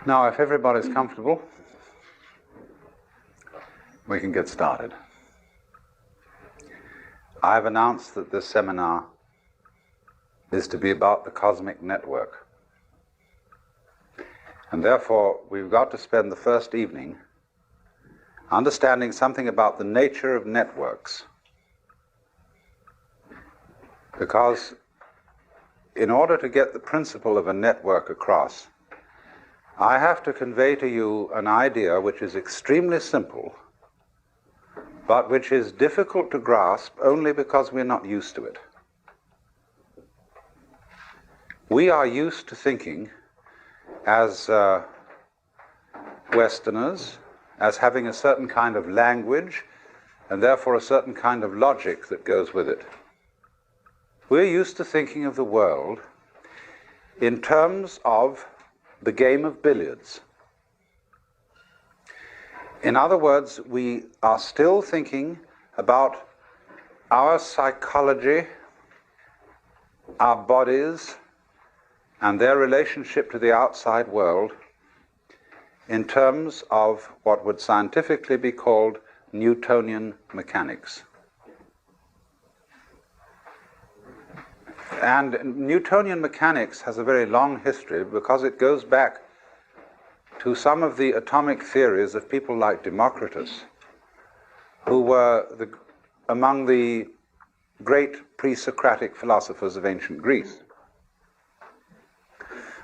Now, if everybody's comfortable, we can get started. I've announced that this seminar is to be about the cosmic network. And therefore, we've got to spend the first evening understanding something about the nature of networks. Because in order to get the principle of a network across, I have to convey to you an idea which is extremely simple, but which is difficult to grasp only because we're not used to it. We are used to thinking as Westerners, as having a certain kind of language, and therefore a certain kind of logic that goes with it. We're used to thinking of the world in terms of the game of billiards. In other words, we are still thinking about our psychology, our bodies, and their relationship to the outside world in terms of what would scientifically be called Newtonian mechanics. And Newtonian mechanics has a very long history because it goes back to some of the atomic theories of people like Democritus, who were among the great pre-Socratic philosophers of ancient Greece.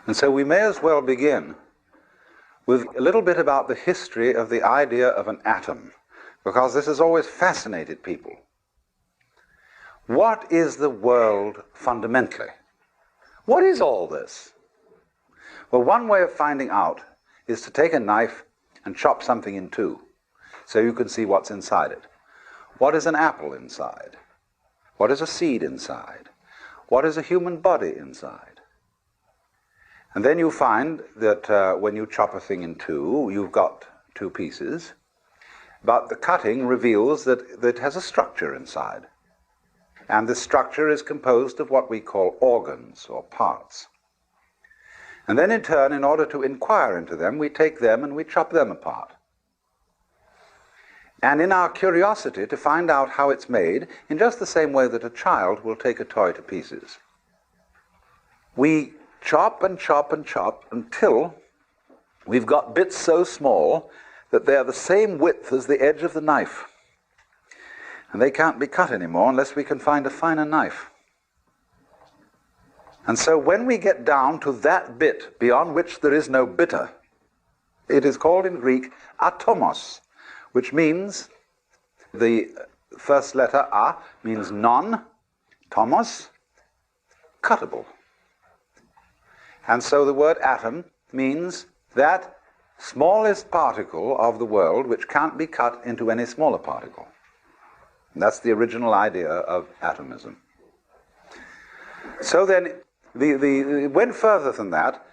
And so we may as well begin with a little bit about the history of the idea of an atom, because this has always fascinated people. What is the world fundamentally? What is all this? Well, one way of finding out is to take a knife and chop something in two, so you can see what's inside it. What is an apple inside? What is a seed inside? What is a human body inside? And then you find that when you chop a thing in two, you've got two pieces, but the cutting reveals that it has a structure inside. And this structure is composed of what we call organs or parts. And then in turn, in order to inquire into them, we take them and we chop them apart. And in our curiosity to find out how it's made, in just the same way that a child will take a toy to pieces, we chop and chop and chop until we've got bits so small that they're the same width as the edge of the knife. And they can't be cut anymore unless we can find a finer knife. And so when we get down to that bit beyond which there is no bitter, it is called in Greek atomos, which means, the first letter a means non, tomos, cuttable. And so the word atom means that smallest particle of the world which can't be cut into any smaller particle. And that's the original idea of atomism. So then, it went further than that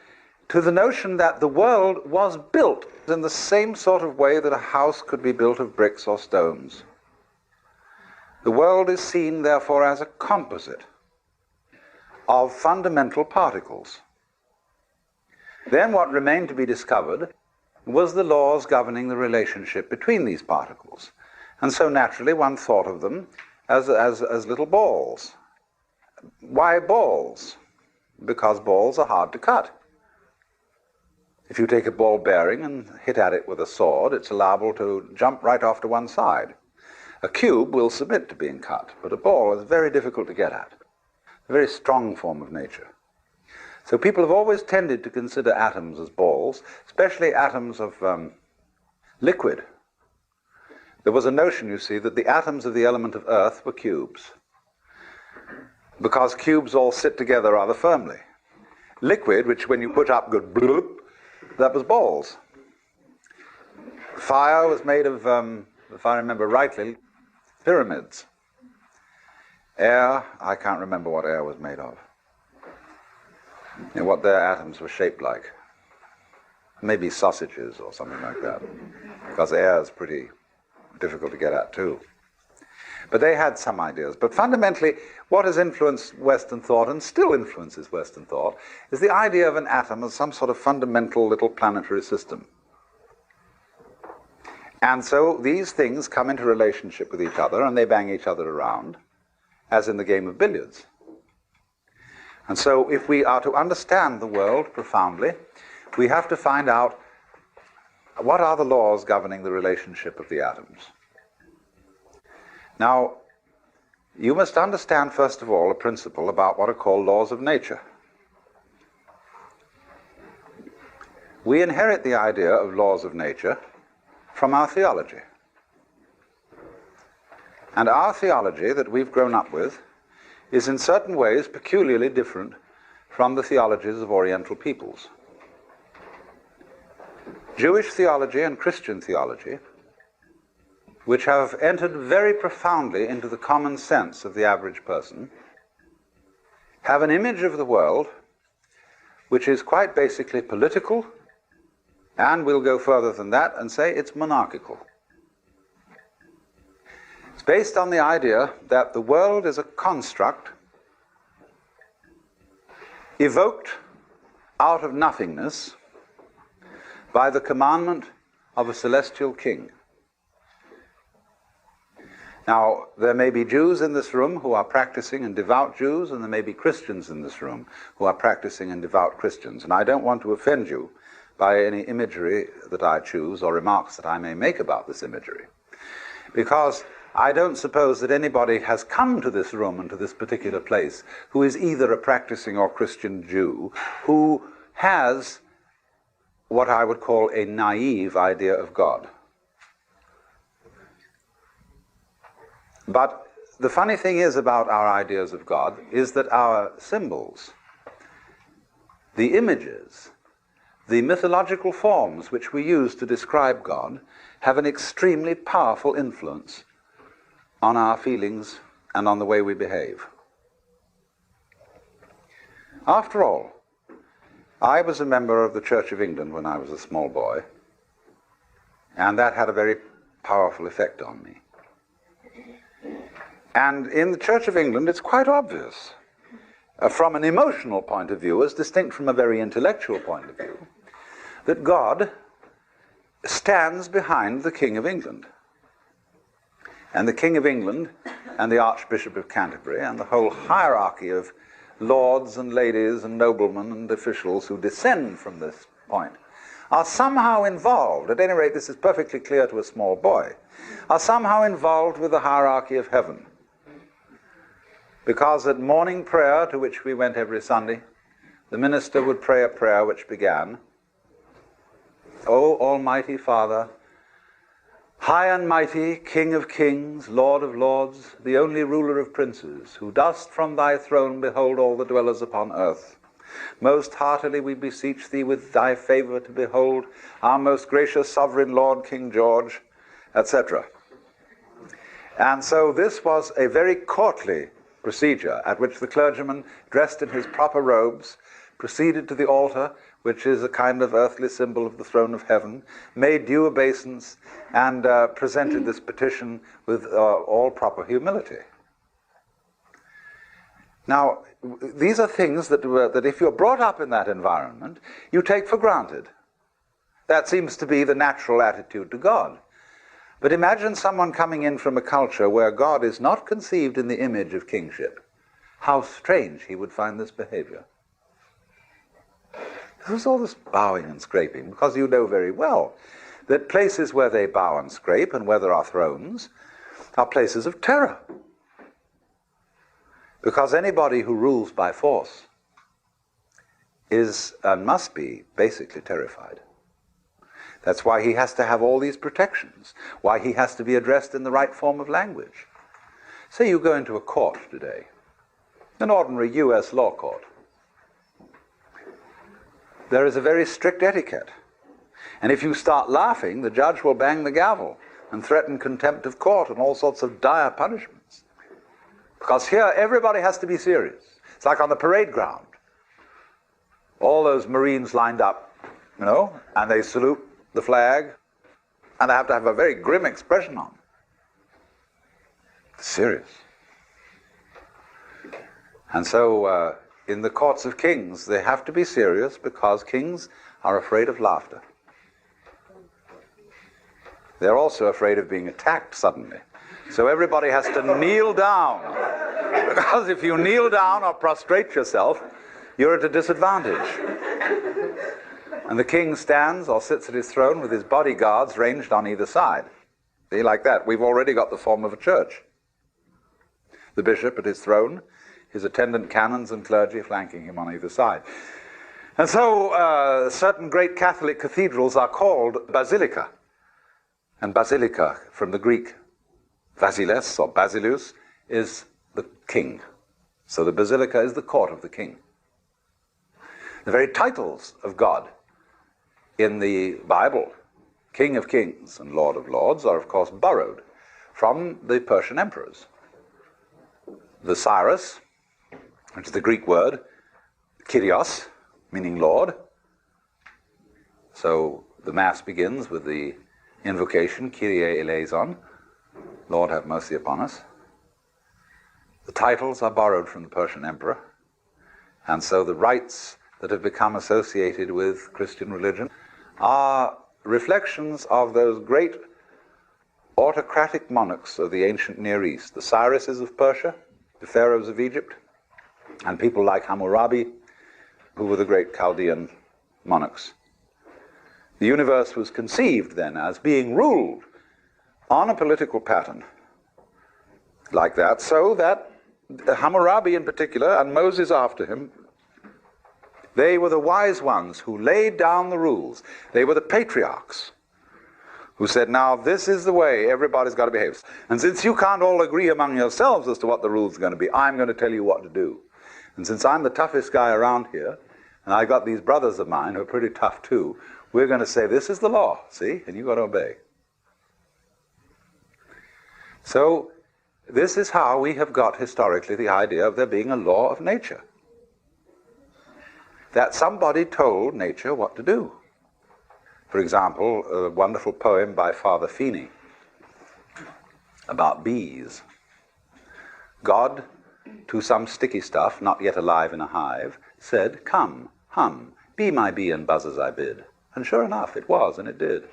to the notion that the world was built in the same sort of way that a house could be built of bricks or stones. The world is seen, therefore, as a composite of fundamental particles. Then what remained to be discovered was the laws governing the relationship between these particles. And so naturally one thought of them as little balls. Why balls? Because balls are hard to cut. If you take a ball bearing and hit at it with a sword, it's liable to jump right off to one side. A cube will submit to being cut, but a ball is very difficult to get at. A very strong form of nature. So people have always tended to consider atoms as balls, especially atoms of liquid. There was a notion, you see, that the atoms of the element of earth were cubes, because cubes all sit together rather firmly. Liquid, which when you put up goes bloop, that was balls. Fire was made of, if I remember rightly, pyramids. Air, I can't remember what air was made of. And what their atoms were shaped like. Maybe sausages or something like that, because air is pretty difficult to get at too. But they had some ideas. But fundamentally, what has influenced Western thought, and still influences Western thought, is the idea of an atom as some sort of fundamental little planetary system. And so these things come into relationship with each other, and they bang each other around, as in the game of billiards. And so if we are to understand the world profoundly, we have to find out what are the laws governing the relationship of the atoms. Now, you must understand, first of all, a principle about what are called laws of nature. We inherit the idea of laws of nature from our theology. And our theology that we've grown up with is in certain ways peculiarly different from the theologies of Oriental peoples. Jewish theology and Christian theology, which have entered very profoundly into the common sense of the average person, have an image of the world which is quite basically political, and we'll go further than that and say it's monarchical. It's based on the idea that the world is a construct evoked out of nothingness by the commandment of a celestial king. Now, there may be Jews in this room who are practicing and devout Jews, and there may be Christians in this room who are practicing and devout Christians. And I don't want to offend you by any imagery that I choose or remarks that I may make about this imagery, because I don't suppose that anybody has come to this room and to this particular place who is either a practicing or Christian Jew who has what I would call a naive idea of God. But the funny thing is about our ideas of God is that our symbols, the images, the mythological forms which we use to describe God have an extremely powerful influence on our feelings and on the way we behave. After all, I was a member of the Church of England when I was a small boy, and that had a very powerful effect on me. And in the Church of England, it's quite obvious, from an emotional point of view, as distinct from a very intellectual point of view, that God stands behind the King of England. And the King of England and the Archbishop of Canterbury and the whole hierarchy of lords and ladies and noblemen and officials who descend from this point are somehow involved, at any rate this is perfectly clear to a small boy, are somehow involved with the hierarchy of heaven. Because at morning prayer, to which we went every Sunday, the minister would pray a prayer which began, O Almighty Father, high and mighty, King of kings, Lord of lords, the only ruler of princes, who dost from thy throne behold all the dwellers upon earth. Most heartily we beseech thee with thy favor to behold our most gracious sovereign Lord King George, etc. And so this was a very courtly procedure at which the clergyman, dressed in his proper robes, proceeded to the altar, which is a kind of earthly symbol of the throne of heaven, made due obeisance, and presented this petition with all proper humility. Now, these are things that if you're brought up in that environment, you take for granted. That seems to be the natural attitude to God. But imagine someone coming in from a culture where God is not conceived in the image of kingship. How strange he would find this behavior. There's all this bowing and scraping, because you know very well that places where they bow and scrape and where there are thrones are places of terror. Because anybody who rules by force is and must be basically terrified. That's why he has to have all these protections, why he has to be addressed in the right form of language. Say you go into a court today, an ordinary US law court. There is a very strict etiquette. And if you start laughing, the judge will bang the gavel and threaten contempt of court and all sorts of dire punishments. Because here everybody has to be serious. It's like on the parade ground. All those Marines lined up, and they salute the flag, and they have to have a very grim expression on. Serious. And so in the courts of kings, they have to be serious because kings are afraid of laughter. They're also afraid of being attacked suddenly. So everybody has to kneel down. Because if you kneel down or prostrate yourself, you're at a disadvantage. And the king stands or sits at his throne with his bodyguards ranged on either side. See, like that. We've already got the form of a church. The bishop at his throne, his attendant canons and clergy flanking him on either side. And so certain great Catholic cathedrals are called basilica. And basilica, from the Greek basileus or basilus, is the king. So the basilica is the court of the king. The very titles of God in the Bible, King of Kings and Lord of Lords, are of course borrowed from the Persian emperors. The Cyrus, which is the Greek word, Kyrios, meaning Lord. So the Mass begins with the invocation, Kyrie eleison, Lord have mercy upon us. The titles are borrowed from the Persian emperor, and so the rites that have become associated with Christian religion are reflections of those great autocratic monarchs of the ancient Near East, the Cyruses of Persia, the pharaohs of Egypt, and people like Hammurabi, who were the great Chaldean monarchs. The universe was conceived then as being ruled on a political pattern like that, so that Hammurabi in particular, and Moses after him, they were the wise ones who laid down the rules. They were the patriarchs who said, now this is the way everybody's got to behave. And since you can't all agree among yourselves as to what the rules are going to be, I'm going to tell you what to do. And since I'm the toughest guy around here, and I've got these brothers of mine who are pretty tough too, we're going to say this is the law, see, and you've got to obey. So this is how we have got historically the idea of there being a law of nature. That somebody told nature what to do. For example, a wonderful poem by Father Feeney about bees. God, to some sticky stuff, not yet alive in a hive, said, come, hum, be my bee and buzz as I bid. And sure enough, it was, and it did.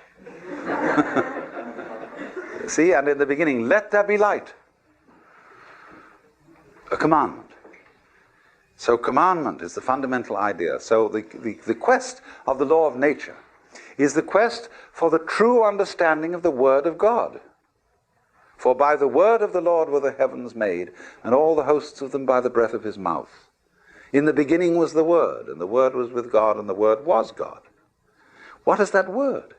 See, and in the beginning, let there be light. A commandment. So commandment is the fundamental idea. So the quest of the law of nature is the quest for the true understanding of the Word of God. For by the word of the Lord were the heavens made, and all the hosts of them by the breath of his mouth. In the beginning was the Word, and the Word was with God, and the Word was God. What is that Word?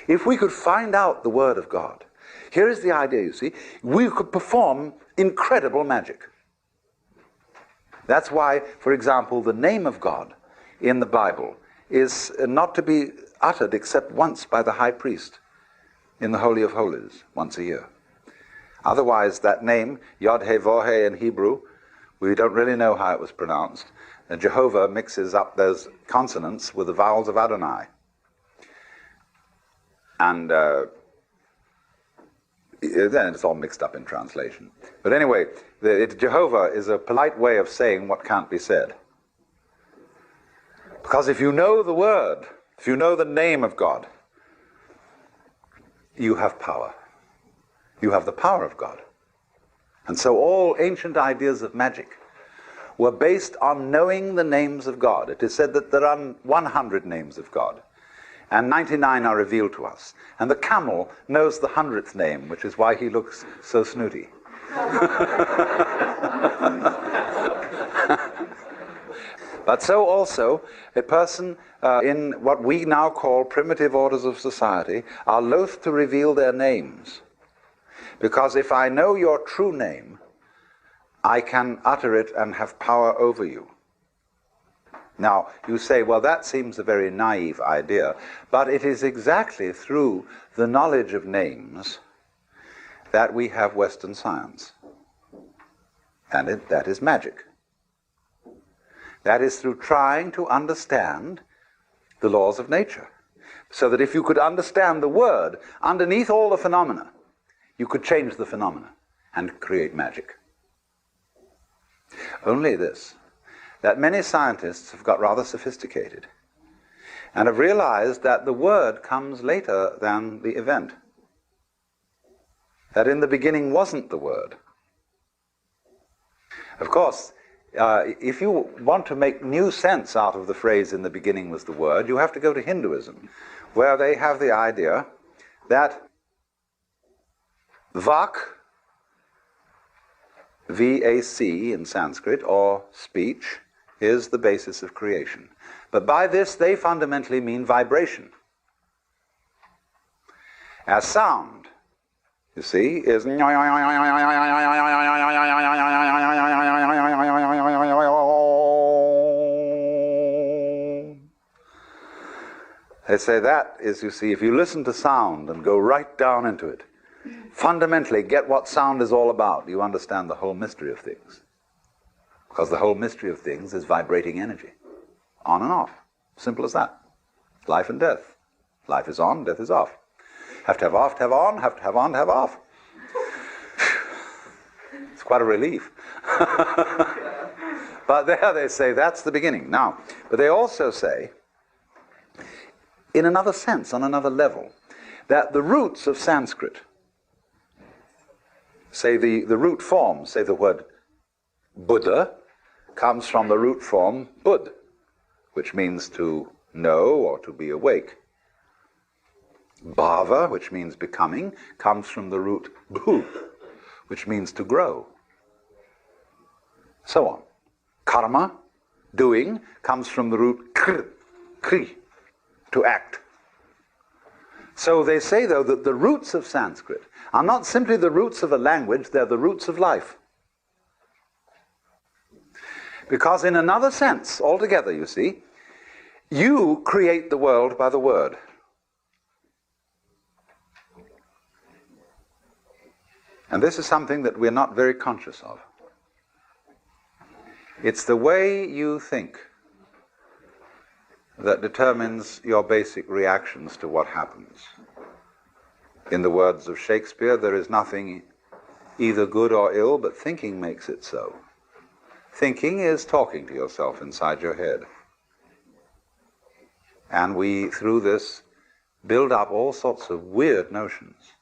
If we could find out the Word of God, here is the idea, you see, we could perform incredible magic. That's why, for example, the name of God in the Bible is not to be uttered except once by the high priest in the Holy of Holies, once a year. Otherwise, that name, Yod-He-Vah-He in Hebrew, we don't really know how it was pronounced, and Jehovah mixes up those consonants with the vowels of Adonai. And then it's all mixed up in translation. But anyway, Jehovah is a polite way of saying what can't be said. Because if you know the word, if you know the name of God, you have power. You have the power of God. And so all ancient ideas of magic were based on knowing the names of God. It is said that there are 100 names of God, and 99 are revealed to us. And the camel knows the 100th name, which is why he looks so snooty. But so also, a person in what we now call primitive orders of society are loath to reveal their names. Because if I know your true name, I can utter it and have power over you. Now, you say, well, that seems a very naive idea, but it is exactly through the knowledge of names that we have Western science. And that is magic. That is through trying to understand the laws of nature. So that if you could understand the word underneath all the phenomena, you could change the phenomena and create magic. Only this, that many scientists have got rather sophisticated and have realized that the word comes later than the event. That in the beginning wasn't the word. Of course, if you want to make new sense out of the phrase "in the beginning was the word," you have to go to Hinduism, where they have the idea that vak, V-A-C in Sanskrit, or speech, is the basis of creation. But by this they fundamentally mean vibration. As sound, you see, is they say that is, you see, if you listen to sound and go right down into it, fundamentally get what sound is all about, you understand the whole mystery of things. Because the whole mystery of things is vibrating energy. On and off. Simple as that. Life and death. Life is on, death is off. Have to have off to have on, have to have on to have off. It's quite a relief. But there they say that's the beginning. Now, but they also say, in another sense, on another level, that the roots of Sanskrit, say the root form, say the word Buddha, comes from the root form Bud, which means to know or to be awake. Bhava, which means becoming, comes from the root Bhu, which means to grow. So on. Karma, doing, comes from the root Kri, to act. So they say, though, that the roots of Sanskrit are not simply the roots of a language, they're the roots of life. Because in another sense, altogether, you see, you create the world by the word. And this is something that we're not very conscious of. It's the way you think that determines your basic reactions to what happens. In the words of Shakespeare, there is nothing either good or ill, but thinking makes it so. Thinking is talking to yourself inside your head. And we, through this, build up all sorts of weird notions.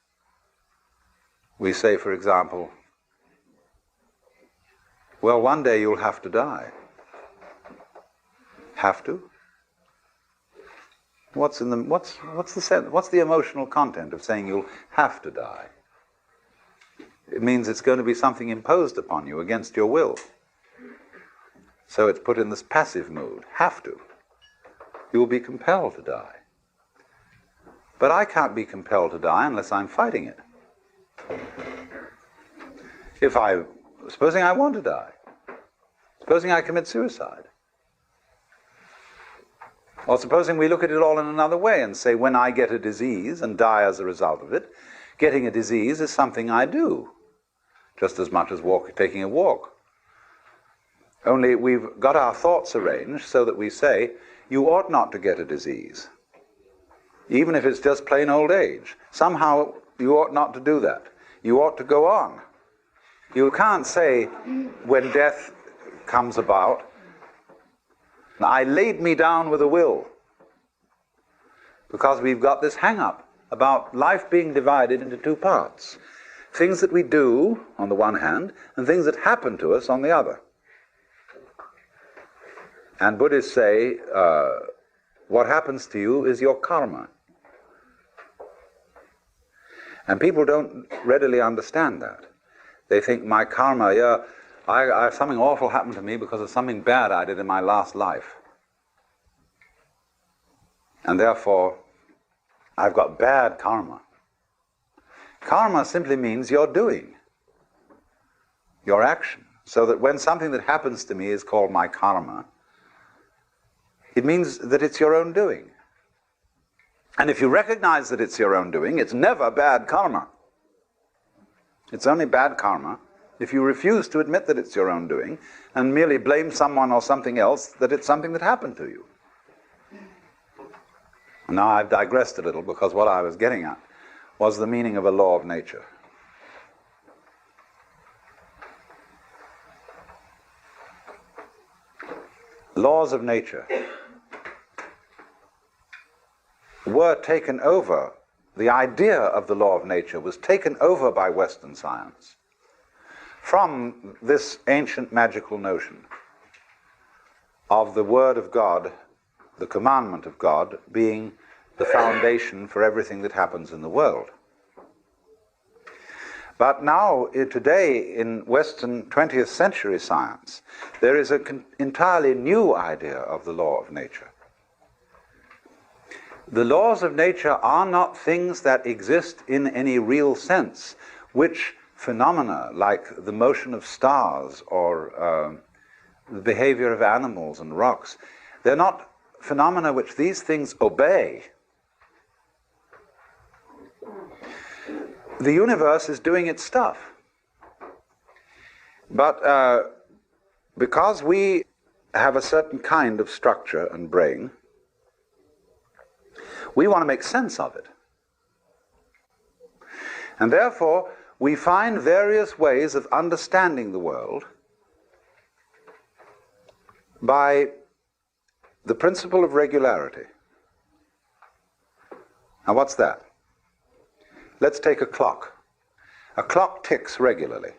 We say, for example, well, one day you'll have to die. Have to? What's the emotional content of saying you'll have to die? It means it's going to be something imposed upon you against your will. So it's put in this passive mood, have to. You will be compelled to die. But I can't be compelled to die unless I'm fighting it. Supposing I want to die, supposing I commit suicide, or supposing we look at it all in another way and say, when I get a disease and die as a result of it, getting a disease is something I do, just as much as taking a walk. Only we've got our thoughts arranged so that we say, you ought not to get a disease, even if it's just plain old age. Somehow you ought not to do that. You ought to go on. You can't say, when death comes about, I laid me down with a will. Because we've got this hang-up about life being divided into two parts. Things that we do, on the one hand, and things that happen to us on the other. And Buddhists say, what happens to you is your karma. And people don't readily understand that. They think my karma, something awful happened to me because of something bad I did in my last life. And therefore, I've got bad karma. Karma simply means your doing, your action. So that when something that happens to me is called my karma, it means that it's your own doing. And if you recognize that it's your own doing, it's never bad karma. It's only bad karma if you refuse to admit that it's your own doing and merely blame someone or something else that it's something that happened to you. Now I've digressed a little because what I was getting at was the meaning of a law of nature. laws of nature were taken over, the idea of the law of nature was taken over by Western science from this ancient magical notion of the Word of God, the commandment of God, being the foundation for everything that happens in the world. But now, today, in Western 20th century science, there is an entirely new idea of the law of nature. The laws of nature are not things that exist in any real sense, which phenomena like the motion of stars or the behavior of animals and rocks, they're not phenomena which these things obey. The universe is doing its stuff. But because we have a certain kind of structure and brain, we want to make sense of it. And therefore, we find various ways of understanding the world by the principle of regularity. Now, what's that? Let's take a clock. A clock ticks regularly.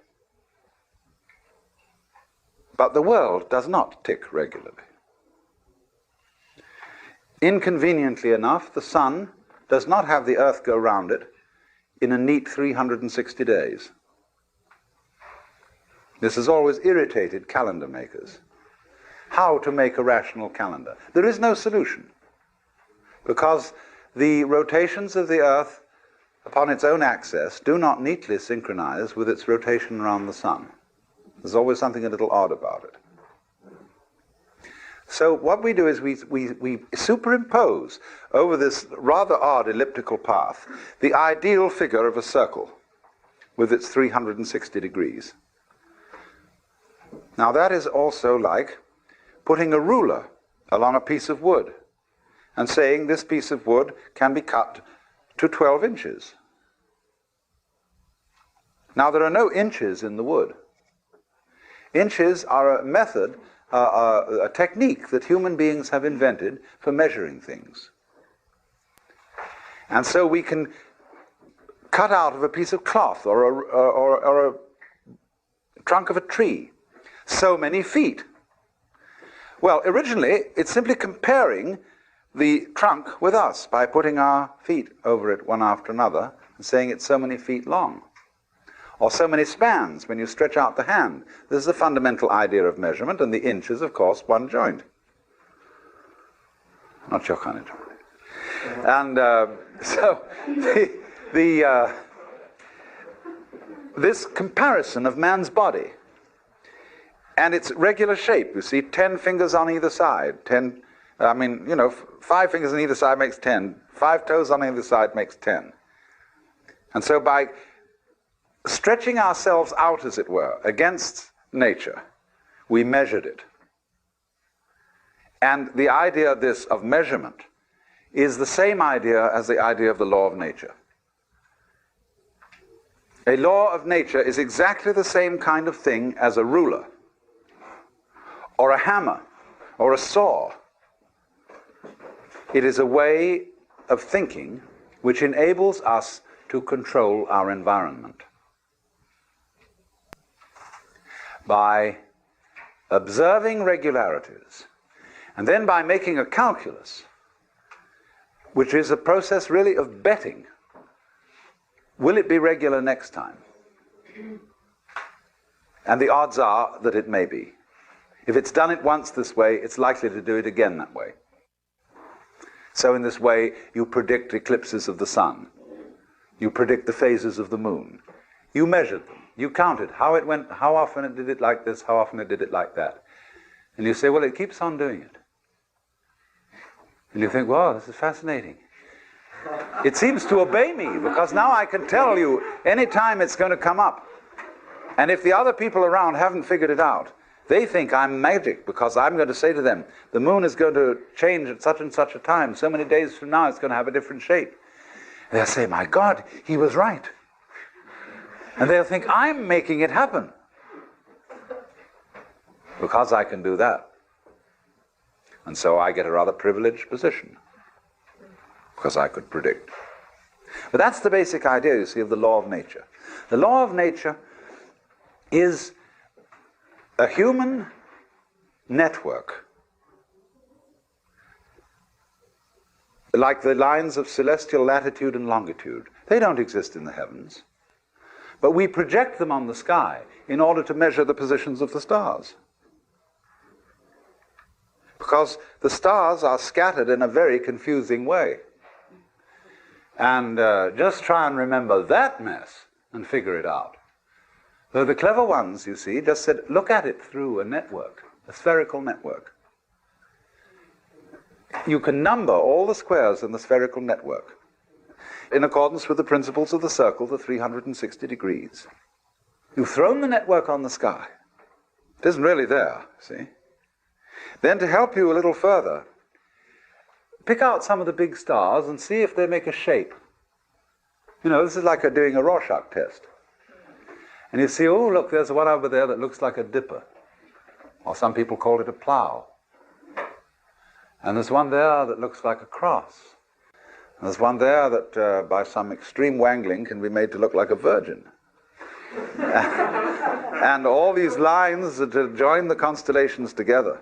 But the world does not tick regularly. Inconveniently enough, the sun does not have the earth go round it in a neat 360 days. This has always irritated calendar makers. How to make a rational calendar? There is no solution, because the rotations of the earth upon its own axis do not neatly synchronize with its rotation around the sun. There's always something a little odd about it. So what we do is we superimpose over this rather odd elliptical path the ideal figure of a circle with its 360 degrees. Now that is also like putting a ruler along a piece of wood and saying this piece of wood can be cut to 12 inches. Now there are no inches in the wood. Inches are a method, a technique that human beings have invented for measuring things. And so we can cut out of a piece of cloth or a trunk of a tree so many feet. Well, originally, it's simply comparing the trunk with us by putting our feet over it one after another and saying it's so many feet long. Or so many spans when you stretch out the hand. This is the fundamental idea of measurement, and the inch is, of course, one joint. Not your kind of joint. And so this comparison of man's body and its regular shape, you see, 10 fingers on either side, 5 fingers on either side makes 10, 5 toes on either side makes 10. And so by stretching ourselves out, as it were, against nature, we measured it. And the idea of measurement is the same idea as the idea of the law of nature. A law of nature is exactly the same kind of thing as a ruler, or a hammer, or a saw. It is a way of thinking which enables us to control our environment. By observing regularities, and then by making a calculus, which is a process really of betting. Will it be regular next time? And the odds are that it may be. If it's done it once this way, it's likely to do it again that way. So in this way, you predict eclipses of the sun. You predict the phases of the moon. You measured them. You counted how it went, how often it did it like this, how often it did it like that. And you say, well, it keeps on doing it. And you think, wow, this is fascinating. It seems to obey me, because now I can tell you any time it's going to come up. And if the other people around haven't figured it out, they think I'm magic, because I'm going to say to them, the moon is going to change at such and such a time. So many days from now, it's going to have a different shape. They'll say, my God, he was right. And they'll think, I'm making it happen, because I can do that. And so I get a rather privileged position, because I could predict. But that's the basic idea, you see, of the law of nature. The law of nature is a human network, like the lines of celestial latitude and longitude. They don't exist in the heavens, but we project them on the sky in order to measure the positions of the stars. Because the stars are scattered in a very confusing way. And just try and remember that mess and figure it out. So the clever ones, you see, just said, look at it through a network, a spherical network. You can number all the squares in the spherical network in accordance with the principles of the circle, the 360 degrees. You've thrown the network on the sky. It isn't really there, see? Then to help you a little further, pick out some of the big stars and see if they make a shape. You know, this is like doing a Rorschach test. And you see, oh, look, there's one over there that looks like a dipper. Or some people call it a plow. And there's one there that looks like a cross. And there's one there that, by some extreme wangling, can be made to look like a virgin. And all these lines that join the constellations together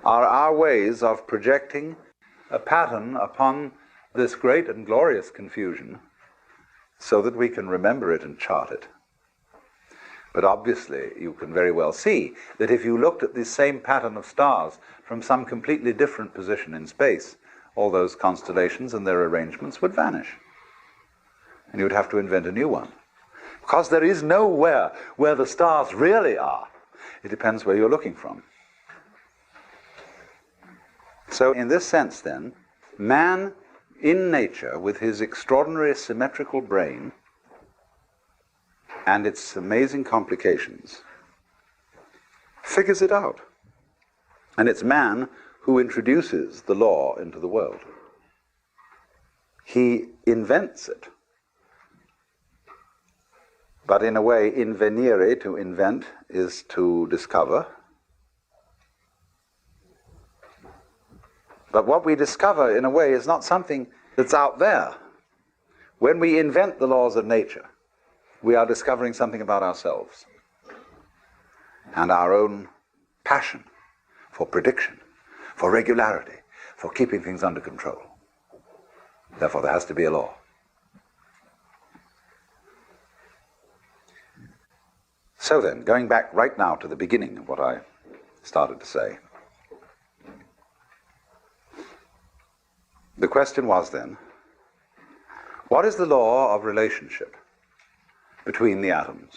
are our ways of projecting a pattern upon this great and glorious confusion so that we can remember it and chart it. But obviously, you can very well see that if you looked at this same pattern of stars from some completely different position in space, all those constellations and their arrangements would vanish. And you would have to invent a new one. Because there is nowhere where the stars really are. It depends where you're looking from. So in this sense, then, man in nature, with his extraordinary symmetrical brain and its amazing complications, figures it out. And it's man who introduces the law into the world. He invents it. But in a way, invenire, to invent, is to discover. But what we discover, in a way, is not something that's out there. When we invent the laws of nature, we are discovering something about ourselves and our own passion for prediction, for regularity, for keeping things under control. Therefore, there has to be a law. So then, going back right now to the beginning of what I started to say, the question was then, what is the law of relationship between the atoms,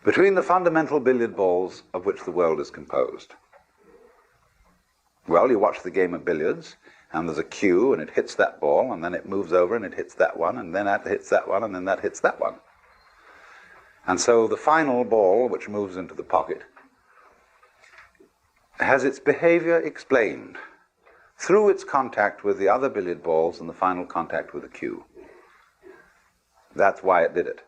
between the fundamental billiard balls of which the world is composed? Well, you watch the game of billiards, and there's a cue, and it hits that ball, and then it moves over, and it hits that one, and then that hits that one, and then that hits that one. And so the final ball, which moves into the pocket, has its behavior explained through its contact with the other billiard balls and the final contact with the cue. That's why it did it.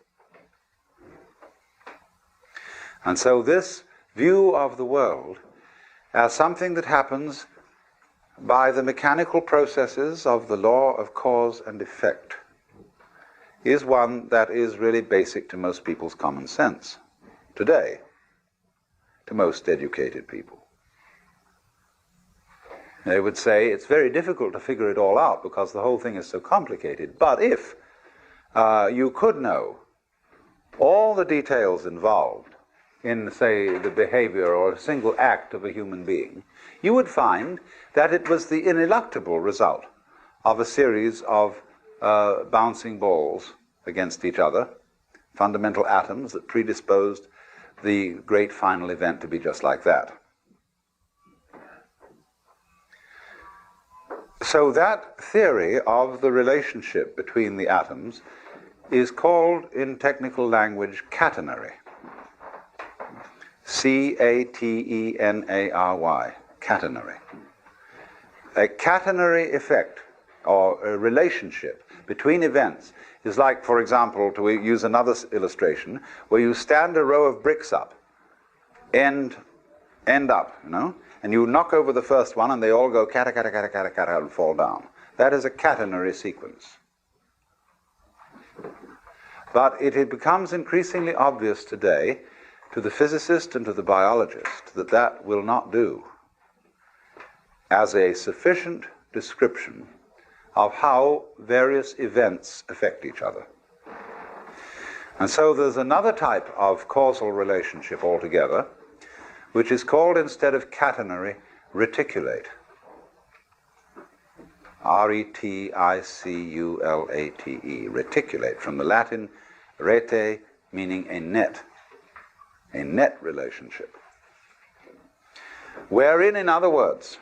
And so this view of the world as something that happens by the mechanical processes of the law of cause and effect is one that is really basic to most people's common sense today, to most educated people. They would say it's very difficult to figure it all out because the whole thing is so complicated. But if you could know all the details involved in, say, the behavior or a single act of a human being, you would find that it was the ineluctable result of a series of bouncing balls against each other, fundamental atoms that predisposed the great final event to be just like that. So that theory of the relationship between the atoms is called, in technical language, catenary. C-A-T-E-N-A-R-Y, catenary. A catenary effect, or a relationship between events, is like, for example, to use another illustration, where you stand a row of bricks up, end up, you know, and you knock over the first one and they all go kata, kata, kata, kata, kata and fall down. That is a catenary sequence. But it becomes increasingly obvious today to the physicist and to the biologist that that will not do as a sufficient description of how various events affect each other. And so there's another type of causal relationship altogether, which is called, instead of catenary, reticulate. R-E-T-I-C-U-L-A-T-E, reticulate, from the Latin rete, meaning a net relationship. Wherein, in other words,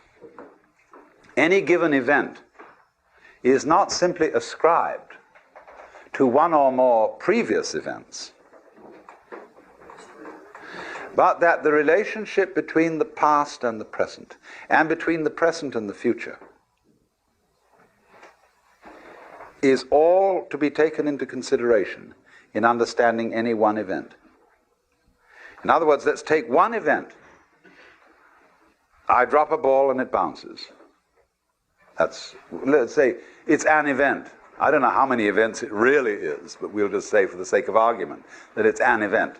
any given event is not simply ascribed to one or more previous events, but that the relationship between the past and the present, and between the present and the future, is all to be taken into consideration in understanding any one event. In other words, let's take one event. I drop a ball and it bounces. Let's say it's an event. I don't know how many events it really is, but we'll just say, for the sake of argument, that it's an event.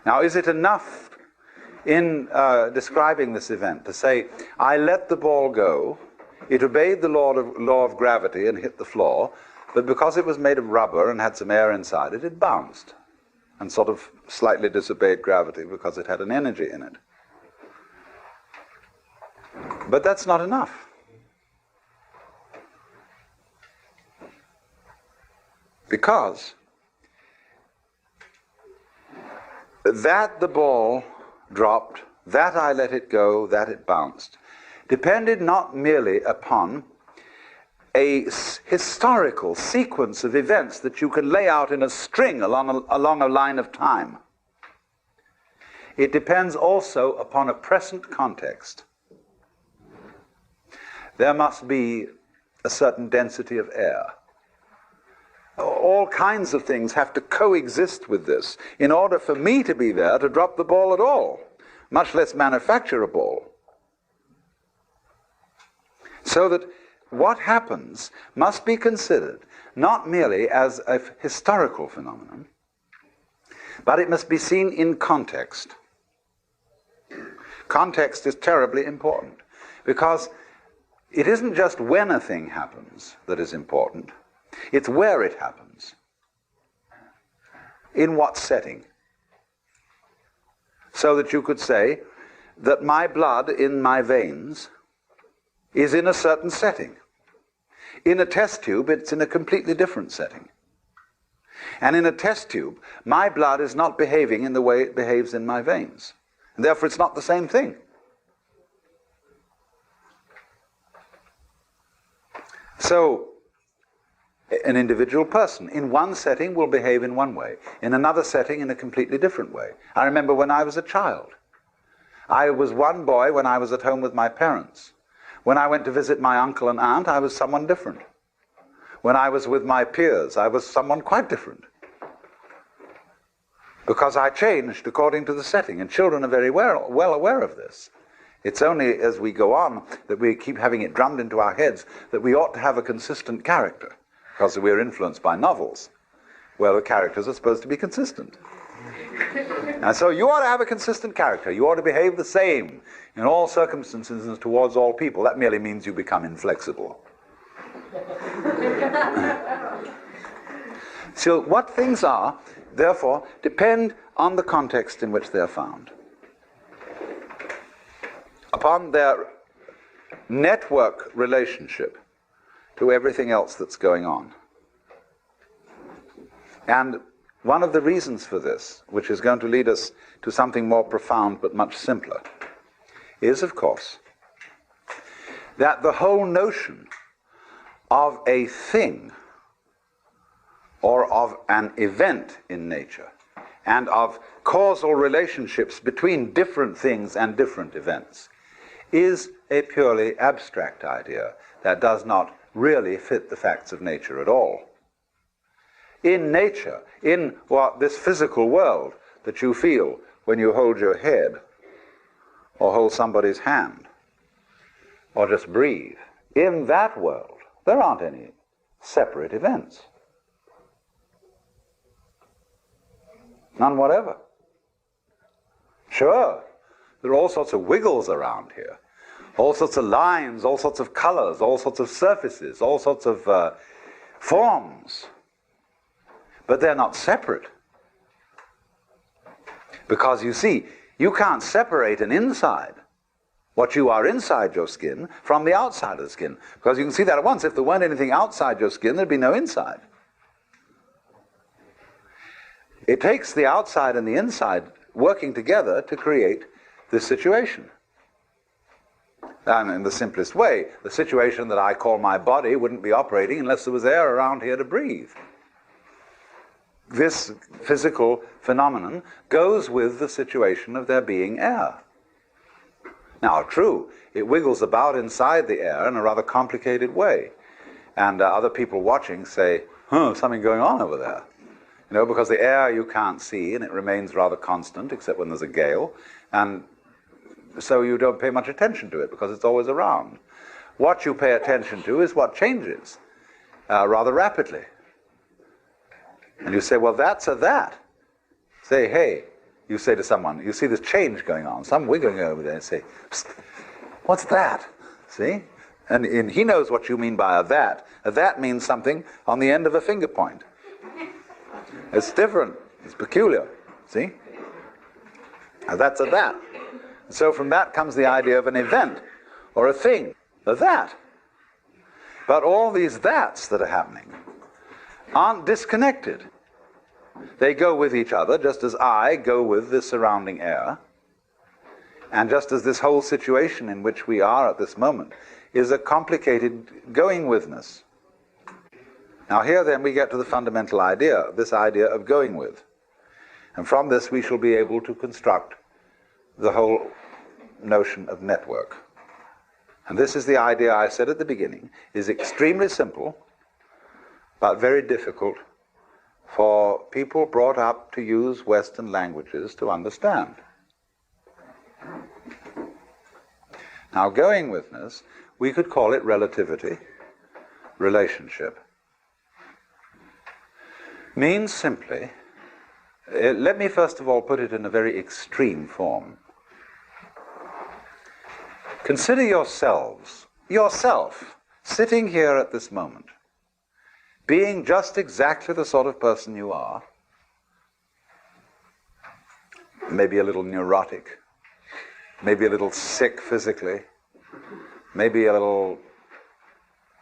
Now, is it enough in describing this event to say, I let the ball go, it obeyed the law of gravity and hit the floor, but because it was made of rubber and had some air inside it, it bounced and sort of slightly disobeyed gravity because it had an energy in it? But that's not enough. Because that the ball dropped, that I let it go, that it bounced, depended not merely upon a historical sequence of events that you can lay out in a string along a line of time. It depends also upon a present context. There must be a certain density of air. All kinds of things have to coexist with this in order for me to be there to drop the ball at all, much less manufacture a ball. So that what happens must be considered not merely as a historical phenomenon, but it must be seen in context. Context is terribly important, because it isn't just when a thing happens that is important, it's where it happens. In what setting? So that you could say that my blood in my veins is in a certain setting. In a test tube, it's in a completely different setting. And in a test tube, my blood is not behaving in the way it behaves in my veins. And therefore, it's not the same thing. So, an individual person in one setting will behave in one way, in another setting in a completely different way. I remember when I was a child. I was one boy when I was at home with my parents. When I went to visit my uncle and aunt, I was someone different. When I was with my peers, I was someone quite different. Because I changed according to the setting, and children are very well aware of this. It's only as we go on that we keep having it drummed into our heads that we ought to have a consistent character, because we're influenced by novels, where the characters are supposed to be consistent. And so you ought to have a consistent character. You ought to behave the same in all circumstances and towards all people. That merely means you become inflexible. So what things are, therefore, depend on the context in which they're found, upon their network relationship to everything else that's going on. And one of the reasons for this, which is going to lead us to something more profound but much simpler, is, of course, that the whole notion of a thing or of an event in nature and of causal relationships between different things and different events is a purely abstract idea that does not really fit the facts of nature at all. In nature, in this physical world that you feel when you hold your head, or hold somebody's hand, or just breathe. In that world, there aren't any separate events. None whatever. Sure, there are all sorts of wiggles around here, all sorts of lines, all sorts of colors, all sorts of surfaces, all sorts of forms, but they're not separate. Because you see, you can't separate an inside, what you are inside your skin, from the outside of the skin. Because you can see that at once. If there weren't anything outside your skin, there'd be no inside. It takes the outside and the inside working together to create this situation. And in the simplest way, the situation that I call my body wouldn't be operating unless there was air around here to breathe. This physical phenomenon goes with the situation of there being air. Now, true, it wiggles about inside the air in a rather complicated way. And other people watching say, something going on over there. You know, because the air you can't see and it remains rather constant, except when there's a gale. And so you don't pay much attention to it because it's always around. What you pay attention to is what changes rather rapidly. And you say, well, that's a that. Say, hey, you say to someone, you see this change going on, some wiggling over there, and say, psst, what's that? See? And he knows what you mean by a that. A that means something on the end of a finger point. It's different. It's peculiar. See? Now that's a that. So from that comes the idea of an event or a thing, a that. But all these that's that are happening aren't disconnected. They go with each other, just as I go with the surrounding air, and just as this whole situation in which we are at this moment is a complicated going withness. Now here then we get to the fundamental idea, this idea of going with. And from this we shall be able to construct the whole notion of network. And this is the idea I said at the beginning, is extremely simple, but very difficult for people brought up to use Western languages to understand. Now, going withness, we could call it relativity, relationship. Means simply, let me first of all put it in a very extreme form. Consider yourself, sitting here at this moment, being just exactly the sort of person you are, maybe a little neurotic, maybe a little sick physically, maybe a little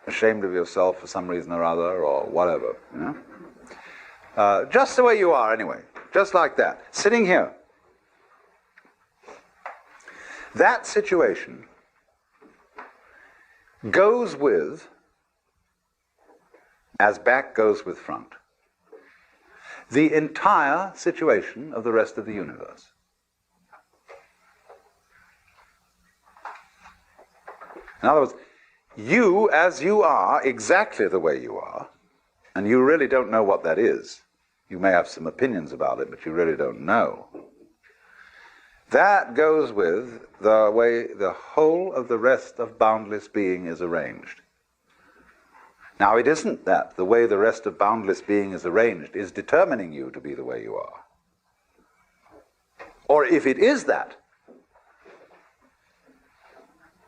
ashamed of yourself for some reason or other, or whatever, you know? Just the way you are anyway, just like that, sitting here. That situation goes with, as back goes with front, the entire situation of the rest of the universe. In other words, you as you are, exactly the way you are, and you really don't know what that is. You may have some opinions about it, but you really don't know. That goes with the way the whole of the rest of boundless being is arranged. Now, it isn't that the way the rest of boundless being is arranged is determining you to be the way you are. Or if it is that,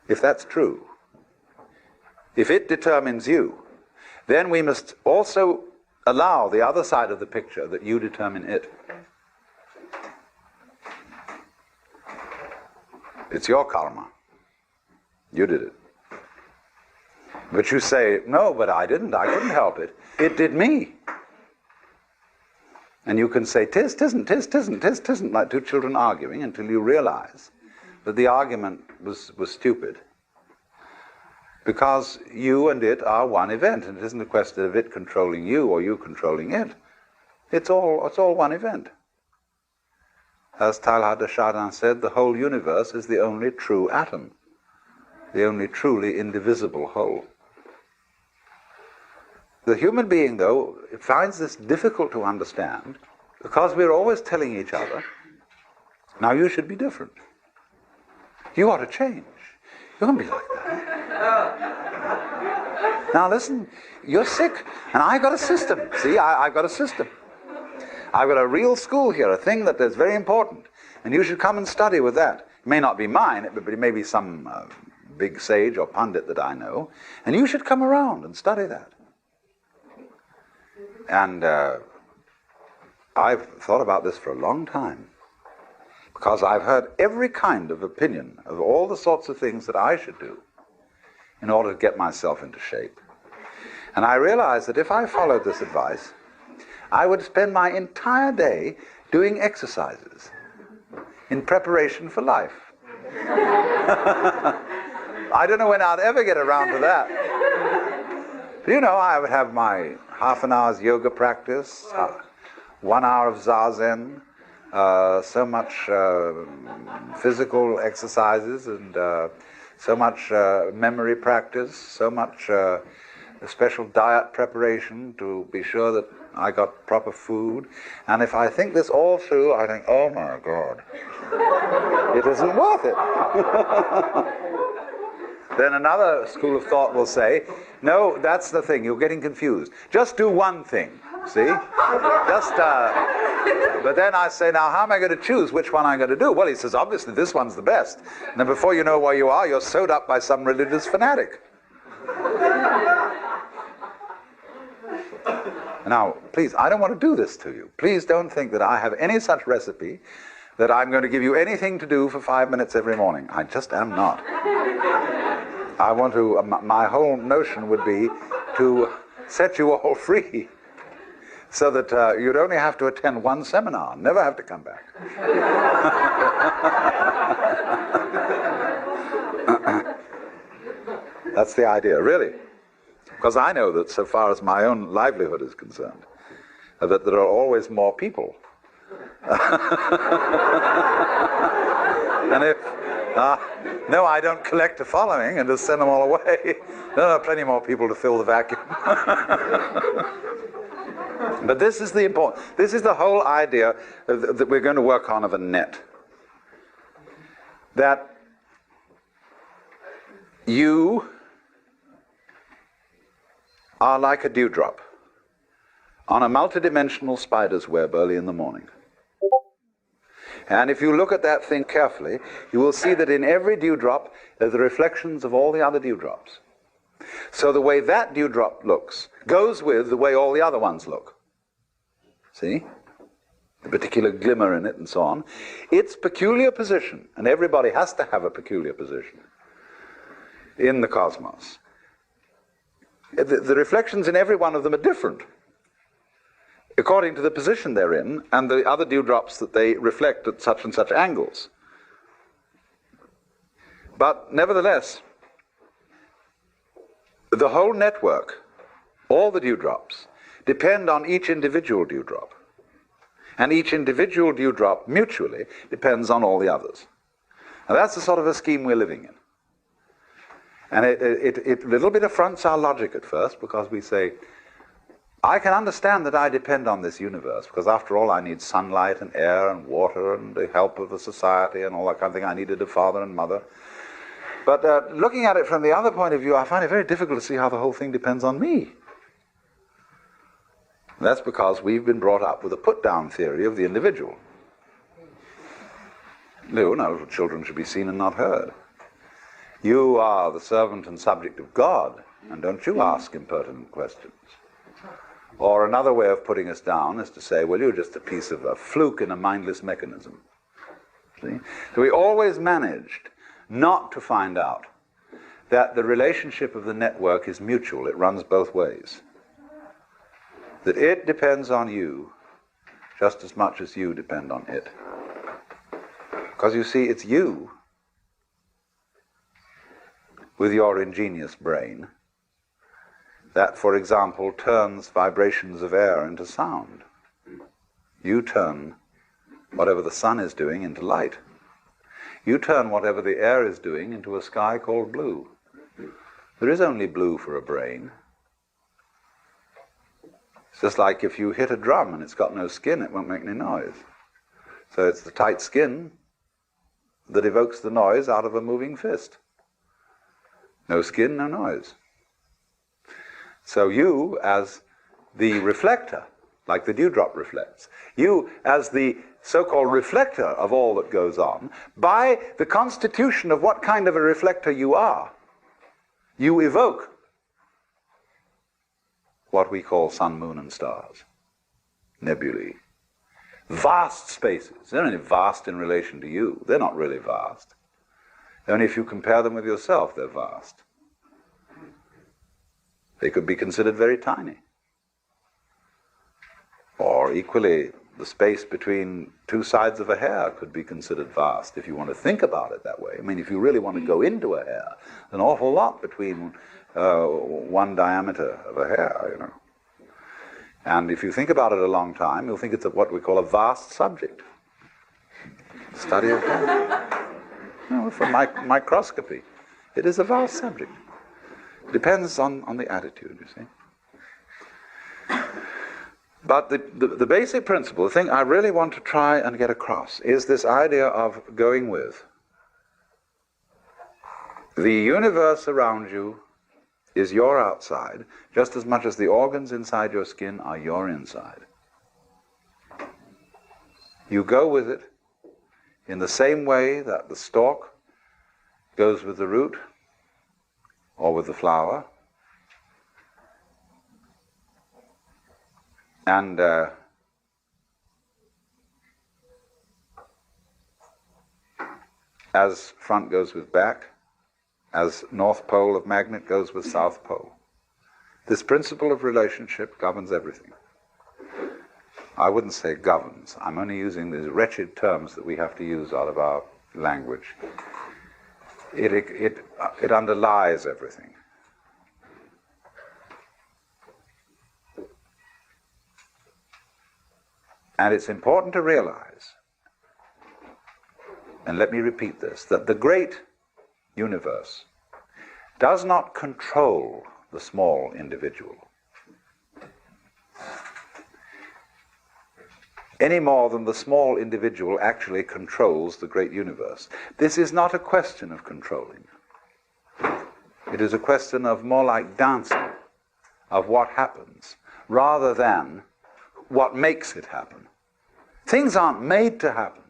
if that's true, if it determines you, then we must also allow the other side of the picture that you determine it. It's your karma. You did it. But you say, no, but I didn't. I couldn't help it. It did me. And you can say, tisn't, tisn't, like two children arguing until you realize that the argument was stupid. Because you and it are one event, and it isn't a question of it controlling you or you controlling it. It's all one event. As Teilhard de Chardin said, the whole universe is the only true atom, the only truly indivisible whole. The human being, though, finds this difficult to understand because we're always telling each other, now you should be different. You ought to change. You can't be like that. Now listen, you're sick, and I got a system. See, I've got a system. I've got a real school here, a thing that is very important, and you should come and study with that. It may not be mine, but it may be some big sage or pundit that I know, and you should come around and study that. And I've thought about this for a long time, because I've heard every kind of opinion of all the sorts of things that I should do in order to get myself into shape. And I realized that if I followed this advice, I would spend my entire day doing exercises in preparation for life. I don't know when I'd ever get around to that. But you know, I would have my half an hour's yoga practice, 1 hour of zazen, so much physical exercises, and so much memory practice, so much special diet preparation to be sure that I got proper food. And if I think this all through, I think, oh my God, it isn't worth it. Then another school of thought will say, no, that's the thing, you're getting confused. Just do one thing, see? But then I say, now how am I going to choose which one I'm going to do? Well, he says, obviously this one's the best. And then before you know where you are, you're sewed up by some religious fanatic. Now, please, I don't want to do this to you. Please don't think that I have any such recipe that I'm going to give you anything to do for 5 minutes every morning. I just am not. I want to, my whole notion would be to set you all free so that you'd only have to attend one seminar, never have to come back. That's the idea, really. Because I know that so far as my own livelihood is concerned, that there are always more people. And if, no, I don't collect a following and just send them all away. There are plenty more people to fill the vacuum. But this is the important, this is the whole idea that we're going to work on of a net. That you are like a dewdrop on a multidimensional spider's web early in the morning. And if you look at that thing carefully, you will see that in every dewdrop are the reflections of all the other dewdrops. So the way that dewdrop looks goes with the way all the other ones look. See? The particular glimmer in it and so on. Its peculiar position, and everybody has to have a peculiar position in the cosmos. The reflections in every one of them are different according to the position they're in and the other dewdrops that they reflect at such and such angles. But nevertheless, the whole network, all the dewdrops, depend on each individual dewdrop. And each individual dewdrop mutually depends on all the others. And that's the sort of a scheme we're living in. And it a little bit affronts our logic at first, because we say, I can understand that I depend on this universe, because after all I need sunlight and air and water and the help of the society and all that kind of thing. I needed a father and mother. But looking at it from the other point of view, I find it very difficult to see how the whole thing depends on me. And that's because we've been brought up with a put-down theory of the individual. No, children should be seen and not heard. You are the servant and subject of God, and don't you ask impertinent questions. Or another way of putting us down is to say, well, you're just a piece of a fluke in a mindless mechanism. See? So we always managed not to find out that the relationship of the network is mutual. It runs both ways. That it depends on you just as much as you depend on it. Because you see, it's you, with your ingenious brain, that, for example, turns vibrations of air into sound. You turn whatever the sun is doing into light. You turn whatever the air is doing into a sky called blue. There is only blue for a brain. It's just like if you hit a drum and it's got no skin, it won't make any noise. So it's the tight skin that evokes the noise out of a moving fist. No skin, no noise. So you, as the reflector, like the dewdrop reflects, you, as the so-called reflector of all that goes on, by the constitution of what kind of a reflector you are, you evoke what we call sun, moon, and stars, nebulae. Vast spaces. They're only vast in relation to you. They're not really vast. Only if you compare them with yourself, they're vast. They could be considered very tiny. Or equally, the space between two sides of a hair could be considered vast if you want to think about it that way. I mean, if you really want to go into a hair, an awful lot between one diameter of a hair, you know. And if you think about it a long time, you'll think it's what we call a vast subject. Study of hair. You know, from microscopy, it is a vast subject. It depends on the attitude, you see. But the basic principle, the thing I really want to try and get across, is this idea of going with. The universe around you is your outside, just as much as the organs inside your skin are your inside. You go with it in the same way that the stalk goes with the root or with the flower. And as front goes with back, as north pole of magnet goes with south pole. This principle of relationship governs everything. I wouldn't say governs. I'm only using these wretched terms that we have to use out of our language. It underlies everything. And it's important to realize, and let me repeat this, that the great universe does not control the small individual any more than the small individual actually controls the great universe. This is not a question of controlling. It is a question of more like dancing, of what happens, rather than what makes it happen. Things aren't made to happen.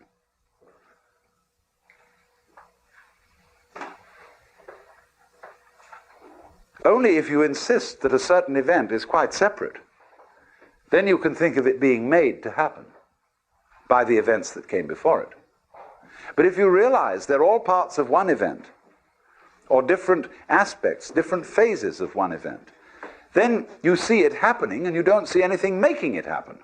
Only if you insist that a certain event is quite separate, then you can think of it being made to happen by the events that came before it. But if you realize they're all parts of one event, or different aspects, different phases of one event, then you see it happening and you don't see anything making it happen.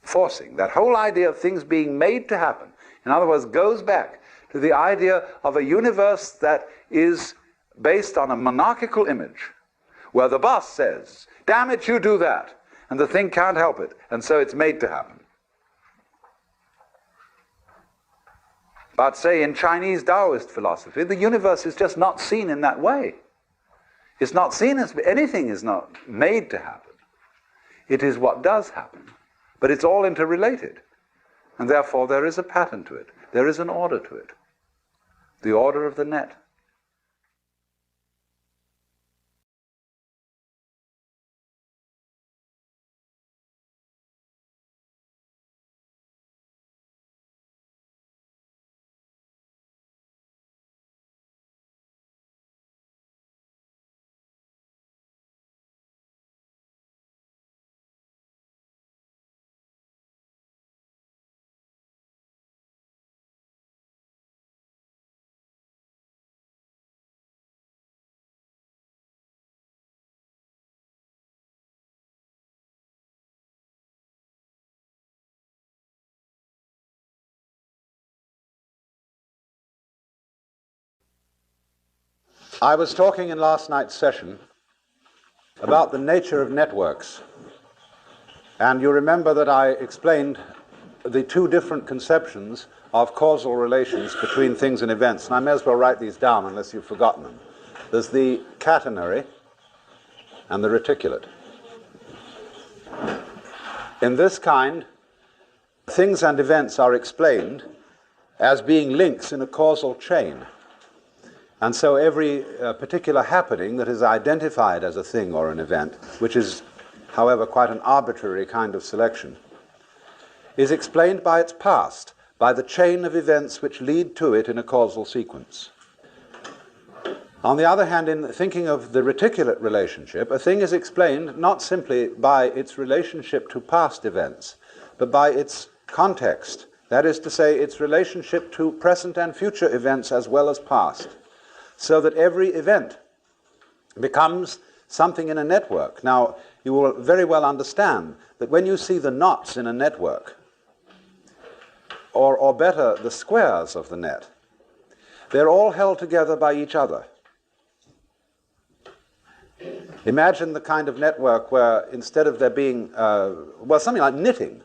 Forcing, that whole idea of things being made to happen, in other words, goes back to the idea of a universe that is based on a monarchical image, where the boss says, damn it, you do that, and the thing can't help it, and so it's made to happen. But say in Chinese Taoist philosophy, the universe is just not seen in that way. It's not seen as anything is not made to happen. It is what does happen. But it's all interrelated. And therefore there is a pattern to it. There is an order to it. The order of the net. I was talking in last night's session about the nature of networks. And you remember that I explained the two different conceptions of causal relations between things and events. And I may as well write these down unless you've forgotten them. There's the catenary and the reticulate. In this kind, things and events are explained as being links in a causal chain. And so every particular happening that is identified as a thing or an event, which is, however, quite an arbitrary kind of selection, is explained by its past, by the chain of events which lead to it in a causal sequence. On the other hand, in thinking of the reticulate relationship, a thing is explained not simply by its relationship to past events, but by its context, that is to say, its relationship to present and future events as well as past, so that every event becomes something in a network. Now, you will very well understand that when you see the knots in a network, or better, the squares of the net, they're all held together by each other. Imagine the kind of network where instead of there being, something like knitting.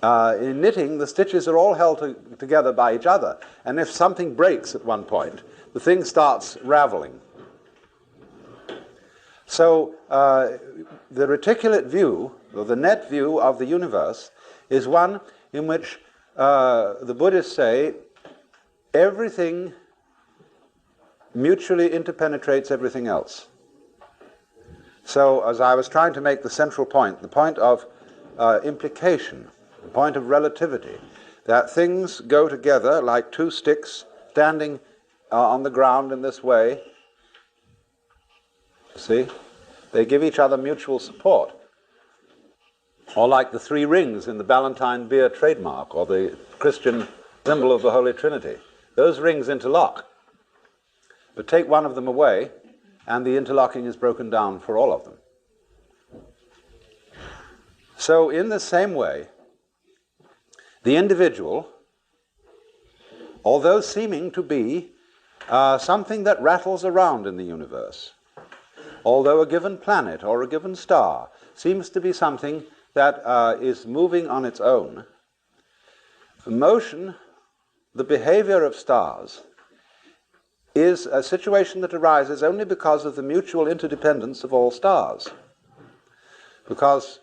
In knitting, the stitches are all held together by each other. And if something breaks at one point, the thing starts raveling. So the reticulate view, or the net view of the universe, is one in which the Buddhists say everything mutually interpenetrates everything else. So as I was trying to make the central point, the point of implication, the point of relativity, that things go together like two sticks standing on the ground in this way. See? They give each other mutual support. Or like the three rings in the Ballantine beer trademark, or the Christian symbol of the Holy Trinity. Those rings interlock. But take one of them away, and the interlocking is broken down for all of them. So in the same way, the individual, although seeming to be something that rattles around in the universe, although a given planet or a given star seems to be something that is moving on its own, motion, the behavior of stars, is a situation that arises only because of the mutual interdependence of all stars. Because,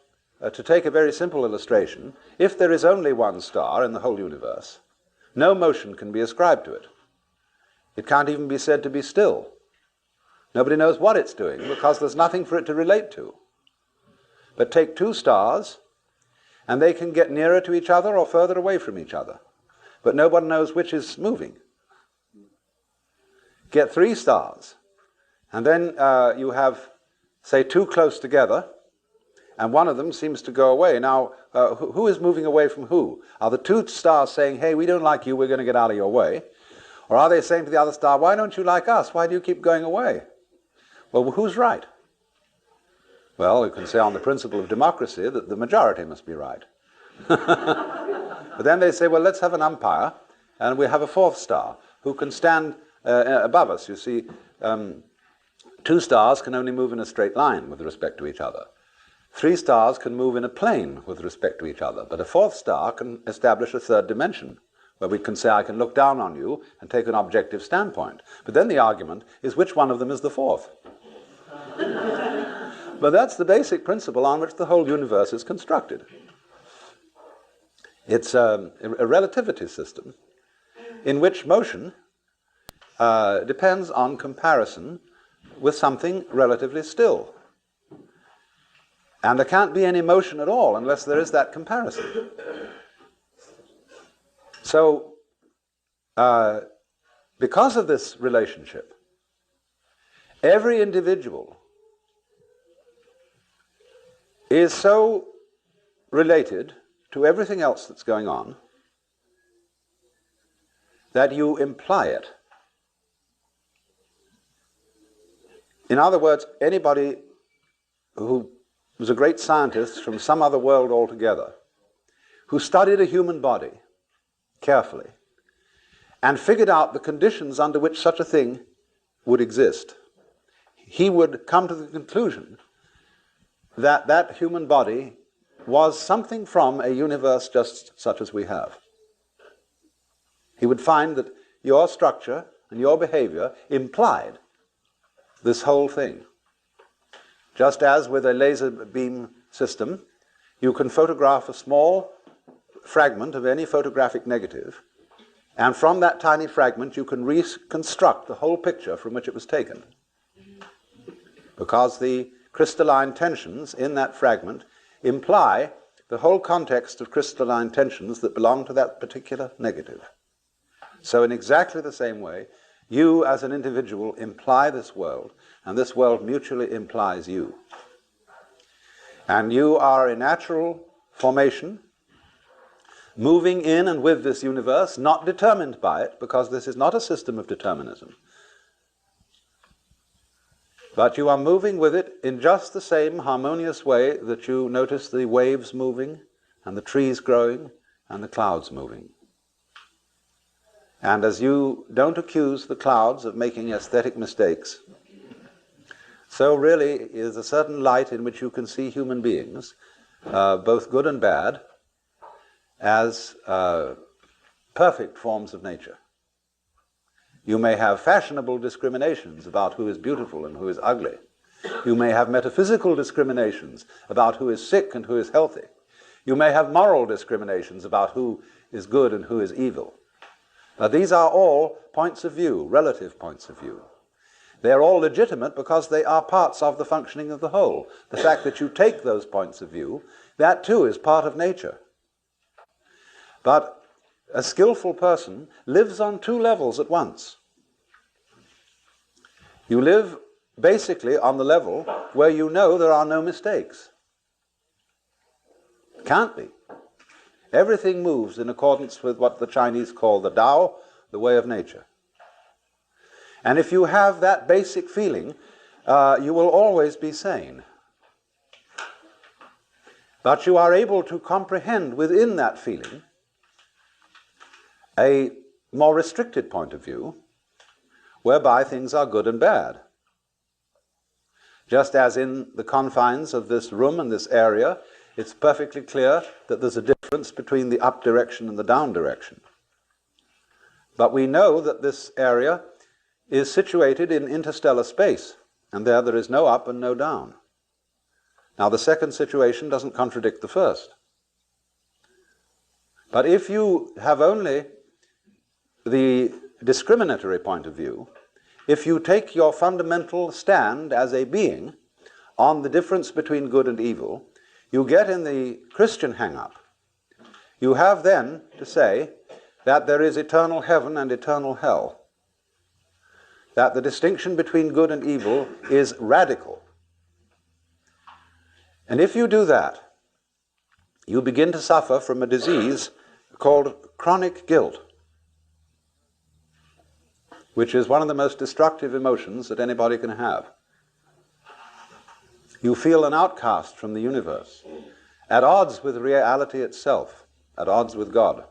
to take a very simple illustration, if there is only one star in the whole universe, no motion can be ascribed to it. It can't even be said to be still. Nobody knows what it's doing because there's nothing for it to relate to. But take two stars, and they can get nearer to each other or further away from each other. But nobody knows which is moving. Get three stars, and then you have, say, two close together, and one of them seems to go away. Now, who is moving away from who? Are the two stars saying, hey, we don't like you, we're going to get out of your way? Or are they saying to the other star, why don't you like us? Why do you keep going away? Well, who's right? Well, you can say on the principle of democracy that the majority must be right. But then they say, well, let's have an umpire, and we have a fourth star who can stand above us. You see, two stars can only move in a straight line with respect to each other. Three stars can move in a plane with respect to each other, but a fourth star can establish a third dimension, where we can say, I can look down on you and take an objective standpoint. But then the argument is which one of them is the fourth. But that's the basic principle on which the whole universe is constructed. It's a relativity system in which motion depends on comparison with something relatively still. And there can't be any motion at all unless there is that comparison. So, because of this relationship, every individual is so related to everything else that's going on that you imply it. In other words, anybody who was a great scientist from some other world altogether, who studied a human body carefully and figured out the conditions under which such a thing would exist, he would come to the conclusion that that human body was something from a universe just such as we have. He would find that your structure and your behavior implied this whole thing. Just as with a laser beam system, you can photograph a small fragment of any photographic negative, and from that tiny fragment you can reconstruct the whole picture from which it was taken. Because the crystalline tensions in that fragment imply the whole context of crystalline tensions that belong to that particular negative. So in exactly the same way, you as an individual imply this world, and this world mutually implies you. And you are a natural formation, moving in and with this universe, not determined by it, because this is not a system of determinism. But you are moving with it in just the same harmonious way that you notice the waves moving, and the trees growing, and the clouds moving. And as you don't accuse the clouds of making aesthetic mistakes, so really is a certain light in which you can see human beings, both good and bad, as perfect forms of nature. You may have fashionable discriminations about who is beautiful and who is ugly. You may have metaphysical discriminations about who is sick and who is healthy. You may have moral discriminations about who is good and who is evil. Now, these are all points of view, relative points of view. They're all legitimate because they are parts of the functioning of the whole. The fact that you take those points of view, that too is part of nature. But a skillful person lives on two levels at once. You live basically on the level where you know there are no mistakes. Can't be. Everything moves in accordance with what the Chinese call the Tao, the way of nature. And if you have that basic feeling, you will always be sane. But you are able to comprehend within that feeling a more restricted point of view, whereby things are good and bad. Just as in the confines of this room and this area, it's perfectly clear that there's a difference between the up direction and the down direction. But we know that this area is situated in interstellar space, and there is no up and no down. Now, the second situation doesn't contradict the first. But if you have only the discriminatory point of view, if you take your fundamental stand as a being on the difference between good and evil, you get in the Christian hang-up. You have then to say that there is eternal heaven and eternal hell, that the distinction between good and evil is radical. And if you do that, you begin to suffer from a disease called chronic guilt, which is one of the most destructive emotions that anybody can have. You feel an outcast from the universe, at odds with reality itself, at odds with God.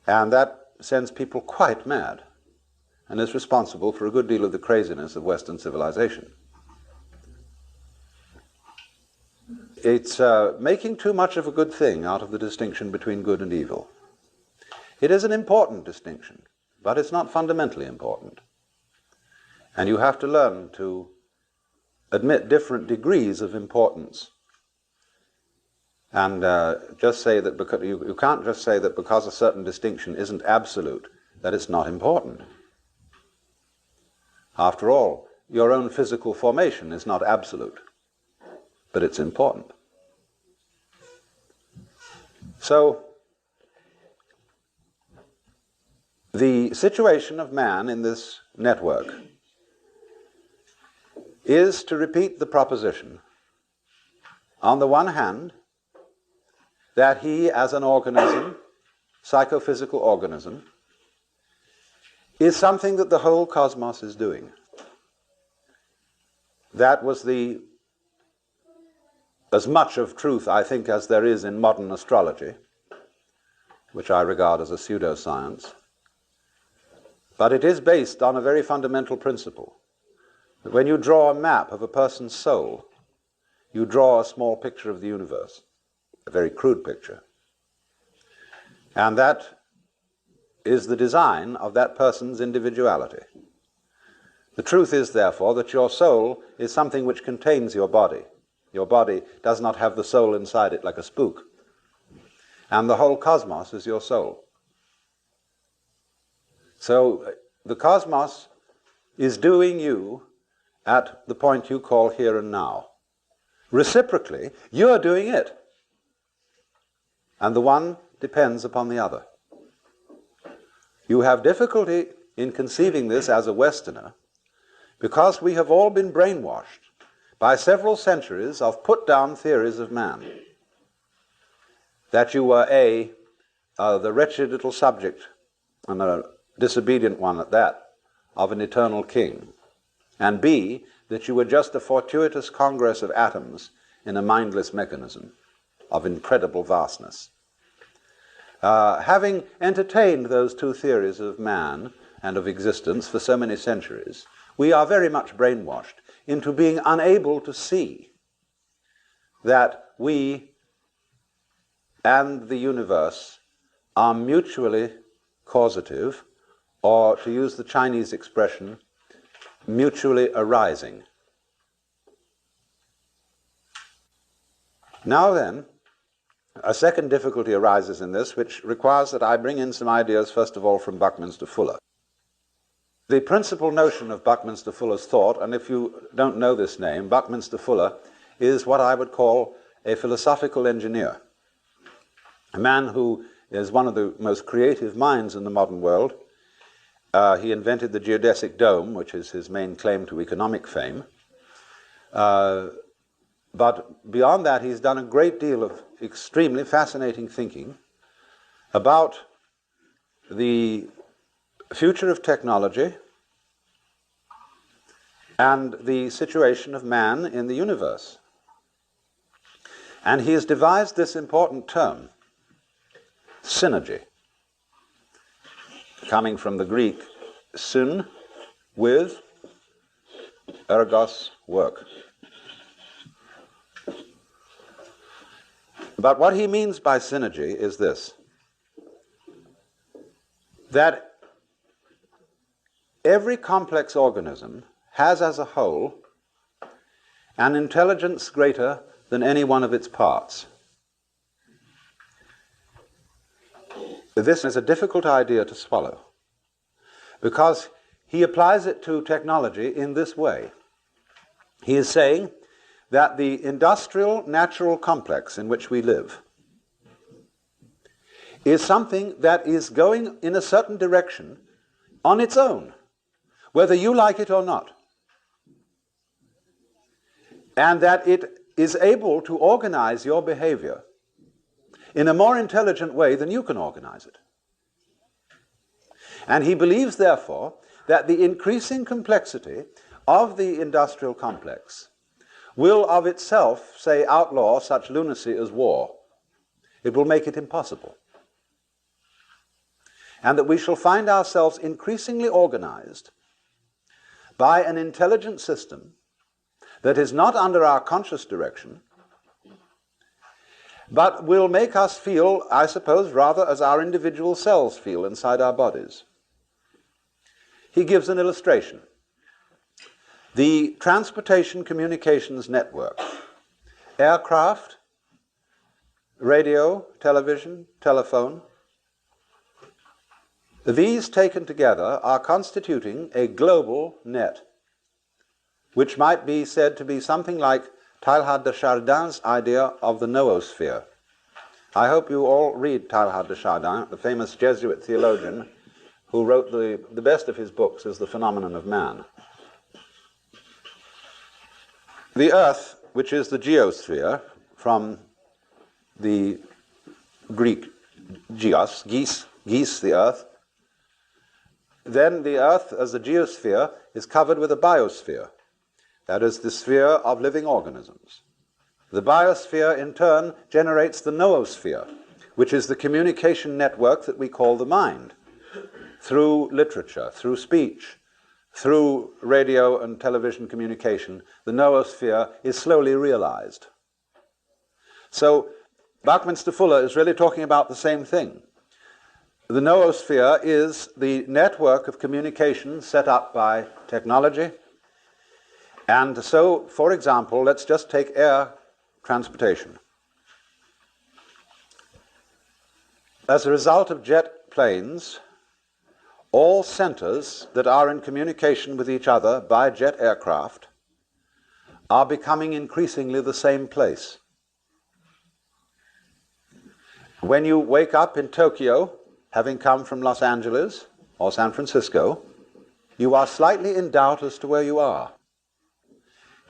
And that sends people quite mad, and is responsible for a good deal of the craziness of Western civilization. It's making too much of a good thing out of the distinction between good and evil. It is an important distinction, but it's not fundamentally important. And you have to learn to admit different degrees of importance. And just say that because you can't just say that because a certain distinction isn't absolute, that it's not important. After all, your own physical formation is not absolute, but it's important. So, the situation of man in this network is to repeat the proposition, on the one hand, that he as an organism, psychophysical organism, is something that the whole cosmos is doing. That was as much of truth, I think, as there is in modern astrology, which I regard as a pseudoscience. But it is based on a very fundamental principle, that when you draw a map of a person's soul, you draw a small picture of the universe, a very crude picture. And that is the design of that person's individuality. The truth is, therefore, that your soul is something which contains your body. Your body does not have the soul inside it like a spook. and the whole cosmos is your soul. So the cosmos is doing you at the point you call here and now. Reciprocally, you're doing it. And the one depends upon the other. You have difficulty in conceiving this as a Westerner because we have all been brainwashed by several centuries of put-down theories of man. That you were the wretched little subject, and a disobedient one at that, of an eternal king, and B, that you were just a fortuitous congress of atoms in a mindless mechanism of incredible vastness. Having entertained those two theories of man and of existence for so many centuries, we are very much brainwashed into being unable to see that we and the universe are mutually causative, or, to use the Chinese expression, mutually arising. Now then, a second difficulty arises in this, which requires that I bring in some ideas, first of all, from Buckminster Fuller. The principal notion of Buckminster Fuller's thought, and if you don't know this name, Buckminster Fuller is what I would call a philosophical engineer, a man who is one of the most creative minds in the modern world. He invented the geodesic dome, which is his main claim to economic fame. But beyond that, he's done a great deal of extremely fascinating thinking about the future of technology and the situation of man in the universe. And he has devised this important term, synergy, coming from the Greek syn, with, ergos, work. But what he means by synergy is this, that every complex organism has as a whole an intelligence greater than any one of its parts. This is a difficult idea to swallow because he applies it to technology in this way. He is saying that the industrial natural complex in which we live is something that is going in a certain direction on its own, whether you like it or not, and that it is able to organize your behavior in a more intelligent way than you can organize it. And he believes, therefore, that the increasing complexity of the industrial complex will of itself, say, outlaw such lunacy as war. It will make it impossible. And that we shall find ourselves increasingly organized by an intelligent system that is not under our conscious direction, but will make us feel, I suppose, rather as our individual cells feel inside our bodies. He gives an illustration. The transportation communications network, aircraft, radio, television, telephone, these taken together are constituting a global net, which might be said to be something like Teilhard de Chardin's idea of the noosphere. I hope you all read Teilhard de Chardin, the famous Jesuit theologian who wrote the best of his books is The Phenomenon of Man. The Earth, which is the geosphere, from the Greek geos, geese, the Earth, then the Earth as the geosphere is covered with a biosphere. That is the sphere of living organisms. The biosphere, in turn, generates the noosphere, which is the communication network that we call the mind, through literature, through speech, through radio and television communication. The noosphere is slowly realized. So Buckminster Fuller is really talking about the same thing. The noosphere is the network of communication set up by technology. And so, for example, let's just take air transportation. as a result of jet planes, all centers that are in communication with each other by jet aircraft are becoming increasingly the same place. When you wake up in Tokyo, having come from Los Angeles or San Francisco, you are slightly in doubt as to where you are,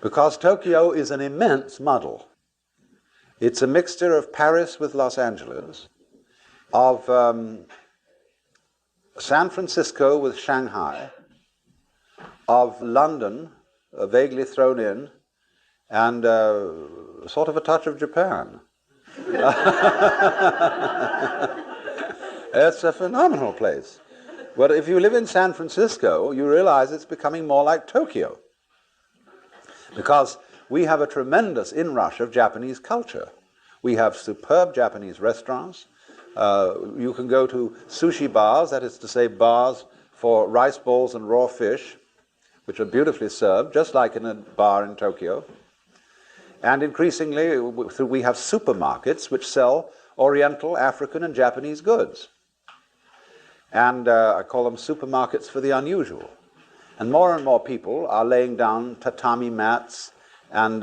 because Tokyo is an immense muddle. It's a mixture of Paris with Los Angeles, of San Francisco with Shanghai, of London, vaguely thrown in, and sort of a touch of Japan. It's a phenomenal place. But if you live in San Francisco, you realize it's becoming more like Tokyo, because we have a tremendous inrush of Japanese culture. We have superb Japanese restaurants. You can go to sushi bars, that is to say bars for rice balls and raw fish, which are beautifully served, just like in a bar in Tokyo. And increasingly, we have supermarkets which sell Oriental, African, and Japanese goods. And I call them supermarkets for the unusual. And more people are laying down tatami mats and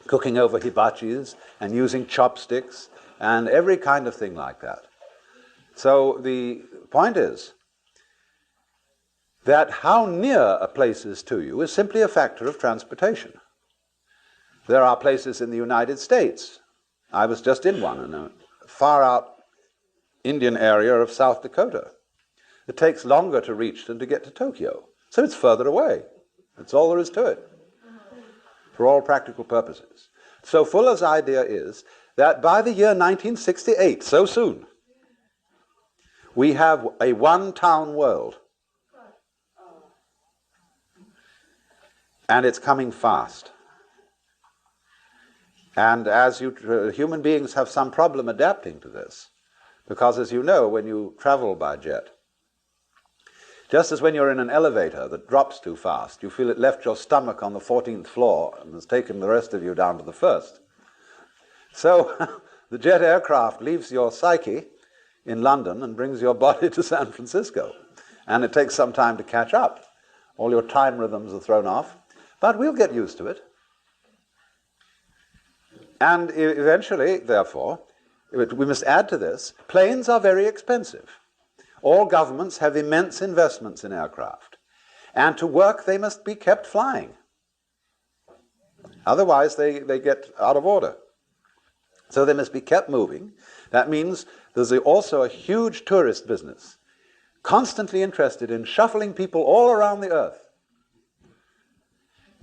cooking over hibachis and using chopsticks and every kind of thing like that. So the point is that how near a place is to you is simply a factor of transportation. There are places in the United States. I was just in one, in a far-out Indian area of South Dakota. It takes longer to reach than to get to Tokyo. So it's further away. That's all there is to it, for all practical purposes. So Fuller's idea is that by the year 1968, so soon, we have a one-town world. And it's coming fast. And as human beings have some problem adapting to this, because as you know, when you travel by jet, just as when you're in an elevator that drops too fast, you feel it left your stomach on the 14th floor and has taken the rest of you down to the first. So the jet aircraft leaves your psyche in London and brings your body to San Francisco. And it takes some time to catch up. All your time rhythms are thrown off. But we'll get used to it. And eventually, therefore, we must add to this, planes are very expensive. All governments have immense investments in aircraft. And to work, they must be kept flying. Otherwise, they get out of order. So they must be kept moving. That means there's also a huge tourist business, constantly interested in shuffling people all around the earth.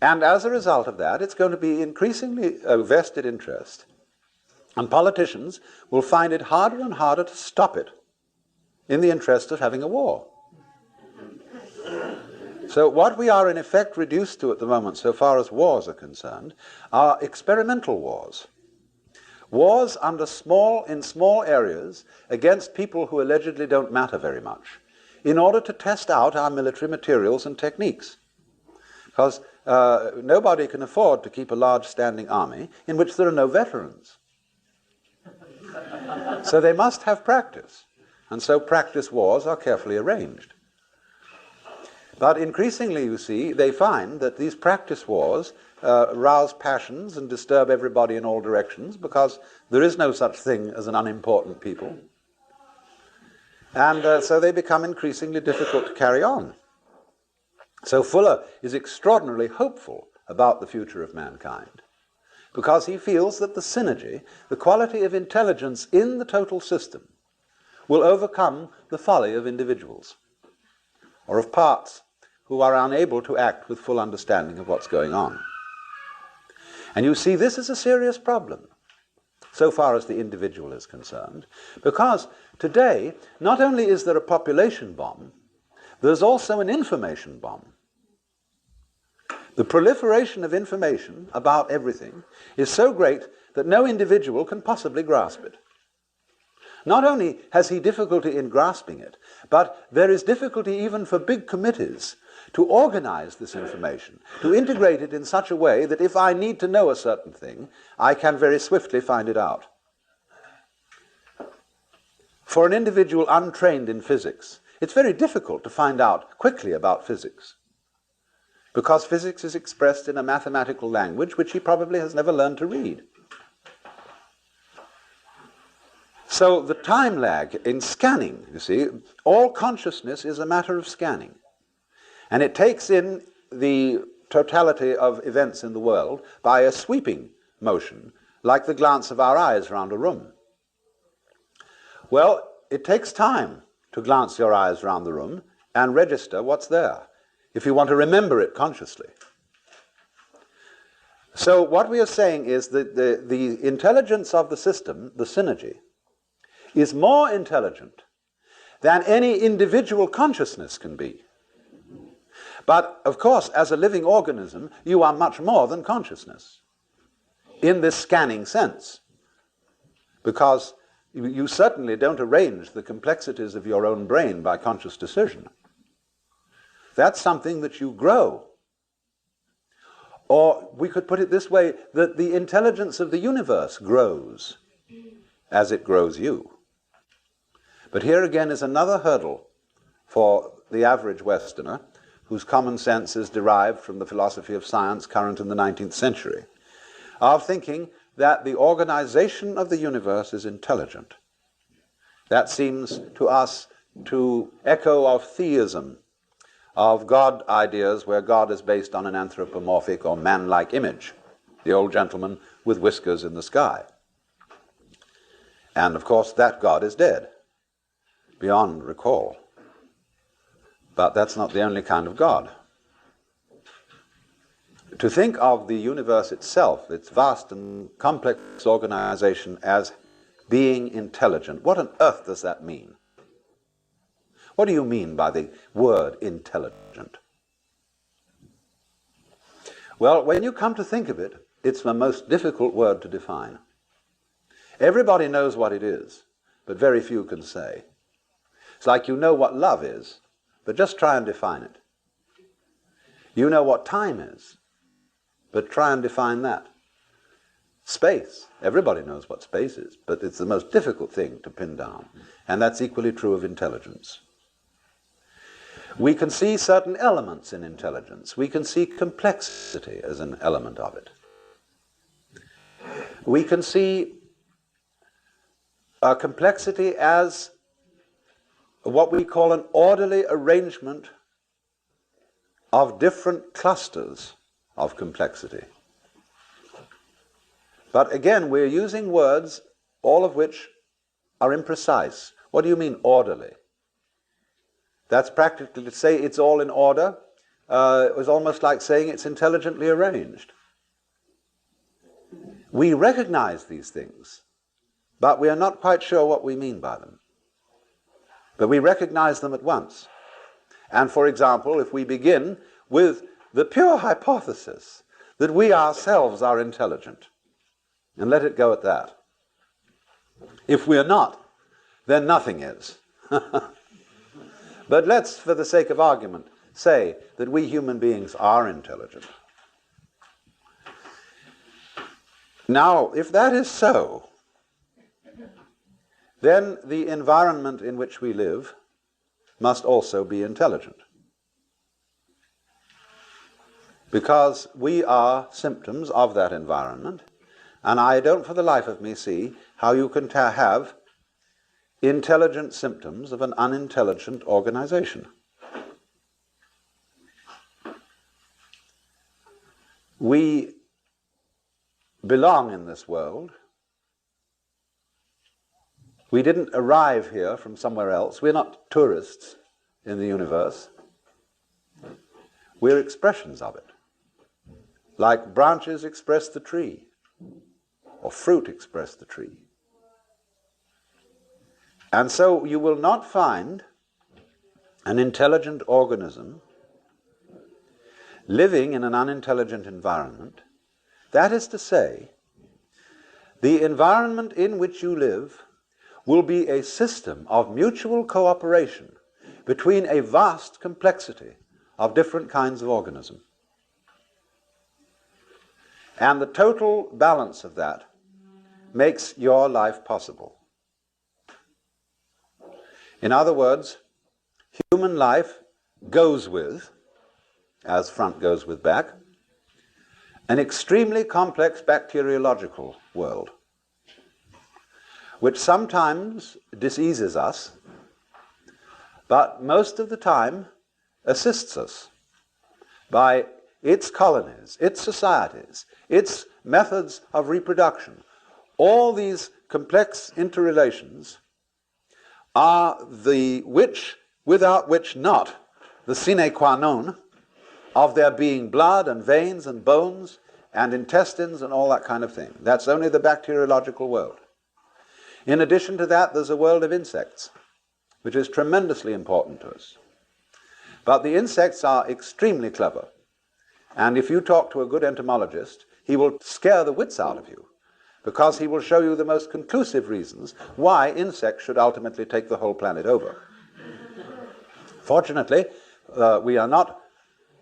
And as a result of that, it's going to be increasingly a vested interest. And politicians will find it harder and harder to stop it in the interest of having a war. So what we are in effect reduced to at the moment, so far as wars are concerned, are experimental wars. Wars in small areas against people who allegedly don't matter very much, in order to test out our military materials and techniques. Because nobody can afford to keep a large standing army in which there are no veterans. So they must have practice. And so practice wars are carefully arranged. But increasingly, you see, they find that these practice wars rouse passions and disturb everybody in all directions, because there is no such thing as an unimportant people. And so they become increasingly difficult to carry on. So Fuller is extraordinarily hopeful about the future of mankind, because he feels that the synergy, the quality of intelligence in the total system, will overcome the folly of individuals, or of parts who are unable to act with full understanding of what's going on. And you see, this is a serious problem, so far as the individual is concerned, because today, not only is there a population bomb, there's also an information bomb. The proliferation of information about everything is so great that no individual can possibly grasp it. Not only has he difficulty in grasping it, but there is difficulty even for big committees to organize this information, to integrate it in such a way that if I need to know a certain thing, I can very swiftly find it out. For an individual untrained in physics, it's very difficult to find out quickly about physics, because physics is expressed in a mathematical language which he probably has never learned to read. So the time lag in scanning, you see, all consciousness is a matter of scanning. And it takes in the totality of events in the world by a sweeping motion, like the glance of our eyes around a room. Well, it takes time to glance your eyes around the room and register what's there, if you want to remember it consciously. So what we are saying is that the intelligence of the system, the synergy, is more intelligent than any individual consciousness can be. But, of course, as a living organism, you are much more than consciousness, in this scanning sense, because you certainly don't arrange the complexities of your own brain by conscious decision. That's something that you grow. Or we could put it this way, that the intelligence of the universe grows as it grows you. But here again is another hurdle for the average Westerner, whose common sense is derived from the philosophy of science current in the 19th century, of thinking that the organization of the universe is intelligent. That seems to us to echo of theism, of God ideas where God is based on an anthropomorphic or man-like image, the old gentleman with whiskers in the sky. And of course that God is dead, beyond recall. But that's not the only kind of God. To think of the universe itself, its vast and complex organization, as being intelligent, what on earth does that mean? What do you mean by the word intelligent? Well, when you come to think of it, it's the most difficult word to define. Everybody knows what it is, but very few can say. It's like you know what love is, but just try and define it. You know what time is, but try and define that. Space, everybody knows what space is, but it's the most difficult thing to pin down, and that's equally true of intelligence. We can see certain elements in intelligence. We can see complexity as an element of it. We can see complexity as what we call an orderly arrangement of different clusters of complexity. But again, we're using words, all of which are imprecise. What do you mean orderly? That's practically to say it's all in order. It was almost like saying it's intelligently arranged. We recognize these things, but we are not quite sure what we mean by them. But we recognize them at once. And for example, if we begin with the pure hypothesis that we ourselves are intelligent, and let it go at that. If we are not, then nothing is. But let's, for the sake of argument, say that we human beings are intelligent. Now, if that is so, then the environment in which we live must also be intelligent. Because we are symptoms of that environment, and I don't for the life of me see how you can have intelligent symptoms of an unintelligent organization. We belong in this world. We didn't arrive here from somewhere else. We're not tourists in the universe. We're expressions of it. Like branches express the tree, or fruit express the tree. And so you will not find an intelligent organism living in an unintelligent environment. That is to say, the environment in which you live will be a system of mutual cooperation between a vast complexity of different kinds of organism. And the total balance of that makes your life possible. In other words, human life goes with, as front goes with back, an extremely complex bacteriological world, which sometimes diseases us, but most of the time assists us by its colonies, its societies, its methods of reproduction. All these complex interrelations are the which, without which not, the sine qua non of there being blood and veins and bones and intestines and all that kind of thing. That's only the bacteriological world. In addition to that, there's a world of insects, which is tremendously important to us. But the insects are extremely clever. And if you talk to a good entomologist, he will scare the wits out of you, because he will show you the most conclusive reasons why insects should ultimately take the whole planet over. Fortunately, we are not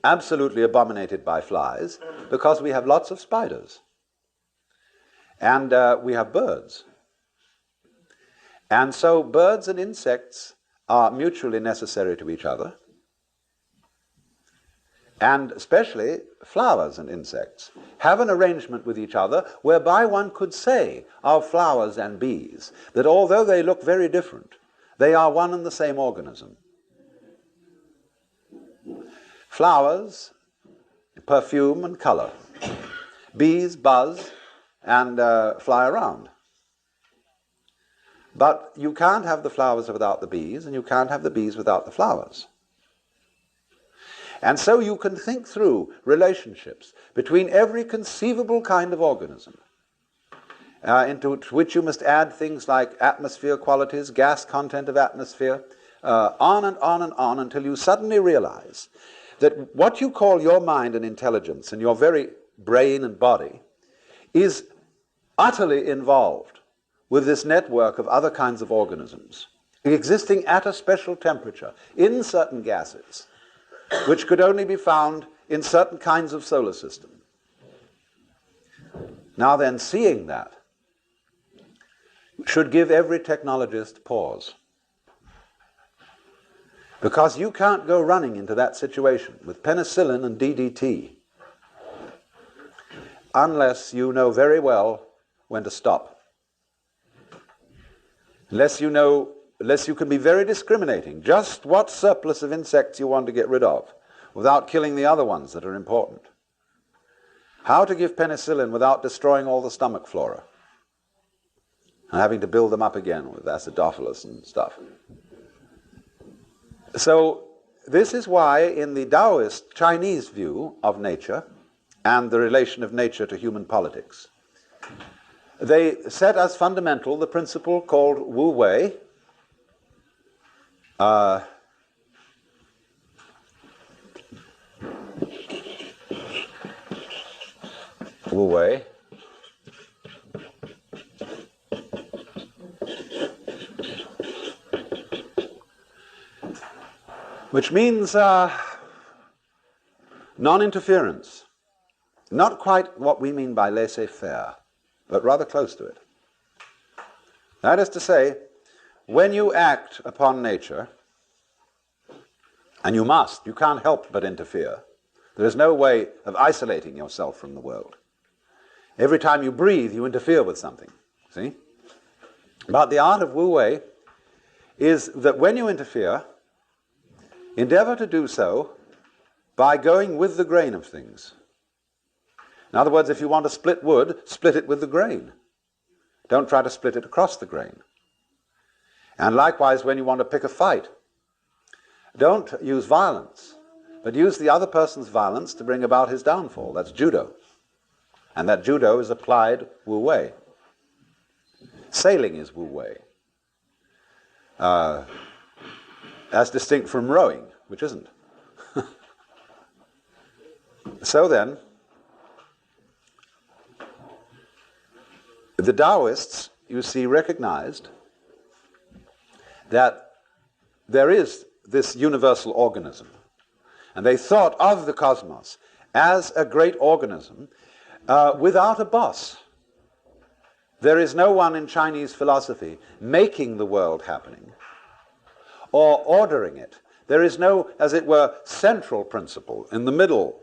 absolutely abominated by flies, because we have lots of spiders. And we have birds. And so birds and insects are mutually necessary to each other. And especially flowers and insects have an arrangement with each other whereby one could say of flowers and bees that although they look very different, they are one and the same organism. Flowers perfume and color. Bees buzz and fly around. But you can't have the flowers without the bees, and you can't have the bees without the flowers. And so you can think through relationships between every conceivable kind of organism, into which you must add things like atmosphere qualities, gas content of atmosphere, on and on and on, until you suddenly realize that what you call your mind and intelligence and your very brain and body is utterly involved with this network of other kinds of organisms existing at a special temperature in certain gases, which could only be found in certain kinds of solar system. Now then, seeing that should give every technologist pause. Because you can't go running into that situation with penicillin and DDT unless you know very well when to stop. Unless you can be very discriminating, just what surplus of insects you want to get rid of, without killing the other ones that are important. How to give penicillin without destroying all the stomach flora, and having to build them up again with acidophilus and stuff. So this is why in the Taoist Chinese view of nature and the relation of nature to human politics, they set as fundamental the principle called Wu Wei, Wu Wei, which means non-interference. Not quite what we mean by laissez-faire, but rather close to it. That is to say, when you act upon nature, and you can't help but interfere. There is no way of isolating yourself from the world. Every time you breathe, you interfere with something, see? But the art of Wu Wei is that when you interfere, endeavor to do so by going with the grain of things. In other words, if you want to split wood, split it with the grain. Don't try to split it across the grain. And likewise, when you want to pick a fight, don't use violence, but use the other person's violence to bring about his downfall. That's judo. And that judo is applied Wu Wei. Sailing is Wu Wei, as distinct from rowing, which isn't. So then, the Taoists, you see, recognized that there is this universal organism. And they thought of the cosmos as a great organism without a boss. There is no one in Chinese philosophy making the world happening, or ordering it. There is no, as it were, central principle in the middle,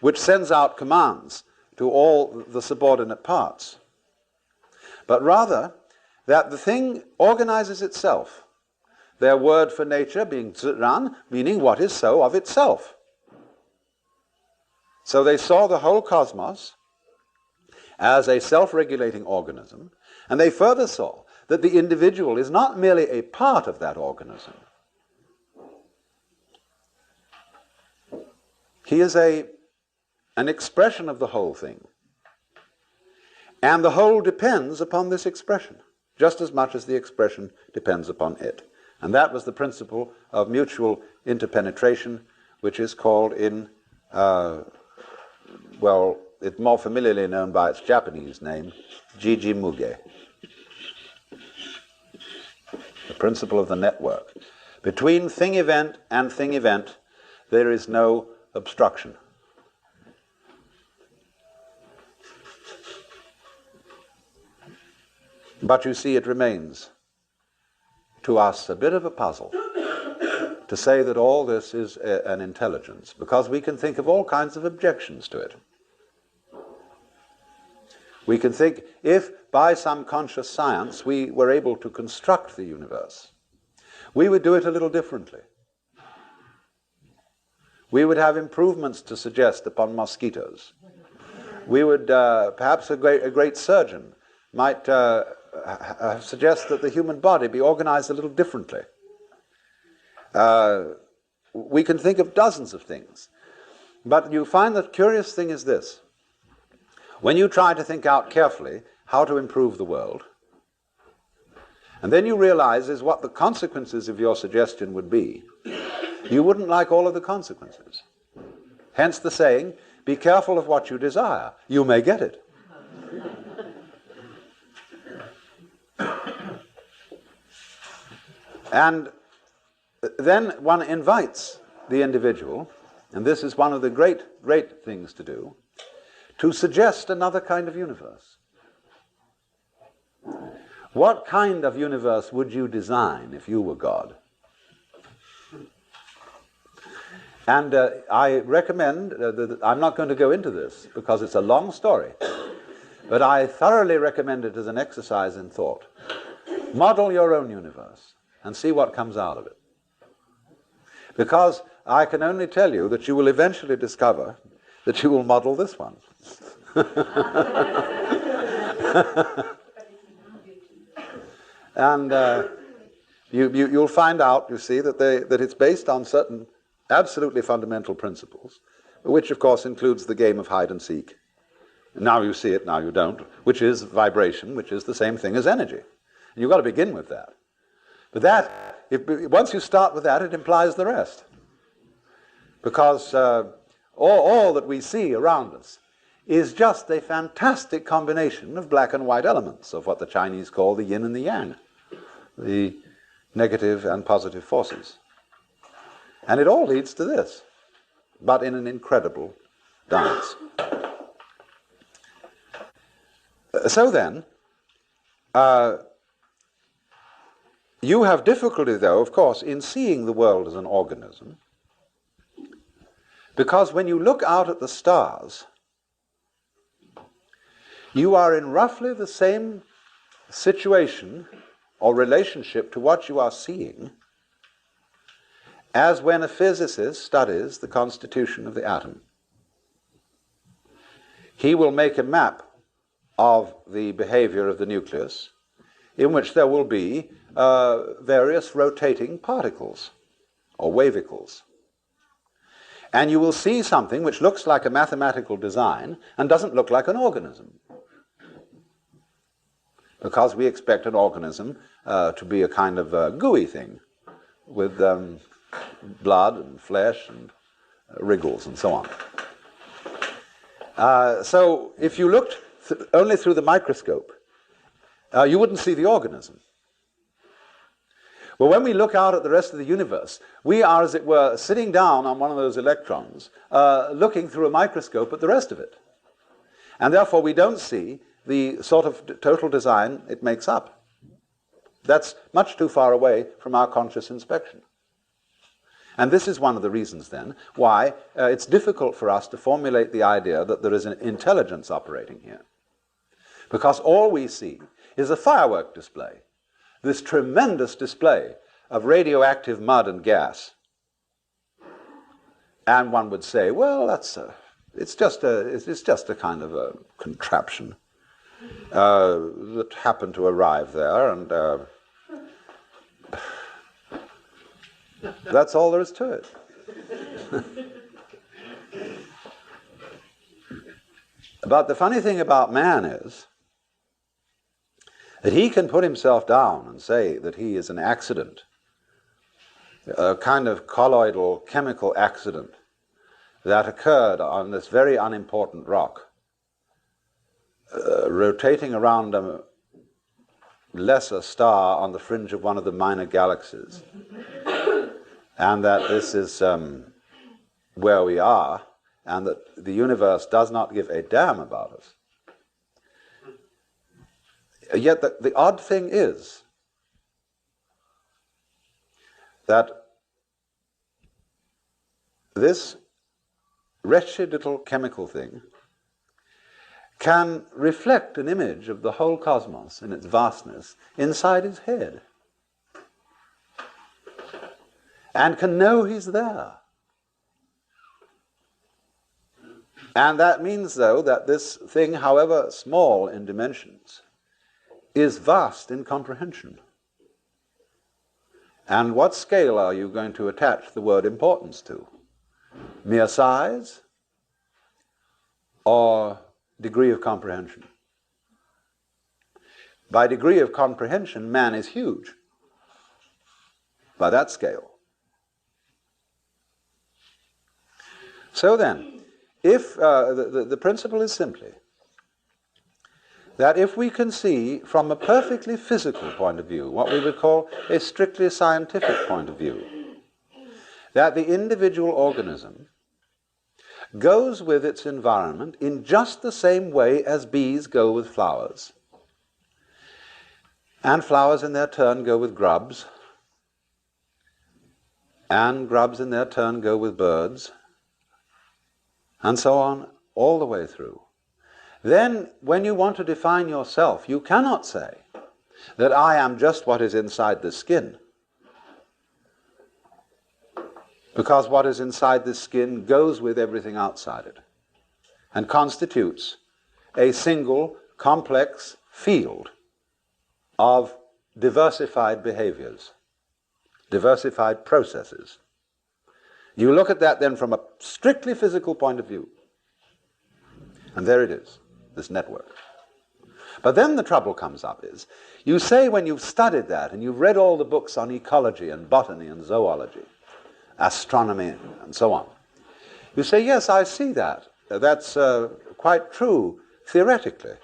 which sends out commands to all the subordinate parts. But rather, that the thing organizes itself. Their word for nature being ran, meaning what is so of itself. So they saw the whole cosmos as a self-regulating organism, and they further saw that the individual is not merely a part of that organism. He is an expression of the whole thing. And the whole depends upon this expression, just as much as the expression depends upon it. And that was the principle of mutual interpenetration, which is called in, it's more familiarly known by its Japanese name, Jiji-muge. The principle of the network. Between thing-event and thing-event, there is no obstruction. But you see, it remains to us a bit of a puzzle to say that all this is an intelligence, because we can think of all kinds of objections to it. We can think, if by some conscious science we were able to construct the universe, we would do it a little differently. We would have improvements to suggest upon mosquitoes. We would, perhaps a great surgeon might suggest that the human body be organized a little differently. We can think of dozens of things. But you find the curious thing is this. When you try to think out carefully how to improve the world, and then you realize is what the consequences of your suggestion would be, you wouldn't like all of the consequences. Hence the saying, be careful of what you desire. You may get it. And then one invites the individual, and this is one of the great things to do, to suggest another kind of universe. What kind of universe would you design if you were God? And I recommend, I'm not going to go into this because it's a long story, but I thoroughly recommend it as an exercise in thought. Model your own universe and see what comes out of it. Because I can only tell you that you will eventually discover that you will model this one. And you'll find out, you see, that it's based on certain absolutely fundamental principles, which of course includes the game of hide and seek. Now you see it, now you don't, which is vibration, which is the same thing as energy. And you've got to begin with that. But that, once you start with that, it implies the rest. Because all that we see around us is just a fantastic combination of black and white elements, of what the Chinese call the yin and the yang, the negative and positive forces. And it all leads to this, but in an incredible dance. So then, you have difficulty, though, of course, in seeing the world as an organism, because when you look out at the stars, you are in roughly the same situation or relationship to what you are seeing as when a physicist studies the constitution of the atom. He will make a map of the behavior of the nucleus in which there will be various rotating particles or wavicles. And you will see something which looks like a mathematical design and doesn't look like an organism. Because we expect an organism to be a kind of gooey thing with blood and flesh and wriggles and so on. So if you looked only through the microscope, you wouldn't see the organism. Well, when we look out at the rest of the universe, we are, as it were, sitting down on one of those electrons, looking through a microscope at the rest of it. And therefore we don't see the sort of total design it makes up. That's much too far away from our conscious inspection. And this is one of the reasons, then, why it's difficult for us to formulate the idea that there is an intelligence operating here. Because all we see is a firework display, this tremendous display of radioactive mud and gas. And one would say, well, it's just a kind of a contraption that happened to arrive there, and that's all there is to it. But the funny thing about man is that he can put himself down and say that he is an accident, a kind of colloidal chemical accident that occurred on this very unimportant rock, rotating around a lesser star on the fringe of one of the minor galaxies, and that this is where we are, and that the universe does not give a damn about us. Yet the odd thing is that this wretched little chemical thing can reflect an image of the whole cosmos in its vastness inside his head, and can know he's there. And that means, though, that this thing, however small in dimensions, is vast in comprehension. And what scale are you going to attach the word importance to? Mere size or degree of comprehension? By degree of comprehension, man is huge. By that scale. So then, if the principle is simply that if we can see from a perfectly physical point of view, what we would call a strictly scientific point of view, that the individual organism goes with its environment in just the same way as bees go with flowers, and flowers in their turn go with grubs, and grubs in their turn go with birds, and so on, all the way through. Then, when you want to define yourself, you cannot say that I am just what is inside the skin. Because what is inside the skin goes with everything outside it, and constitutes a single, complex field of diversified behaviors, diversified processes. You look at that then from a strictly physical point of view, and there it is, this network. But then the trouble comes up is, you say when you've studied that, and you've read all the books on ecology and botany and zoology, astronomy and so on, you say, yes, I see that. That's quite true theoretically.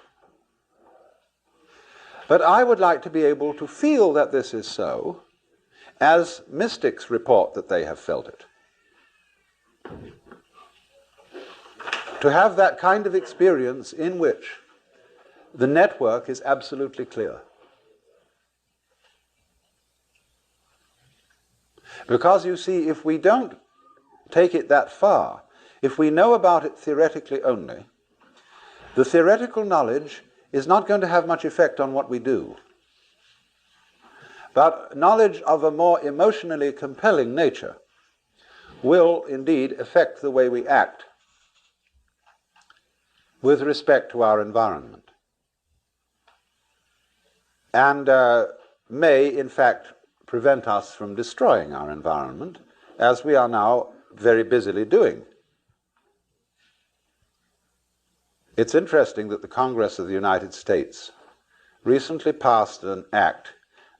But I would like to be able to feel that this is so, as mystics report that they have felt it. To have that kind of experience in which the network is absolutely clear. Because you see, if we don't take it that far, if we know about it theoretically only, the theoretical knowledge is not going to have much effect on what we do. But knowledge of a more emotionally compelling nature will indeed affect the way we act with respect to our environment, and may, in fact, prevent us from destroying our environment, as we are now very busily doing. It's interesting that the Congress of the United States recently passed an act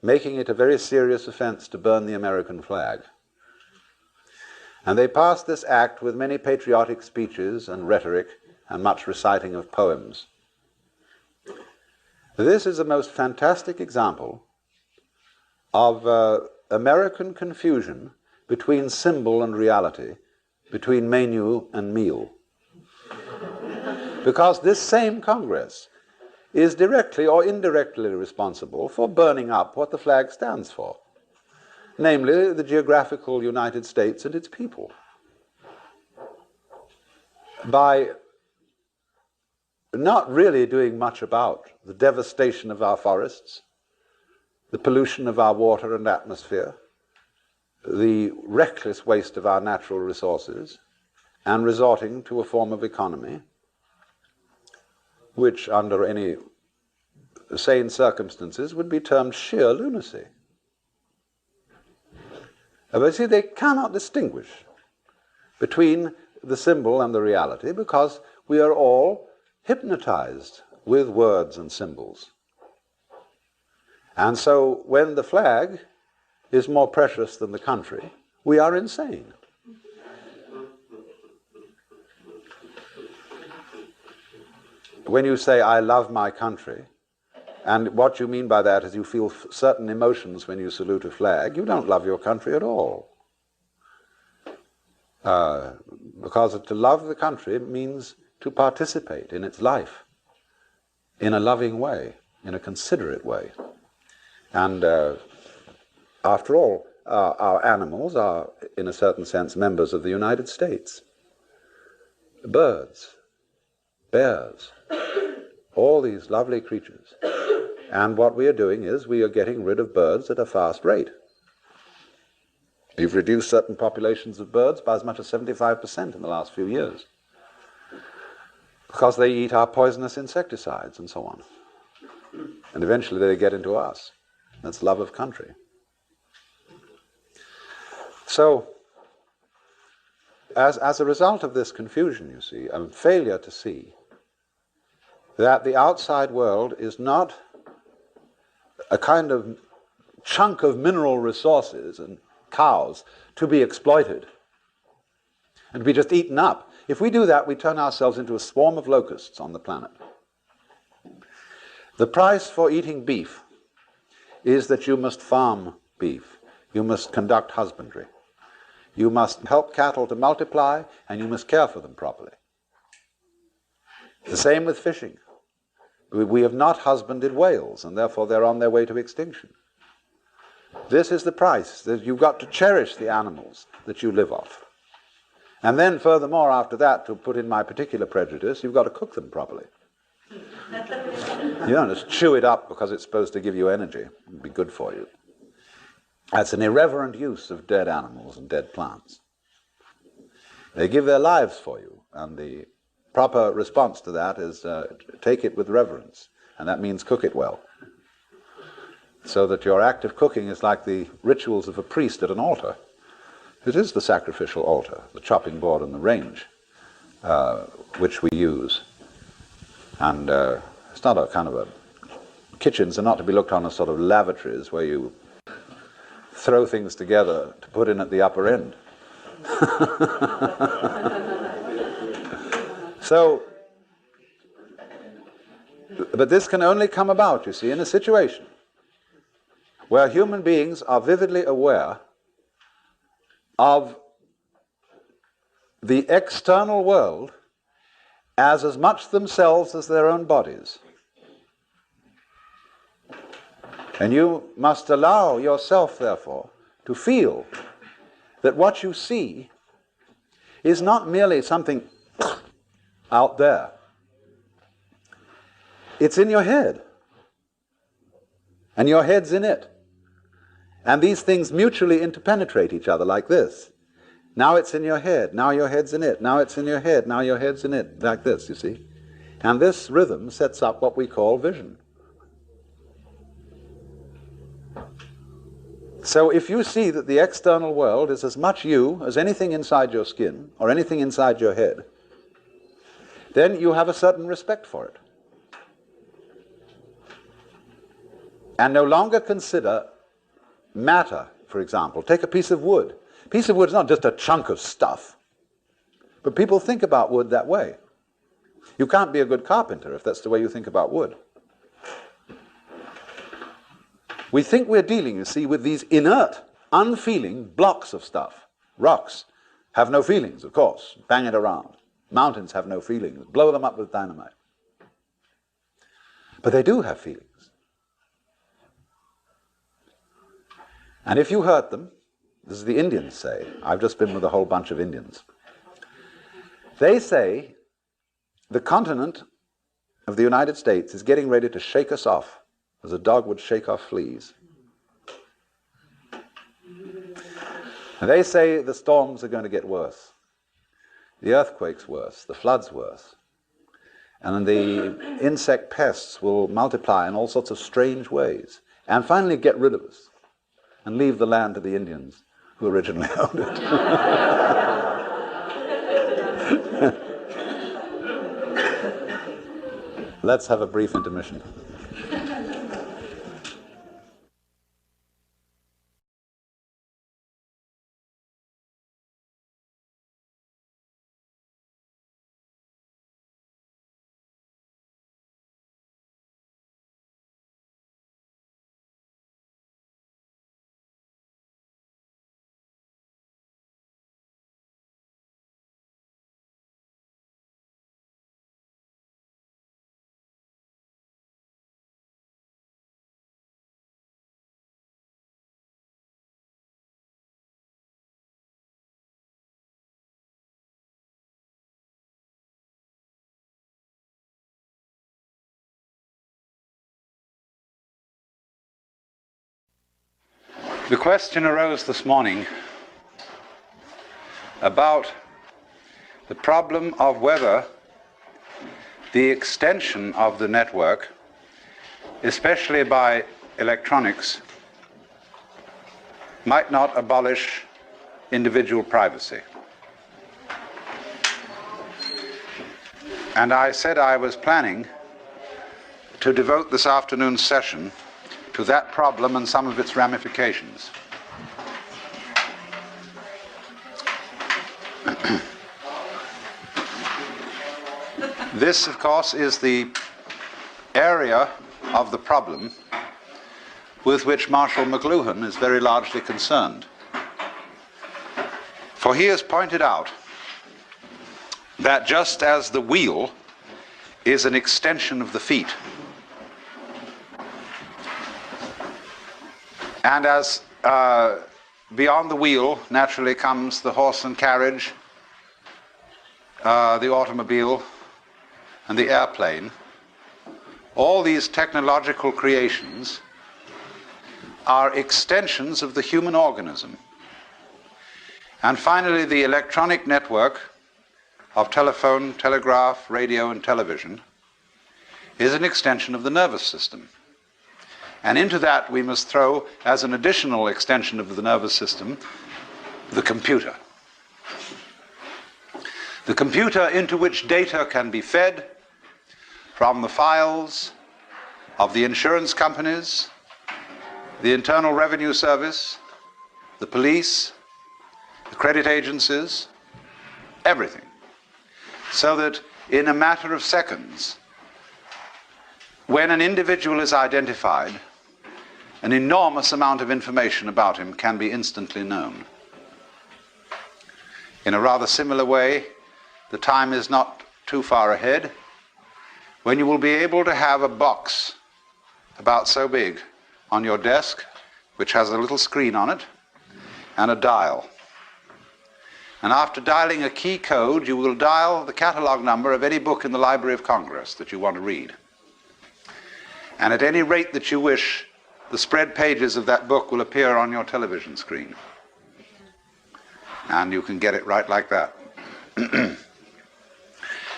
making it a very serious offense to burn the American flag. And they passed this act with many patriotic speeches and rhetoric and much reciting of poems. This is a most fantastic example of American confusion between symbol and reality, between menu and meal. Because this same Congress is directly or indirectly responsible for burning up what the flag stands for, namely the geographical United States and its people. By not really doing much about the devastation of our forests, the pollution of our water and atmosphere, the reckless waste of our natural resources, and resorting to a form of economy which, under any sane circumstances, would be termed sheer lunacy. But see, they cannot distinguish between the symbol and the reality because we are all hypnotized with words and symbols. And so when the flag is more precious than the country, we are insane. When you say, I love my country, and what you mean by that is you feel certain emotions when you salute a flag, you don't love your country at all. Because to love the country means to participate in its life in a loving way, in a considerate way. And after all, our animals are, in a certain sense, members of the United States. Birds, bears, all these lovely creatures. And what we are doing is we are getting rid of birds at a fast rate. We've reduced certain populations of birds by as much as 75% in the last few years because they eat our poisonous insecticides and so on. And eventually they get into us. That's love of country. So, as a result of this confusion, you see, a failure to see that the outside world is not a kind of chunk of mineral resources and cows to be exploited and to be just eaten up. If we do that, we turn ourselves into a swarm of locusts on the planet. The price for eating beef is that you must farm beef. You must conduct husbandry. You must help cattle to multiply, and you must care for them properly. The same with fishing. We have not husbanded whales, and therefore they're on their way to extinction. This is the price, that you've got to cherish the animals that you live off. And then furthermore, after that, to put in my particular prejudice, you've got to cook them properly. You don't just chew it up because it's supposed to give you energy. It'd be good for you. That's an irreverent use of dead animals and dead plants. They give their lives for you, and the proper response to that is take it with reverence, and that means cook it well. So that your act of cooking is like the rituals of a priest at an altar. It is the sacrificial altar, the chopping board and the range, which we use. And it's not a kind of a... Kitchens are not to be looked on as sort of lavatories where you throw things together to put in at the upper end. So, but this can only come about, you see, in a situation where human beings are vividly aware of the external world as much themselves as their own bodies. And you must allow yourself, therefore, to feel that what you see is not merely something out there. It's in your head. And your head's in it. And these things mutually interpenetrate each other like this. Now it's in your head, now your head's in it, now it's in your head, now your head's in it, like this, you see. And this rhythm sets up what we call vision. So if you see that the external world is as much you as anything inside your skin or anything inside your head, then you have a certain respect for it. And no longer consider matter, for example. Take a piece of wood. A piece of wood is not just a chunk of stuff. But people think about wood that way. You can't be a good carpenter if that's the way you think about wood. We think we're dealing, you see, with these inert, unfeeling blocks of stuff. Rocks have no feelings, of course. Bang it around. Mountains have no feelings. Blow them up with dynamite. But they do have feelings. And if you hurt them, this is the Indians say, I've just been with a whole bunch of Indians, they say the continent of the United States is getting ready to shake us off as a dog would shake off fleas. And they say the storms are going to get worse, the earthquakes worse, the floods worse, and the insect pests will multiply in all sorts of strange ways, and finally get rid of us and leave the land to the Indians who originally owned it. Let's have a brief intermission. The question arose this morning about the problem of whether the extension of the network, especially by electronics, might not abolish individual privacy. And I said I was planning to devote this afternoon's session to that problem and some of its ramifications. This, of course, is the area of the problem with which Marshall McLuhan is very largely concerned. For he has pointed out that just as the wheel is an extension of the feet, and as beyond the wheel naturally comes the horse and carriage, the automobile, and the airplane, all these technological creations are extensions of the human organism. And finally, the electronic network of telephone, telegraph, radio, and television is an extension of the nervous system. And into that we must throw, as an additional extension of the nervous system, the computer. The computer into which data can be fed from the files of the insurance companies, the Internal Revenue Service, the police, the credit agencies, everything. So that in a matter of seconds, when an individual is identified, an enormous amount of information about him can be instantly known. In a rather similar way, the time is not too far ahead when you will be able to have a box about so big on your desk, which has a little screen on it and a dial. And after dialing a key code, you will dial the catalog number of any book in the Library of Congress that you want to read. And at any rate that you wish, the spread pages of that book will appear on your television screen. And you can get it right like that.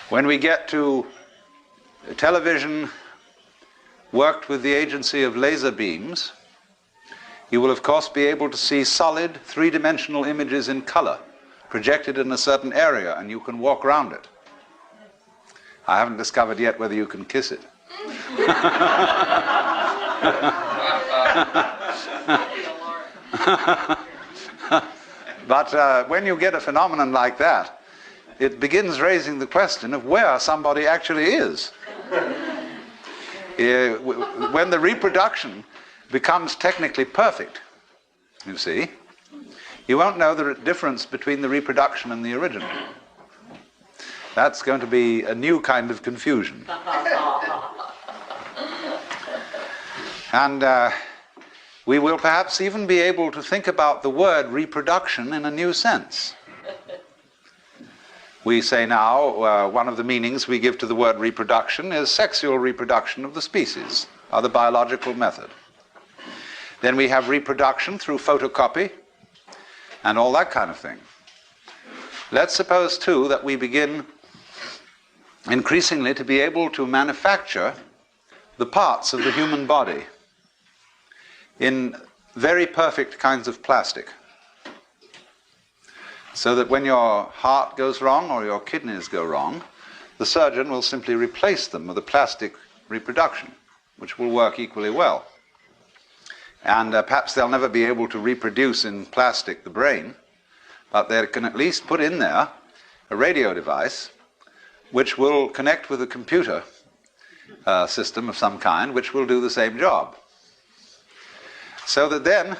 When we get to television worked with the agency of laser beams, you will of course be able to see solid three-dimensional images in color projected in a certain area, and you can walk around it. I haven't discovered yet whether you can kiss it. But when you get a phenomenon like that, it begins raising the question of where somebody actually is. When the reproduction becomes technically perfect, you see, you won't know the difference between the reproduction and the original. That's going to be a new kind of confusion. And we will perhaps even be able to think about the word reproduction in a new sense. We say now, one of the meanings we give to the word reproduction is sexual reproduction of the species, or the biological method. Then we have reproduction through photocopy, and all that kind of thing. Let's suppose, too, that we begin increasingly to be able to manufacture the parts of the human body in very perfect kinds of plastic, so that when your heart goes wrong or your kidneys go wrong, the surgeon will simply replace them with a plastic reproduction, which will work equally well. And perhaps they'll never be able to reproduce in plastic the brain, but they can at least put in there a radio device which will connect with a computer system of some kind, which will do the same job. So that then,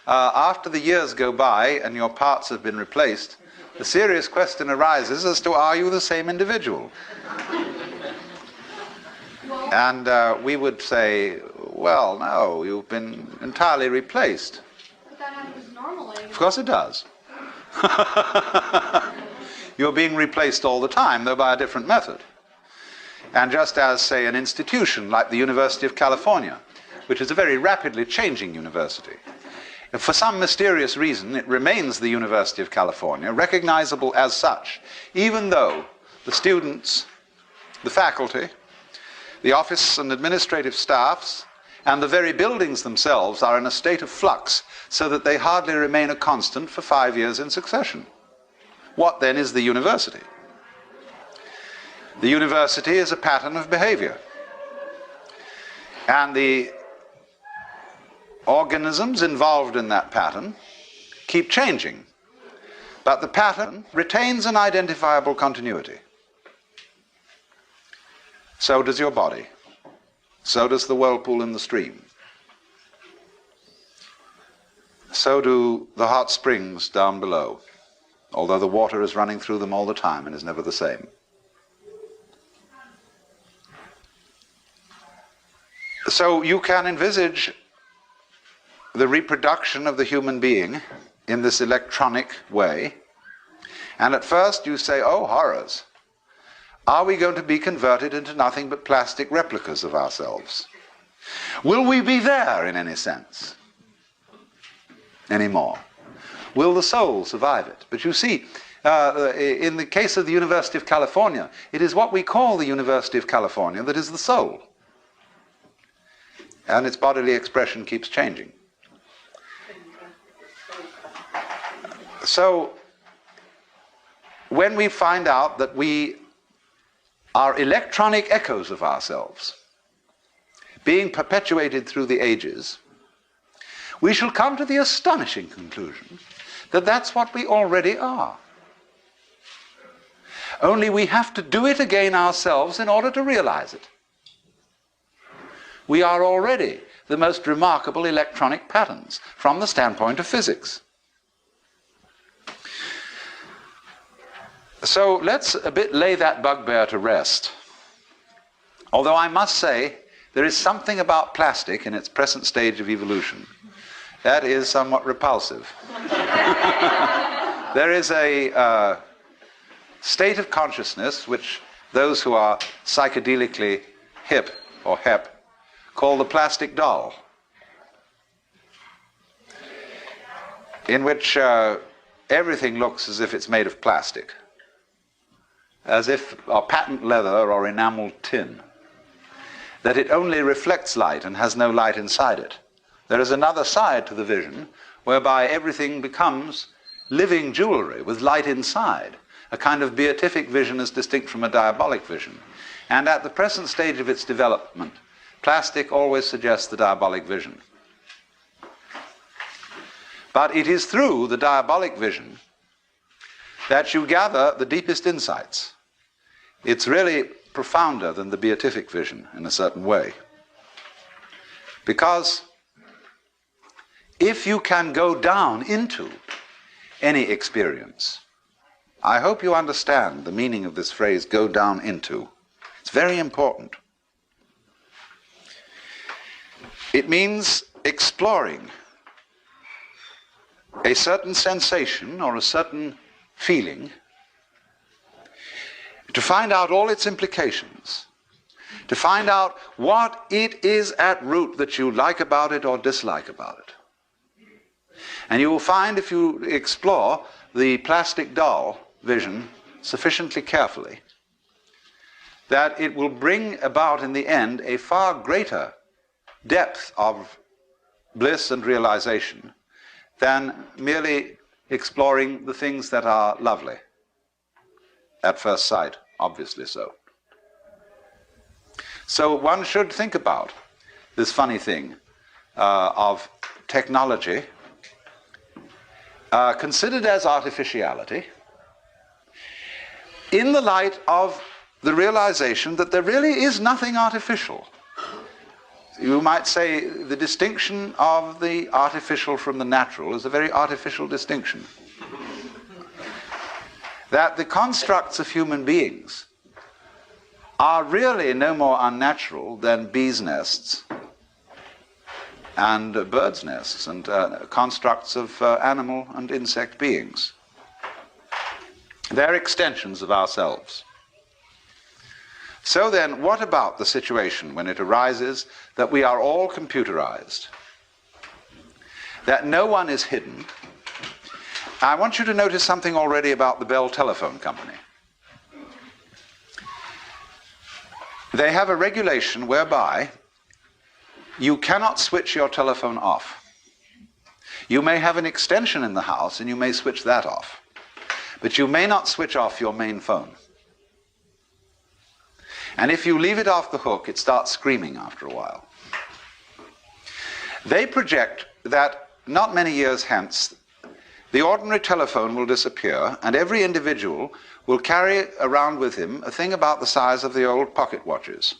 after the years go by and your parts have been replaced, the serious question arises as to, are you the same individual? And we would say, well, no, you've been entirely replaced. But that happens normally. Of course it does. You're being replaced all the time, though by a different method. And just as, say, an institution like the University of California, which is a very rapidly changing university, if for some mysterious reason it remains the University of California, recognizable as such, even though the students, the faculty, the office and administrative staffs, and the very buildings themselves are in a state of flux, so that they hardly remain a constant for 5 years in succession. What then is the university? The university is a pattern of behavior. And the organisms involved in that pattern keep changing. But the pattern retains an identifiable continuity. So does your body. So does the whirlpool in the stream. So do the hot springs down below, although the water is running through them all the time and is never the same. So you can envisage the reproduction of the human being in this electronic way, and at first you say, oh, horrors. Are we going to be converted into nothing but plastic replicas of ourselves? Will we be there in any sense anymore? Will the soul survive it? But you see, in the case of the University of California, it is what we call the University of California that is the soul. And its bodily expression keeps changing. So, when we find out that we are electronic echoes of ourselves, being perpetuated through the ages, we shall come to the astonishing conclusion that that's what we already are. Only we have to do it again ourselves in order to realize it. We are already the most remarkable electronic patterns from the standpoint of physics. So let's a bit lay that bugbear to rest. Although I must say, there is something about plastic in its present stage of evolution that is somewhat repulsive. There is a state of consciousness which those who are psychedelically hip or hep call the plastic doll, in which everything looks as if it's made of plastic, as if or patent leather or enameled tin, that it only reflects light and has no light inside it. There is another side to the vision whereby everything becomes living jewelry with light inside, a kind of beatific vision as distinct from a diabolic vision. And at the present stage of its development, plastic always suggests the diabolic vision. But it is through the diabolic vision that you gather the deepest insights. It's really profounder than the beatific vision in a certain way. Because if you can go down into any experience, I hope you understand the meaning of this phrase, go down into. It's very important. It means exploring a certain sensation or a certain feeling to find out all its implications, to find out what it is at root that you like about it or dislike about it. And you will find, if you explore the plastic doll vision sufficiently carefully, that it will bring about in the end a far greater depth of bliss and realization than merely exploring the things that are lovely at first sight, obviously so. So one should think about this funny thing of technology considered as artificiality in the light of the realization that there really is nothing artificial. You might say the distinction of the artificial from the natural is a very artificial distinction. That the constructs of human beings are really no more unnatural than bees' nests and birds' nests and constructs of animal and insect beings. They're extensions of ourselves. So then, what about the situation when it arises that we are all computerized, that no one is hidden? I want you to notice something already about the Bell Telephone Company. They have a regulation whereby you cannot switch your telephone off. You may have an extension in the house and you may switch that off, but you may not switch off your main phone. And if you leave it off the hook, it starts screaming after a while. They project that not many years hence, the ordinary telephone will disappear, and every individual will carry around with him a thing about the size of the old pocket watches.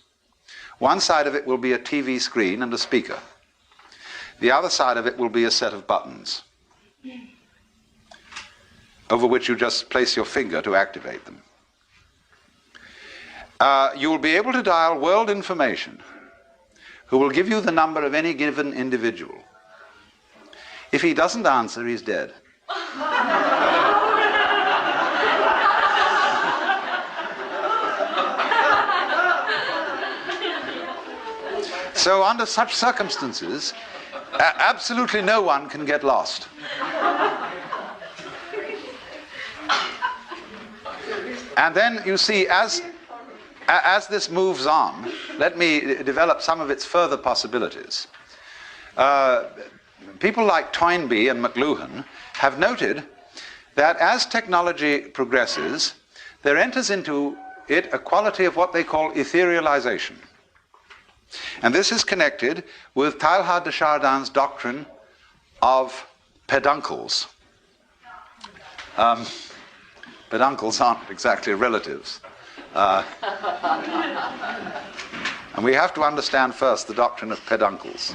One side of it will be a TV screen and a speaker. The other side of it will be a set of buttons, over which you just place your finger to activate them. You will be able to dial world information, who will give you the number of any given individual. If he doesn't answer, he's dead. So under such circumstances, absolutely no one can get lost. And then you see, as this moves on, let me develop some of its further possibilities. People like Toynbee and McLuhan have noted that as technology progresses, there enters into it a quality of what they call etherealization. And this is connected with Teilhard de Chardin's doctrine of peduncles. Peduncles aren't exactly relatives. And we have to understand first the doctrine of peduncles.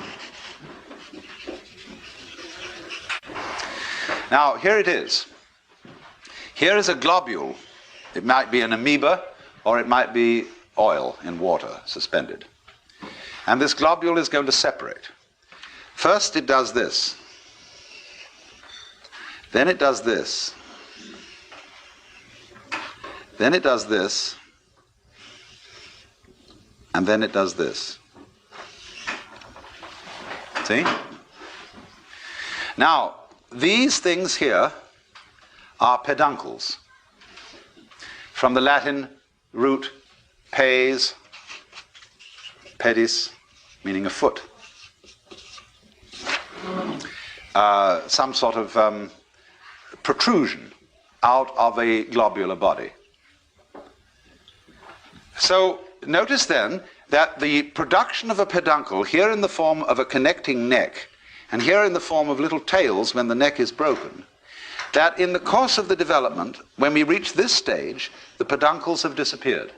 Now, here it is. Here is a globule. It might be an amoeba, or it might be oil in water suspended. And this globule is going to separate. First it does this. Then it does this. Then it does this. And then it does this. See? Now, these things here are peduncles, from the Latin root pes, pedis, meaning a foot. Some sort of protrusion out of a globular body. So notice then that the production of a peduncle, here in the form of a connecting neck, and here in the form of little tails when the neck is broken, that in the course of the development, when we reach this stage, the peduncles have disappeared.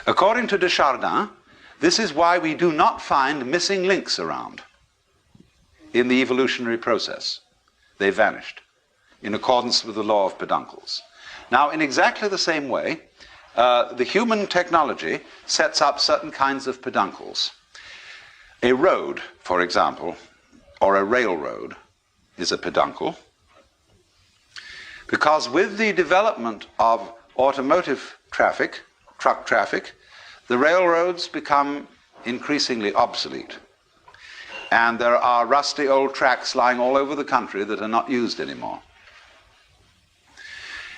According to de Chardin, this is why we do not find missing links around in the evolutionary process. They vanished in accordance with the law of peduncles. Now, in exactly the same way, the human technology sets up certain kinds of peduncles. A road, for example, or a railroad is a peduncle, because with the development of automotive traffic, truck traffic, the railroads become increasingly obsolete. And there are rusty old tracks lying all over the country that are not used anymore.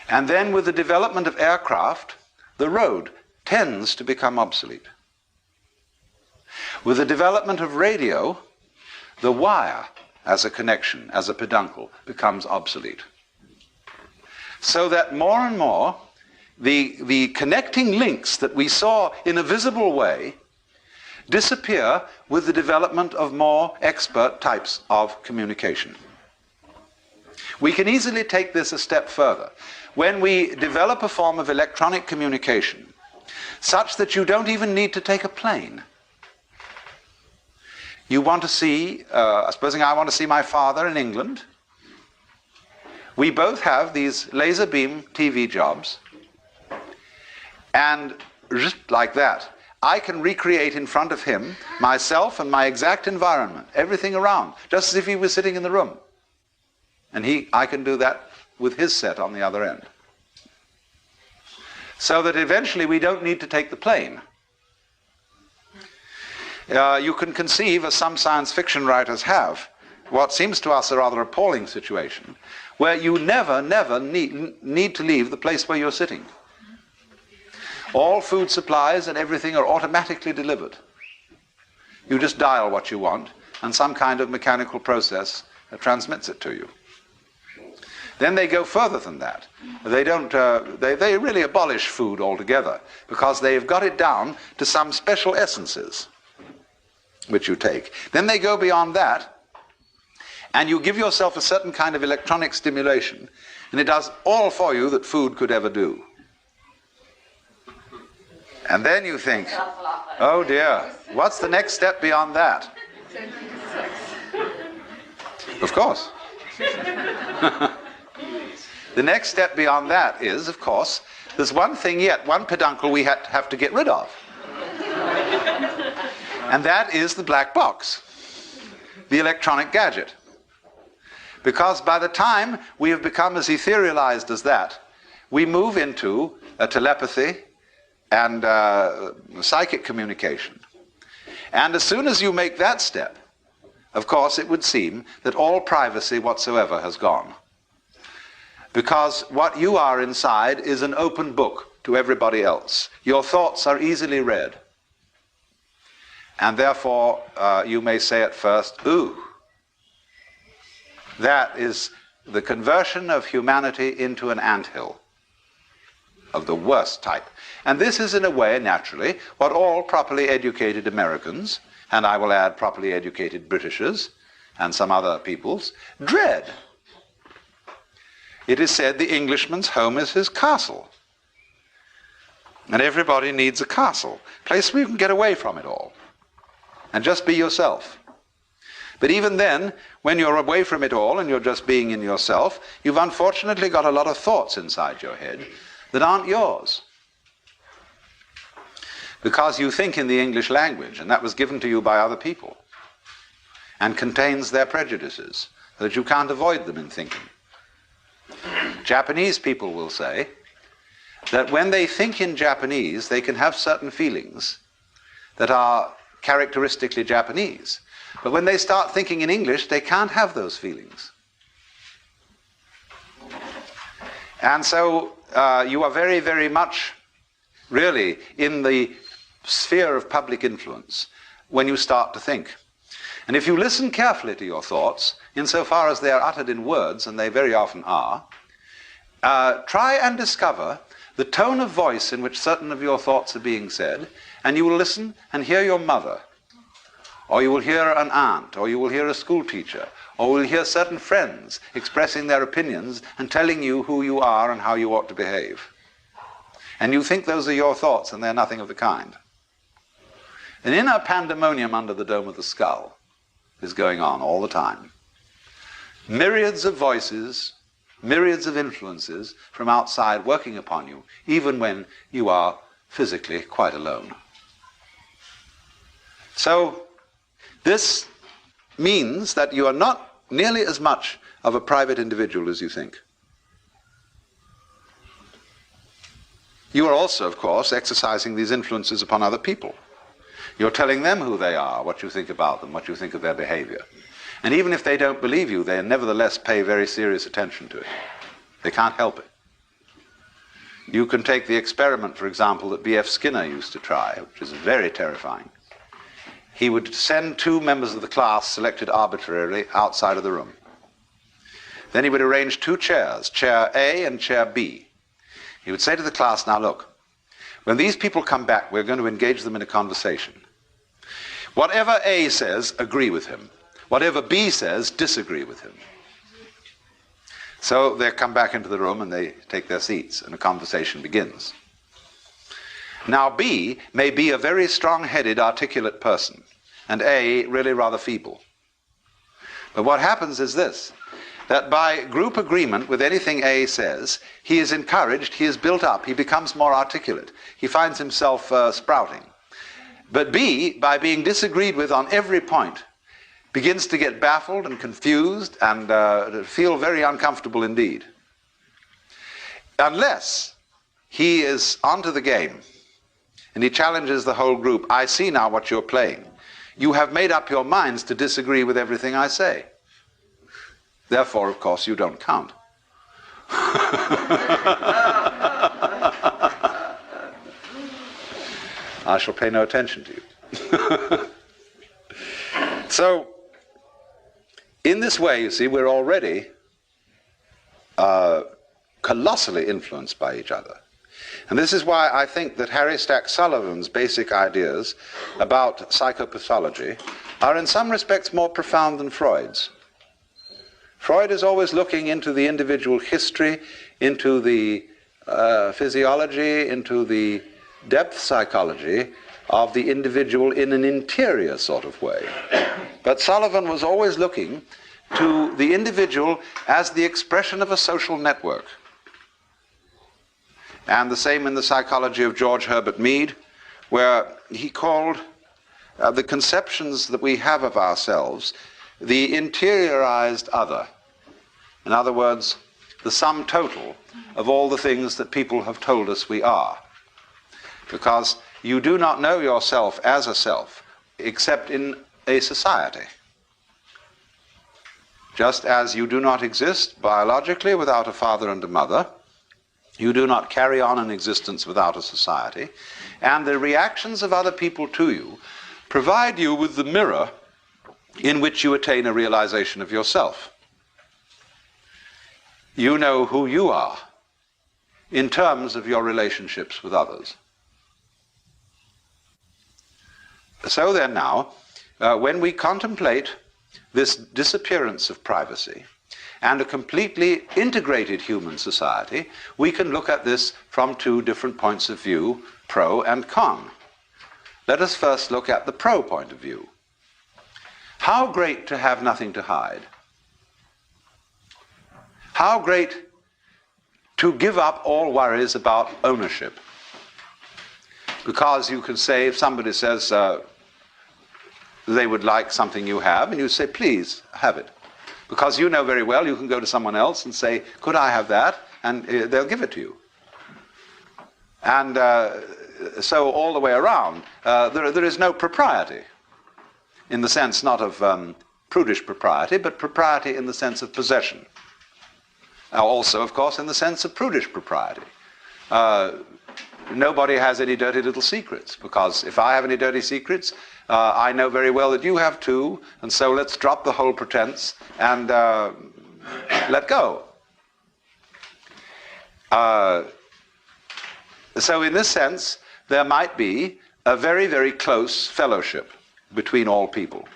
And then with the development of aircraft, the road tends to become obsolete. With the development of radio, the wire as a connection, as a peduncle, becomes obsolete. So that more and more, the connecting links that we saw in a visible way disappear with the development of more expert types of communication. We can easily take this a step further. When we develop a form of electronic communication, such that you don't even need to take a plane. You want to see, supposing I want to see my father in England. We both have these laser beam TV jobs, and just like that, I can recreate in front of him myself and my exact environment, everything around, just as if he was sitting in the room. And I can do that with his set on the other end. So that eventually we don't need to take the plane. You can conceive, as some science fiction writers have, what seems to us a rather appalling situation, where you never need to leave the place where you're sitting. All food supplies and everything are automatically delivered. You just dial what you want, and some kind of mechanical process transmits it to you. Then they go further than that. They don't. They really abolish food altogether, because they've got it down to some special essences which you take. Then they go beyond that, and you give yourself a certain kind of electronic stimulation, and it does all for you that food could ever do. And then you think, oh dear, what's the next step beyond that? Of course. The next step beyond that is, of course, there's one thing yet, one peduncle we have to get rid of. And that is the black box, the electronic gadget. Because by the time we have become as etherealized as that, we move into a telepathy and psychic communication. And as soon as you make that step, of course, it would seem that all privacy whatsoever has gone. Because what you are inside is an open book to everybody else. Your thoughts are easily read. And therefore, you may say at first, ooh, that is the conversion of humanity into an anthill of the worst type. And this is, in a way, naturally, what all properly educated Americans, and I will add properly educated Britishers, and some other peoples, dread. It is said the Englishman's home is his castle. And everybody needs a castle, a place where you can get away from it all, and just be yourself. But even then, when you're away from it all and you're just being in yourself, you've unfortunately got a lot of thoughts inside your head that aren't yours. Because you think in the English language, and that was given to you by other people, and contains their prejudices, so that you can't avoid them in thinking. Japanese people will say that when they think in Japanese, they can have certain feelings that are characteristically Japanese. But when they start thinking in English, they can't have those feelings. And so you are very, very much really in the sphere of public influence when you start to think. And if you listen carefully to your thoughts, insofar as they are uttered in words, and they very often are, try and discover the tone of voice in which certain of your thoughts are being said, and you will listen and hear your mother, or you will hear an aunt, or you will hear a school teacher, or you will hear certain friends expressing their opinions and telling you who you are and how you ought to behave. And you think those are your thoughts, and they're nothing of the kind. An inner pandemonium under the dome of the skull is going on all the time. Myriads of voices myriads of influences from outside working upon you, even when you are physically quite alone. So this means that you are not nearly as much of a private individual as you think. You are also, of course, exercising these influences upon other people. You're telling them who they are, what you think about them, what you think of their behavior. And even if they don't believe you, they nevertheless pay very serious attention to it. They can't help it. You can take the experiment, for example, that B.F. Skinner used to try, which is very terrifying. He would send two members of the class, selected arbitrarily, outside of the room. Then he would arrange two chairs, chair A and chair B. He would say to the class, now look, when these people come back, we're going to engage them in a conversation. Whatever A says, agree with him. Whatever B says, disagree with him. So they come back into the room and they take their seats and a conversation begins. Now B may be a very strong-headed, articulate person, and A really rather feeble. But what happens is this, that by group agreement with anything A says, he is encouraged, he is built up, he becomes more articulate, he finds himself sprouting. But B, by being disagreed with on every point, begins to get baffled and confused and feel very uncomfortable indeed. Unless he is onto the game and he challenges the whole group, I see now what you're playing. You have made up your minds to disagree with everything I say. Therefore, of course, you don't count. I shall pay no attention to you. So, in this way, you see, we're already colossally influenced by each other. And this is why I think that Harry Stack Sullivan's basic ideas about psychopathology are in some respects more profound than Freud's. Freud is always looking into the individual history, into the physiology, into the depth psychology of the individual in an interior sort of way. But Sullivan was always looking to the individual as the expression of a social network. And the same in the psychology of George Herbert Mead, where he called the conceptions that we have of ourselves the interiorized other. In other words, the sum total of all the things that people have told us we are. Because you do not know yourself as a self except in a society. Just as you do not exist biologically without a father and a mother, you do not carry on an existence without a society, and the reactions of other people to you provide you with the mirror in which you attain a realization of yourself. You know who you are in terms of your relationships with others. So then now, when we contemplate this disappearance of privacy and a completely integrated human society, we can look at this from two different points of view, pro and con. Let us first look at the pro point of view. How great to have nothing to hide. How great to give up all worries about ownership. Because you can say, if somebody says they would like something you have, and you say, please, have it. Because you know very well you can go to someone else and say, could I have that? And they'll give it to you. And so all the way around, there is no propriety, in the sense not of prudish propriety, but propriety in the sense of possession. Also, of course, in the sense of prudish propriety. Nobody has any dirty little secrets, because if I have any dirty secrets, I know very well that you have too, and so let's drop the whole pretense and let go. So in this sense, there might be a very, very close fellowship between all people,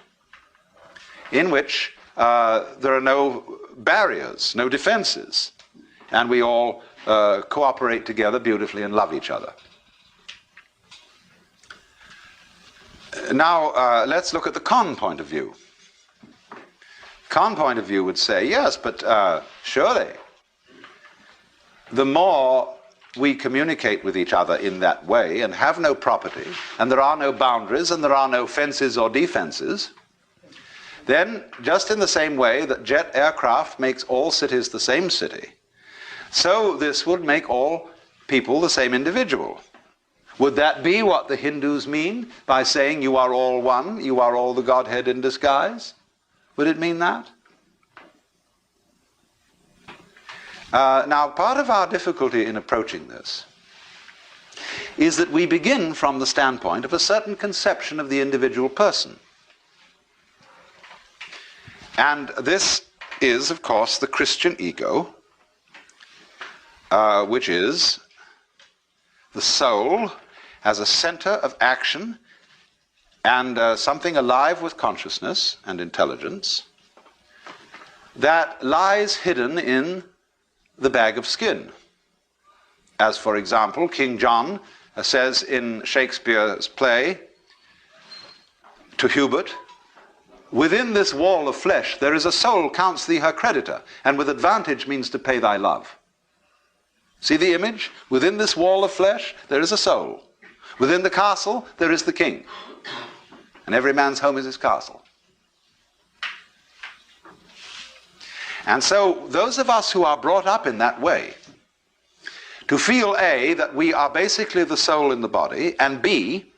in which there are no barriers, no defenses, and we all cooperate together beautifully and love each other. Now, let's look at the con point of view. Con point of view would say, yes, but surely the more we communicate with each other in that way and have no property, and there are no boundaries, and there are no fences or defenses, then just in the same way that jet aircraft makes all cities the same city, so this would make all people the same individual. Would that be what the Hindus mean by saying you are all one, you are all the Godhead in disguise? Would it mean that? Now, part of our difficulty in approaching this is that we begin from the standpoint of a certain conception of the individual person. And this is, of course, the Christian ego, which is the soul as a center of action and something alive with consciousness and intelligence that lies hidden in the bag of skin. As, for example, King John says in Shakespeare's play to Hubert, "Within this wall of flesh there is a soul counts thee her creditor, and with advantage means to pay thy love." See the image? Within this wall of flesh there is a soul. Within the castle there is the king. And every man's home is his castle. And so those of us who are brought up in that way, to feel A, that we are basically the soul in the body, and B,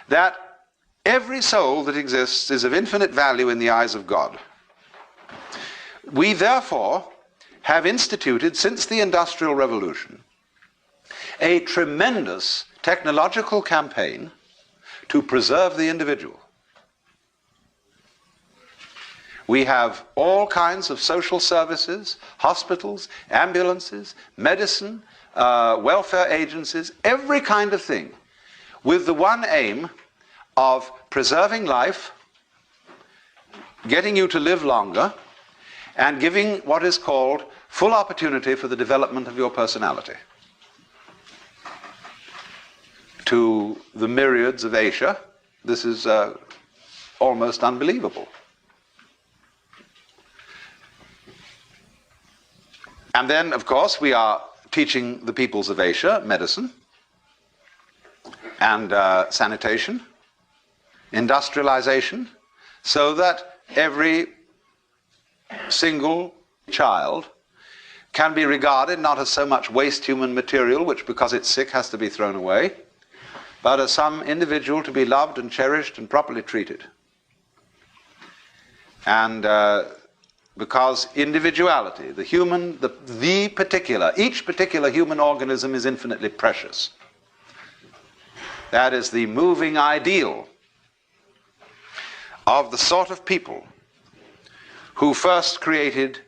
that every soul that exists is of infinite value in the eyes of God. We therefore have instituted, since the Industrial Revolution, a tremendous technological campaign to preserve the individual. We have all kinds of social services, hospitals, ambulances, medicine, welfare agencies, every kind of thing, with the one aim of preserving life, getting you to live longer, and giving what is called full opportunity for the development of your personality. To the myriads of Asia, this is almost unbelievable. And then, of course, we are teaching the peoples of Asia medicine and sanitation, industrialization, so that every single child can be regarded not as so much waste human material, which because it's sick has to be thrown away, but as some individual to be loved and cherished and properly treated. And because individuality, the human, each particular human organism is infinitely precious. That is the moving ideal of the sort of people who first created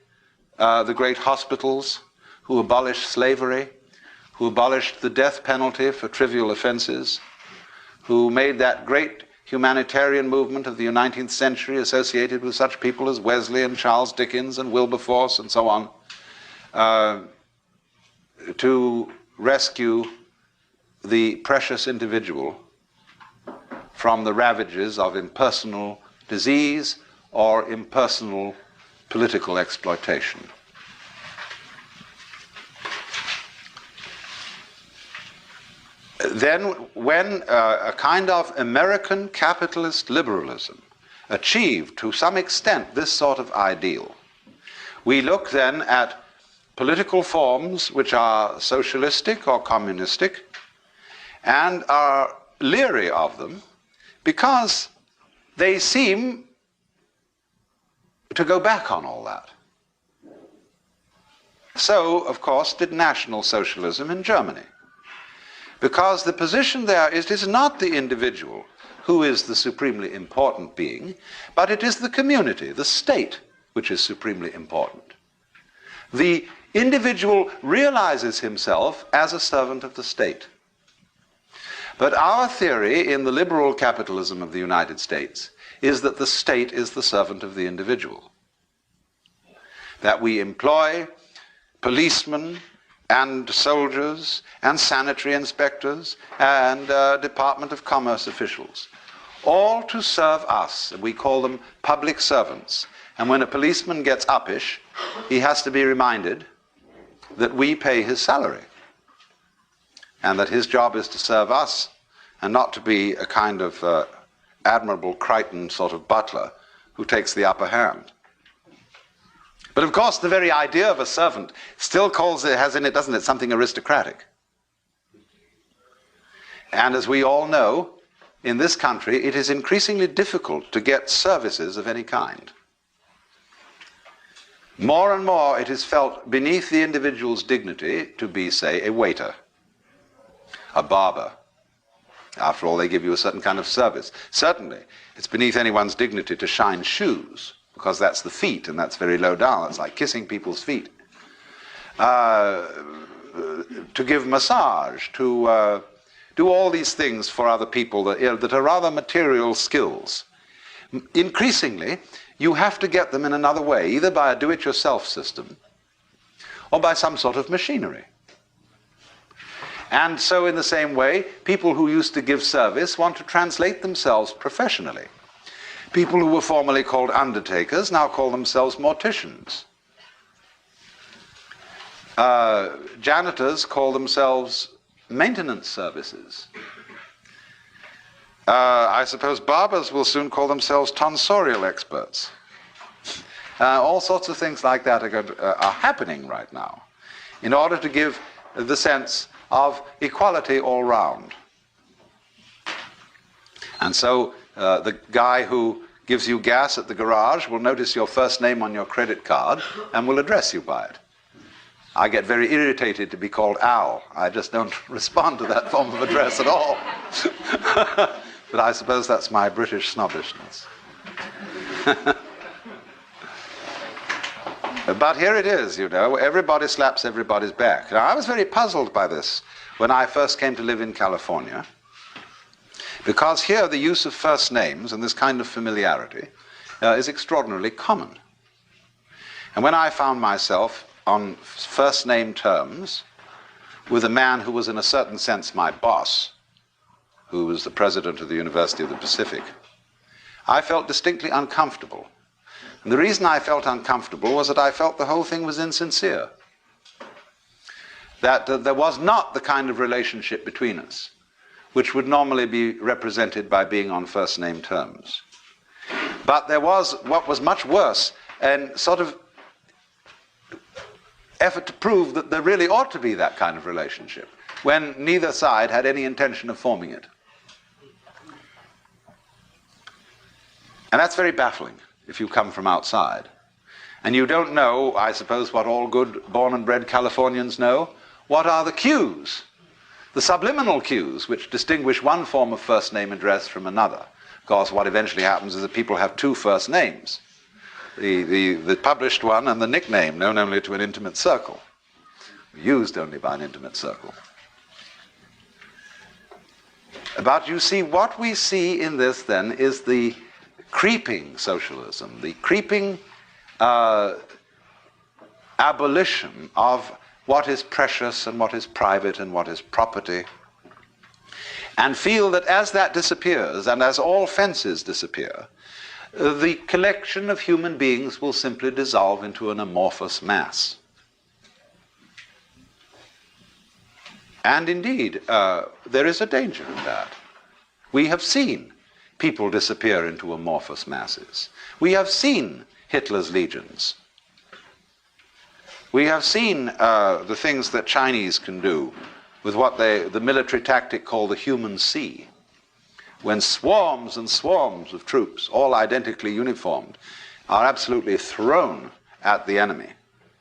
the great hospitals, who abolished slavery, who abolished the death penalty for trivial offenses, who made that great humanitarian movement of the 19th century associated with such people as Wesley and Charles Dickens and Wilberforce and so on, to rescue the precious individual from the ravages of impersonal disease or impersonal political exploitation. Then when a kind of American capitalist liberalism achieved to some extent this sort of ideal, we look then at political forms which are socialistic or communistic and are leery of them because they seem to go back on all that. So, of course, did National Socialism in Germany. Because the position there is, it is not the individual who is the supremely important being, but it is the community, the state, which is supremely important. The individual realizes himself as a servant of the state. But our theory in the liberal capitalism of the United States is that the state is the servant of the individual. That we employ policemen and soldiers and sanitary inspectors and Department of Commerce officials, all to serve us. We call them public servants. And when a policeman gets uppish, he has to be reminded that we pay his salary, and that his job is to serve us and not to be a kind of admirable Crichton sort of butler who takes the upper hand. But of course, the very idea of a servant still has in it, doesn't it, something aristocratic. And as we all know, in this country, it is increasingly difficult to get services of any kind. More and more, it is felt beneath the individual's dignity to be, say, a waiter, a barber. After all, they give you a certain kind of service. Certainly, it's beneath anyone's dignity to shine shoes, because that's the feet, and that's very low down. It's like kissing people's feet. To give massage, to do all these things for other people that are rather material skills. Increasingly, you have to get them in another way, either by a do-it-yourself system or by some sort of machinery. And so in the same way, people who used to give service want to translate themselves professionally. People who were formerly called undertakers now call themselves morticians. Janitors call themselves maintenance services. I suppose barbers will soon call themselves tonsorial experts. All sorts of things like that are happening right now in order to give the sense of equality all round. And so the guy who gives you gas at the garage will notice your first name on your credit card and will address you by it. I get very irritated to be called Al. I just don't respond to that form of address at all. But I suppose that's my British snobbishness. But here it is, you know, everybody slaps everybody's back. Now, I was very puzzled by this when I first came to live in California, because here the use of first names and this kind of familiarity is extraordinarily common. And when I found myself on first name terms with a man who was in a certain sense my boss, who was the president of the University of the Pacific, I felt distinctly uncomfortable. And the reason I felt uncomfortable was that I felt the whole thing was insincere. That there was not the kind of relationship between us which would normally be represented by being on first name terms. But there was what was much worse, and sort of effort to prove that there really ought to be that kind of relationship, when neither side had any intention of forming it. And that's very baffling if you come from outside. And you don't know, I suppose, what all good born and bred Californians know. What are the cues? The subliminal cues which distinguish one form of first name address from another. Of course, what eventually happens is that people have two first names. The published one and the nickname, known only to an intimate circle, used only by an intimate circle. But you see, what we see in this then is the creeping socialism, the creeping abolition of what is precious and what is private and what is property, and feel that as that disappears and as all fences disappear, the collection of human beings will simply dissolve into an amorphous mass. And indeed, there is a danger in that. We have seen people disappear into amorphous masses. We have seen Hitler's legions. We have seen the things that Chinese can do with what the military tactic called the human sea, when swarms and swarms of troops, all identically uniformed, are absolutely thrown at the enemy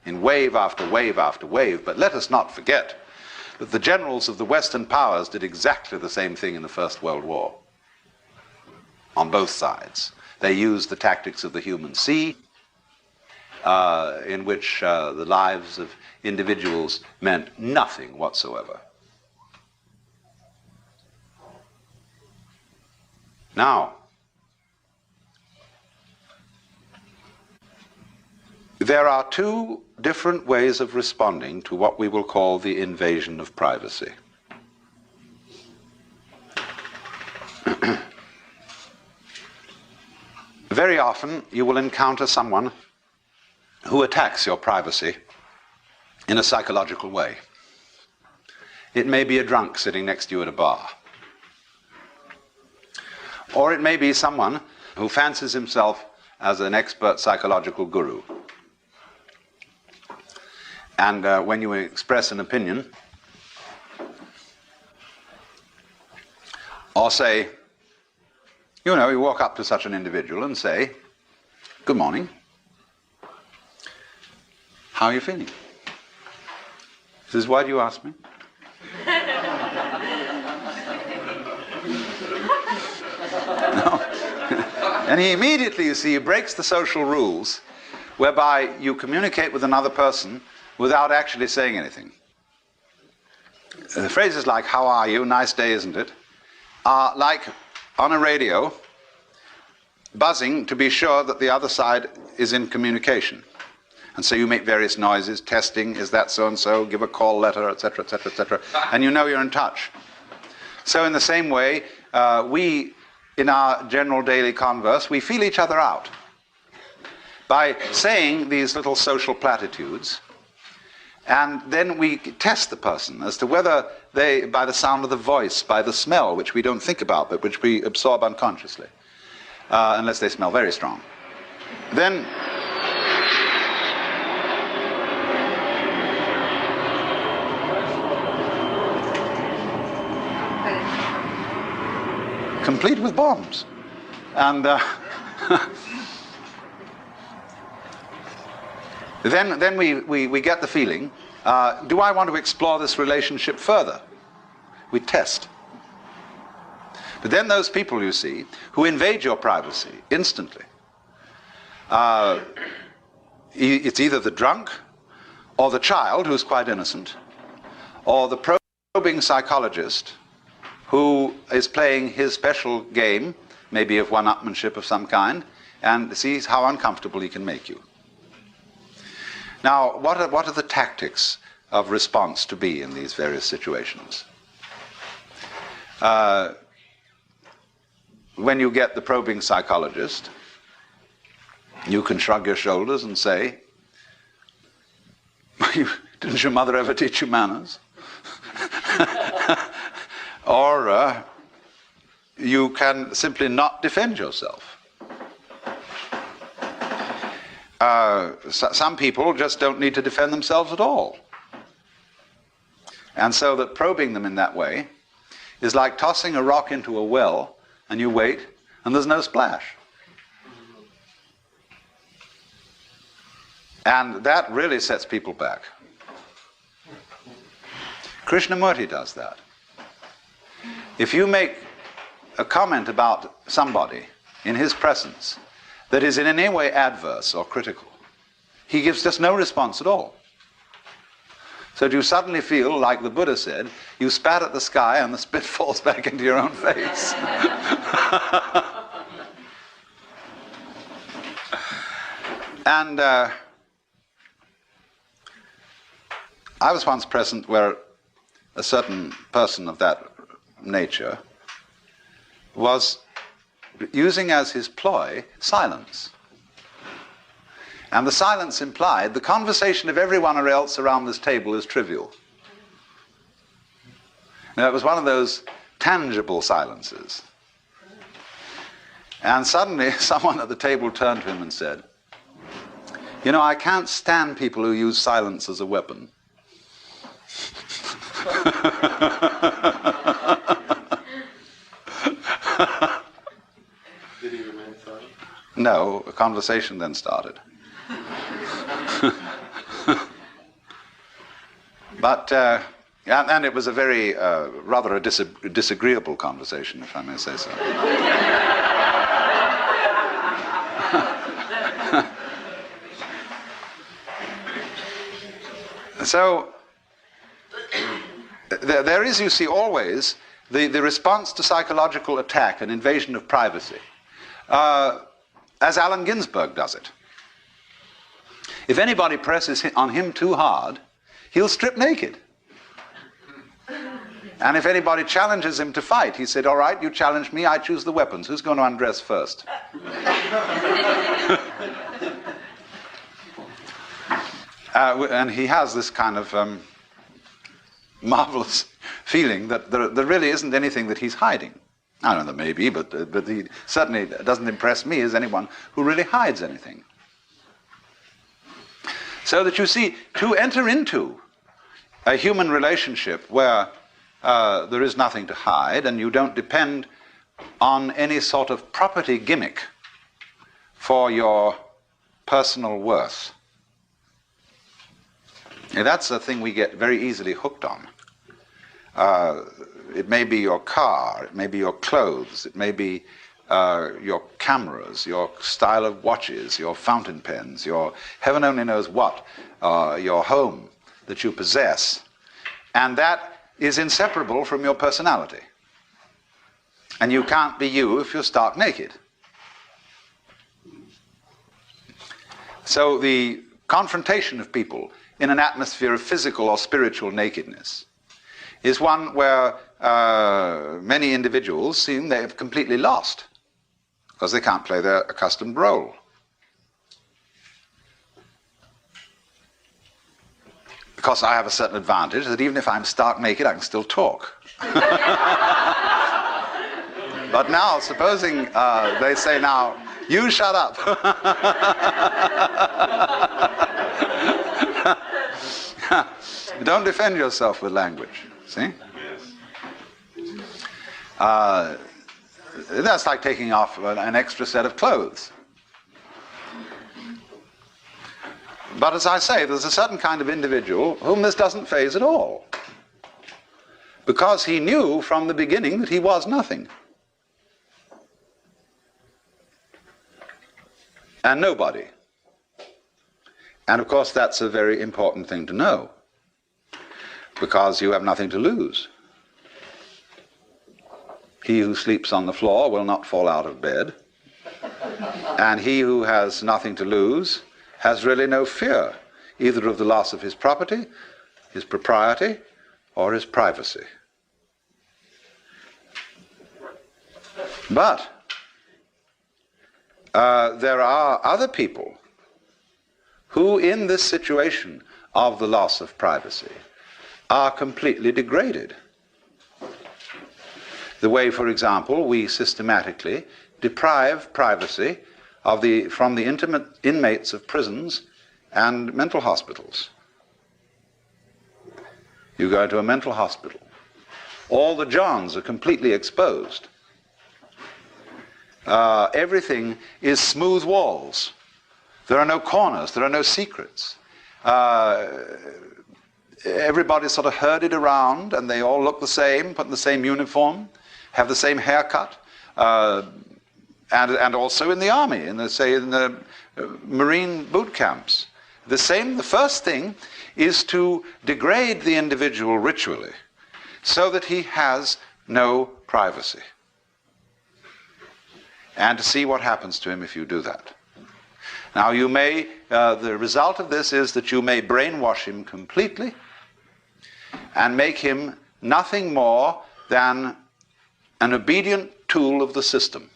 in wave after wave after wave. But let us not forget that the generals of the Western powers did exactly the same thing in the First World War, on both sides. They used the tactics of the human sea, in which the lives of individuals meant nothing whatsoever. Now, there are two different ways of responding to what we will call the invasion of privacy. Very often you will encounter someone who attacks your privacy in a psychological way. It may be a drunk sitting next to you at a bar. Or it may be someone who fancies himself as an expert psychological guru. And when you express an opinion, or say, you walk up to such an individual and say, "Good morning. How are you feeling?" He says, "Why do you ask me?" No. And he immediately, you see, he breaks the social rules whereby you communicate with another person without actually saying anything. The phrases like, "How are you? Nice day, isn't it?" are like on a radio, buzzing to be sure that the other side is in communication. And so you make various noises, testing, is that so-and-so, give a call letter, etc., etc., etc., and you know you're in touch. So in the same way, we, in our general daily converse, we feel each other out by saying these little social platitudes, and then we test the person as to whether they, by the sound of the voice, by the smell, which we don't think about, but which we absorb unconsciously, unless they smell very strong. Then complete with bombs. And then we get the feeling, do I want to explore this relationship further? We test. But then those people, you see, who invade your privacy instantly, it's either the drunk, or the child who's quite innocent, or the probing psychologist who is playing his special game, maybe of one-upmanship of some kind, and sees how uncomfortable he can make you. Now, what are the tactics of response to be in these various situations? When you get the probing psychologist, you can shrug your shoulders and say, "Didn't your mother ever teach you manners?" Or you can simply not defend yourself. Some people just don't need to defend themselves at all. And so that probing them in that way is like tossing a rock into a well, and you wait, and there's no splash. And that really sets people back. Krishnamurti does that. If you make a comment about somebody in his presence that is in any way adverse or critical, he gives just no response at all. So do you suddenly feel, like the Buddha said, you spat at the sky and the spit falls back into your own face. And I was once present where a certain person of that nature was using as his ploy silence. And the silence implied the conversation of everyone else around this table is trivial. Now, it was one of those tangible silences. And suddenly someone at the table turned to him and said, I can't stand people who use silence as a weapon. Did he remain silent? No, a conversation then started. But, and it was a very, rather a disagreeable conversation, if I may say so. So, there is, you see, always the response to psychological attack and invasion of privacy, as Allen Ginsberg does it. If anybody presses on him too hard, he'll strip naked. And if anybody challenges him to fight, he said, all right, you challenge me, I choose the weapons. Who's going to undress first? And he has this kind of marvelous feeling that there really isn't anything that he's hiding. I don't know, there may be, but he certainly doesn't impress me as anyone who really hides anything. So that you see, to enter into a human relationship where there is nothing to hide and you don't depend on any sort of property gimmick for your personal worth. Now, that's a thing we get very easily hooked on. It may be your car, it may be your clothes, it may be your cameras, your style of watches, your fountain pens, your heaven only knows what, your home that you possess. And that is inseparable from your personality. And you can't be you if you're stark naked. So the confrontation of people in an atmosphere of physical or spiritual nakedness is one where many individuals seem they have completely lost because they can't play their accustomed role. Because I have a certain advantage that even if I'm stark naked, I can still talk. But now, supposing they say now, you shut up. Don't defend yourself with language, see? That's like taking off an extra set of clothes. But as I say, there's a certain kind of individual whom this doesn't faze at all. Because he knew from the beginning that he was nothing. And nobody. And of course that's a very important thing to know. Because you have nothing to lose. He who sleeps on the floor will not fall out of bed. And he who has nothing to lose has really no fear, either of the loss of his property, his propriety, or his privacy. But there are other people who, in this situation of the loss of privacy, are completely degraded. The way, for example, we systematically deprive privacy from the intimate inmates of prisons and mental hospitals. You go into a mental hospital. All the Johns are completely exposed. Everything is smooth walls. There are no corners, there are no secrets. Everybody's sort of herded around and they all look the same, put in the same uniform, have the same haircut. And also in the army, in the Marine boot camps. The first thing is to degrade the individual ritually so that he has no privacy. And to see what happens to him if you do that. Now you may, the result of this is that you may brainwash him completely and make him nothing more than an obedient tool of the system.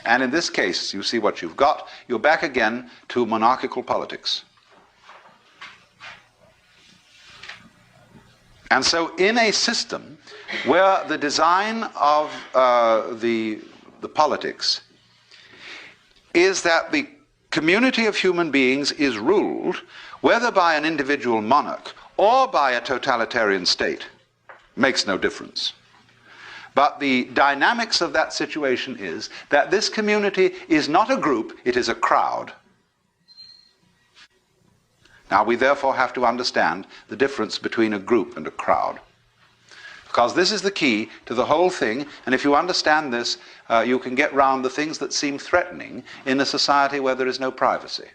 And in this case, you see what you've got. You're back again to monarchical politics. And so in a system where the design of the politics is that the community of human beings is ruled, whether by an individual monarch or by a totalitarian state, makes no difference. But the dynamics of that situation is that this community is not a group, it is a crowd. Now we therefore have to understand the difference between a group and a crowd. Because this is the key to the whole thing, and if you understand this, you can get round the things that seem threatening in a society where there is no privacy.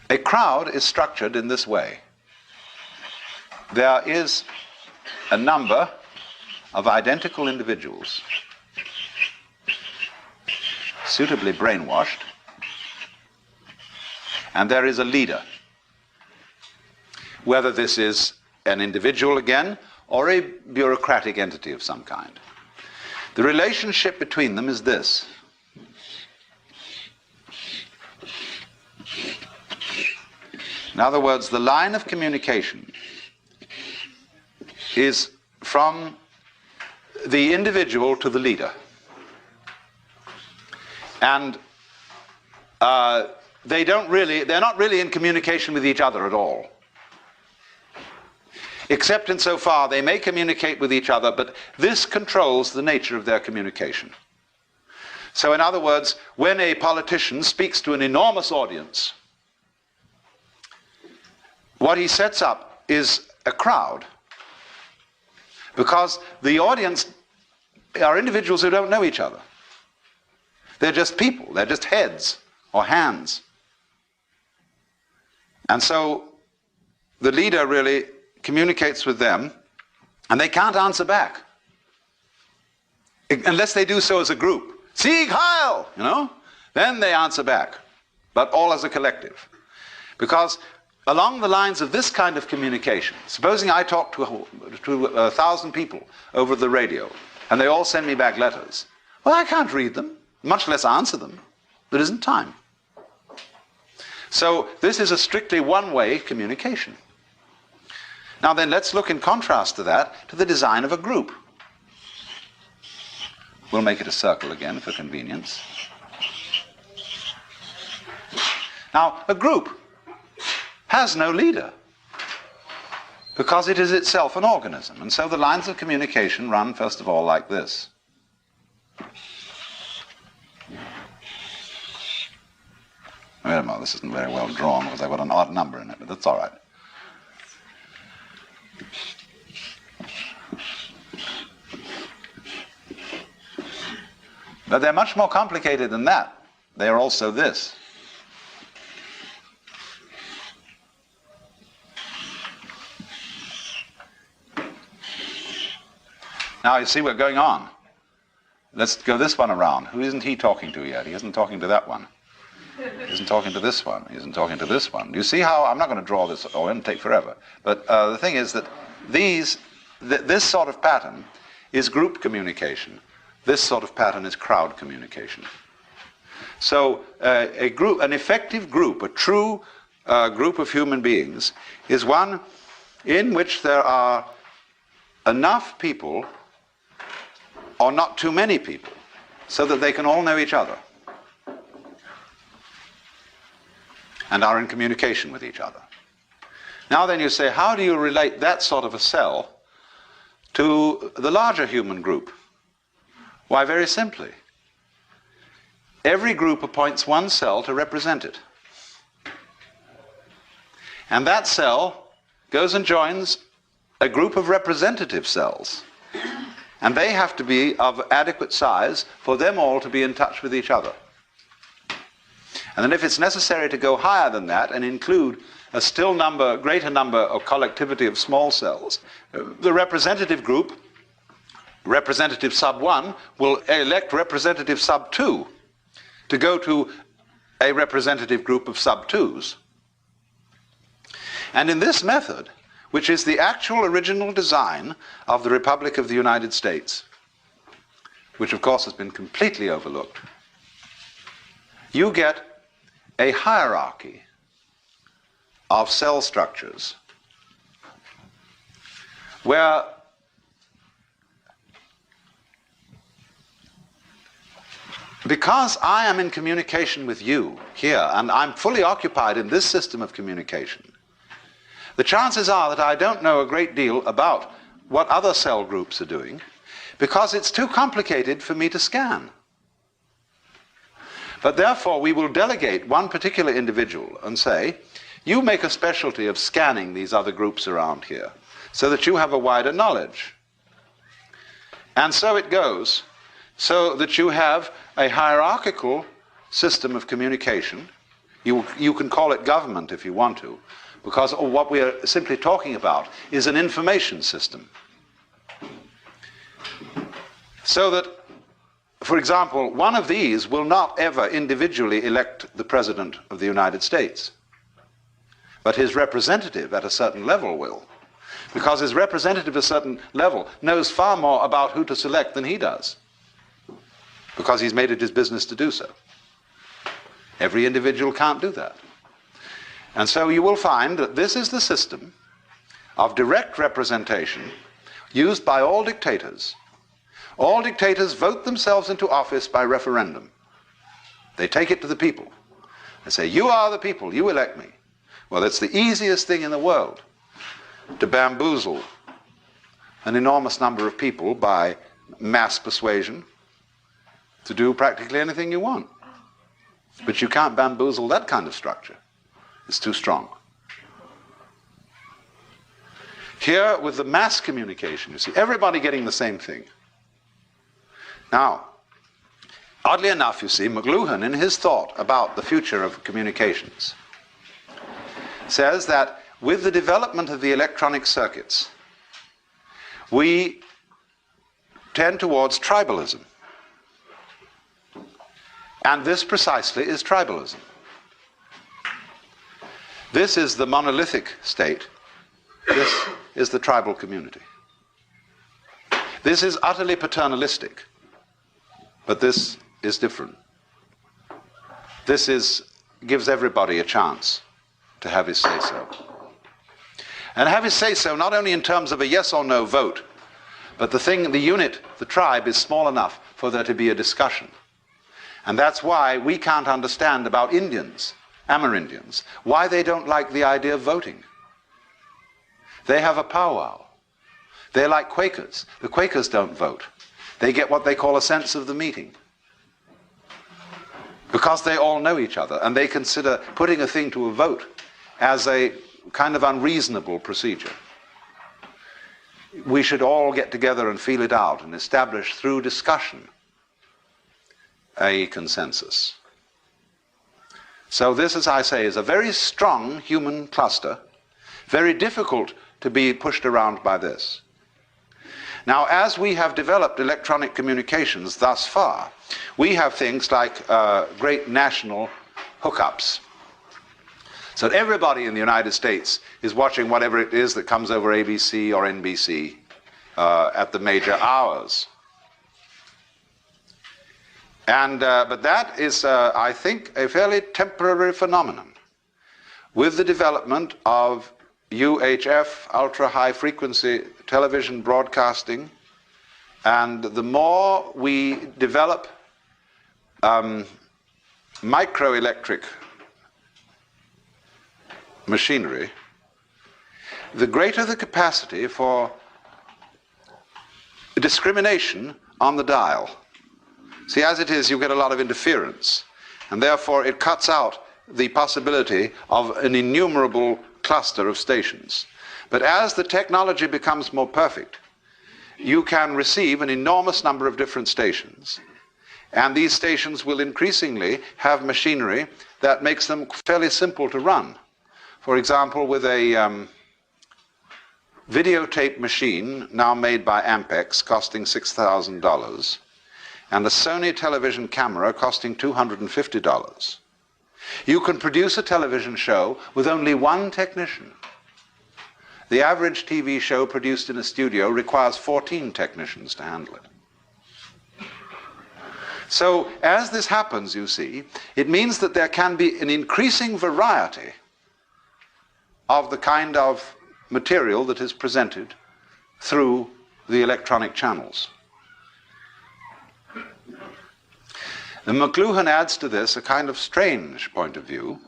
A crowd is structured in this way. There is a number of identical individuals, suitably brainwashed, and there is a leader. Whether this is an individual again, or a bureaucratic entity of some kind. The relationship between them is this. In other words, the line of communication is from the individual to the leader. And they're not really in communication with each other at all. Except insofar they may communicate with each other, but this controls the nature of their communication. So in other words, when a politician speaks to an enormous audience, what he sets up is a crowd. Because the audience are individuals who don't know each other. They're just people, they're just heads or hands. And so the leader really communicates with them, and they can't answer back. Unless they do so as a group. Sieg Heil! Then they answer back. But all as a collective. Because along the lines of this kind of communication, supposing I talk to 1,000 people over the radio, and they all send me back letters. Well, I can't read them, much less answer them. There isn't time. So this is a strictly one-way communication. Now then, let's look in contrast to that, to the design of a group. We'll make it a circle again for convenience. Now, a group has no leader, because it is itself an organism. And so the lines of communication run, first of all, like this. Wait a minute, this isn't very well drawn because I've got an odd number in it, but that's all right. But they're much more complicated than that. They are also this. Now you see what's going on. Let's go this one around. Who isn't he talking to yet? He isn't talking to that one. He isn't talking to this one. He isn't talking to this one. You see how, I'm not going to draw this, it'll take forever. But the thing is that this sort of pattern is group communication. This sort of pattern is crowd communication. So an effective group, a true group of human beings, is one in which there are enough people, or not too many people, so that they can all know each other and are in communication with each other. Now then you say, how do you relate that sort of a cell to the larger human group? Why, very simply. Every group appoints one cell to represent it. And that cell goes and joins a group of representative cells. And they have to be of adequate size for them all to be in touch with each other. And then if it's necessary to go higher than that and include a still greater number of collectivity of small cells, the representative group, representative sub 1, will elect representative sub 2 to go to a representative group of sub 2s. And in this method, which is the actual original design of the Republic of the United States, which of course has been completely overlooked, you get a hierarchy of cell structures where because I am in communication with you here, and I'm fully occupied in this system of communication, the chances are that I don't know a great deal about what other cell groups are doing, because it's too complicated for me to scan. But therefore, we will delegate one particular individual and say, you make a specialty of scanning these other groups around here, so that you have a wider knowledge. And so it goes, so that you have a hierarchical system of communication. You can call it government if you want to, because what we are simply talking about is an information system. So that, for example, one of these will not ever individually elect the President of the United States, but his representative at a certain level will, because his representative at a certain level knows far more about who to select than he does, because he's made it his business to do so. Every individual can't do that. And so you will find that this is the system of direct representation used by all dictators. All dictators vote themselves into office by referendum. They take it to the people. They say, you are the people, you elect me. Well, it's the easiest thing in the world to bamboozle an enormous number of people by mass persuasion to do practically anything you want. But you can't bamboozle that kind of structure. It's too strong. Here, with the mass communication, you see everybody getting the same thing. Now, oddly enough, you see, McLuhan, in his thought about the future of communications, says that with the development of the electronic circuits, we tend towards tribalism. And this precisely is tribalism. This is the monolithic state. This is the tribal community. This is utterly paternalistic, but this is different. This gives everybody a chance to have his say-so. And have his say-so not only in terms of a yes or no vote, but the unit, the tribe, is small enough for there to be a discussion. And that's why we can't understand about Indians, Amerindians, why they don't like the idea of voting. They have a powwow. They're like Quakers. The Quakers don't vote. They get what they call a sense of the meeting. Because they all know each other, and they consider putting a thing to a vote as a kind of unreasonable procedure. We should all get together and feel it out and establish through discussion a consensus. So this, as I say, is a very strong human cluster, very difficult to be pushed around by this. Now, as we have developed electronic communications thus far, we have things like great national hookups. So that everybody in the United States is watching whatever it is that comes over ABC or NBC at the major hours. And but that is, I think, a fairly temporary phenomenon. With the development of UHF, ultra-high frequency television broadcasting, and the more we develop microelectric machinery, the greater the capacity for discrimination on the dial. See, as it is, you get a lot of interference, and therefore it cuts out the possibility of an innumerable cluster of stations. But as the technology becomes more perfect, you can receive an enormous number of different stations, and these stations will increasingly have machinery that makes them fairly simple to run. For example, with a videotape machine now made by Ampex costing $6,000 and a Sony television camera costing $250, you can produce a television show with only one technician. The average TV show produced in a studio requires 14 technicians to handle it. So as this happens, you see, it means that there can be an increasing variety of the kind of material that is presented through the electronic channels. And McLuhan adds to this a kind of strange point of view,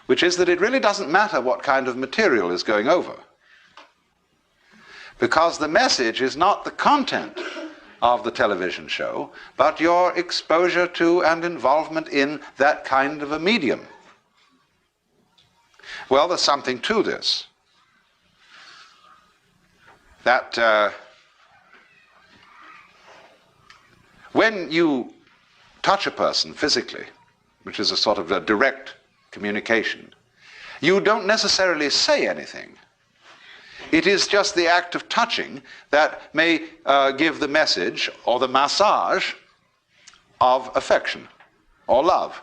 which is that it really doesn't matter what kind of material is going over, because the message is not the content of the television show, but your exposure to and involvement in that kind of a medium. Well, there's something to this. That when you touch a person physically, which is a sort of a direct communication, you don't necessarily say anything. It is just the act of touching that may give the message or the massage of affection or love.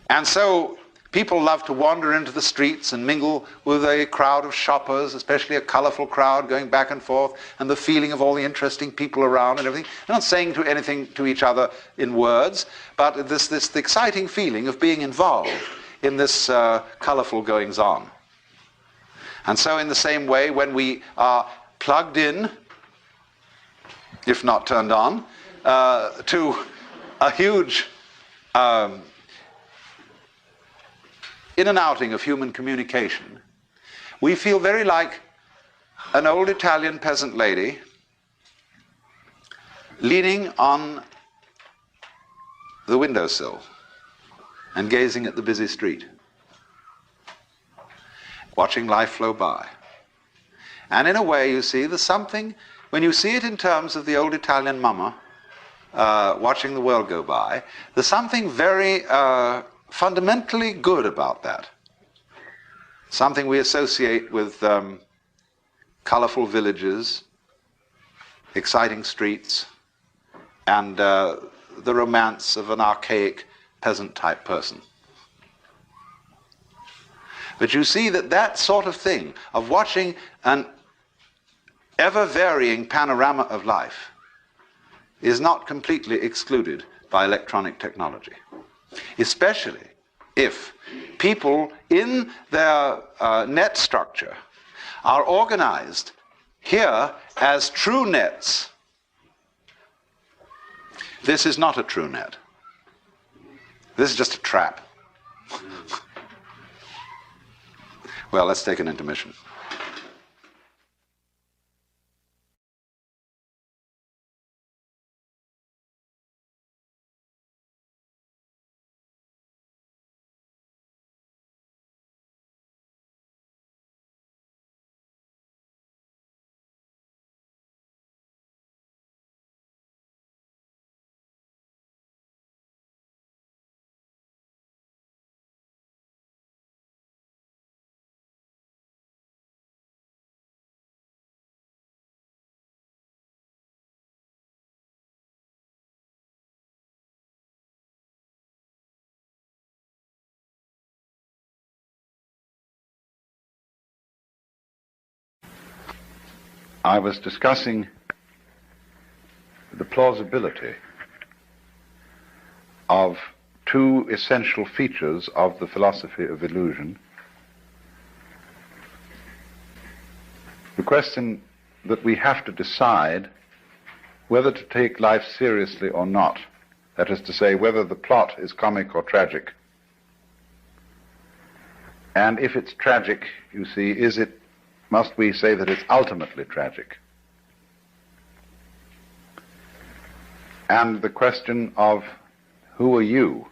And so people love to wander into the streets and mingle with a crowd of shoppers, especially a colorful crowd going back and forth, and the feeling of all the interesting people around and everything. They're not saying anything to each other in words, but this exciting feeling of being involved in this colorful goings-on. And so in the same way, when we are plugged in, if not turned on, to a huge in and outing of human communication, we feel very like an old Italian peasant lady leaning on the windowsill and gazing at the busy street, watching life flow by. And in a way, you see, there's something, when you see it in terms of the old Italian mama watching the world go by, there's something very fundamentally good about that. Something we associate with colorful villages, exciting streets, and the romance of an archaic peasant-type person. But you see that that sort of thing, of watching an ever-varying panorama of life, is not completely excluded by electronic technology. Especially if people in their net structure are organized here as true nets. This is not a true net. This is just a trap. Well, let's take an intermission. I was discussing the plausibility of two essential features of the philosophy of illusion. The question that we have to decide whether to take life seriously or not, that is to say, whether the plot is comic or tragic. And if it's tragic, you see, must we say that it's ultimately tragic? And the question of who are you?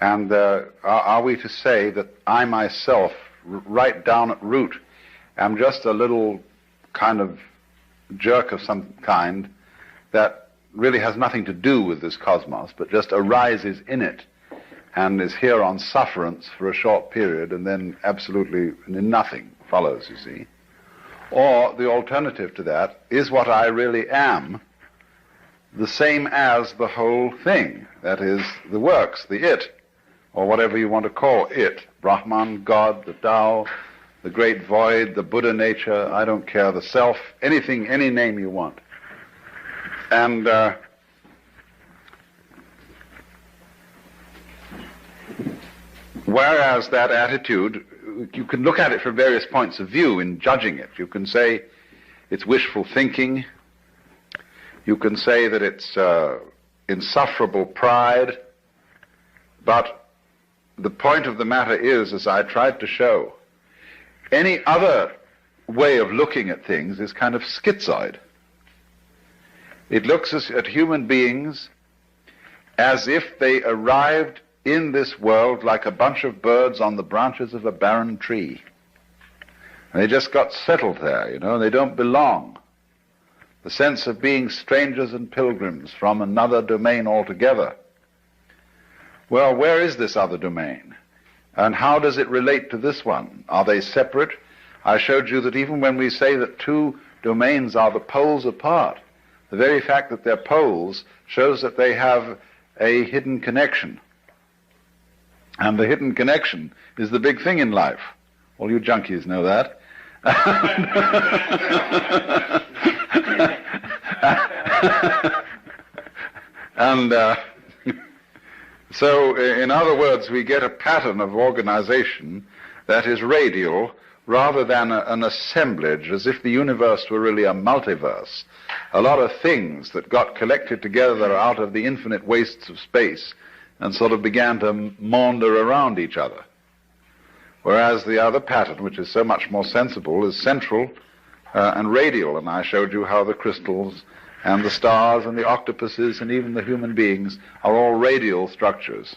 And are we to say that I myself, right down at root, am just a little kind of jerk of some kind that really has nothing to do with this cosmos, but just arises in it and is here on sufferance for a short period and then absolutely nothing follows, you see? Or the alternative to that is what I really am, the same as the whole thing, that is, the works, the it, or whatever you want to call it, Brahman, God, the Tao, the great void, the Buddha nature, I don't care, the self, anything, any name you want. And whereas that attitude, you can look at it from various points of view in judging it. You can say it's wishful thinking. You can say that it's insufferable pride. But the point of the matter is, as I tried to show, any other way of looking at things is kind of schizoid. It looks at human beings as if they arrived in this world like a bunch of birds on the branches of a barren tree. And they just got settled there, you know, and they don't belong. The sense of being strangers and pilgrims from another domain altogether. Well, where is this other domain? And how does it relate to this one? Are they separate? I showed you that even when we say that two domains are the poles apart, the very fact that they're poles shows that they have a hidden connection. And the hidden connection is the big thing in life. All you junkies know that. And So, in other words, we get a pattern of organization that is radial rather than an assemblage, as if the universe were really a multiverse. A lot of things that got collected together out of the infinite wastes of space and sort of began to maunder around each other. Whereas the other pattern, which is so much more sensible, is central and radial. And I showed you how the crystals and the stars and the octopuses and even the human beings are all radial structures.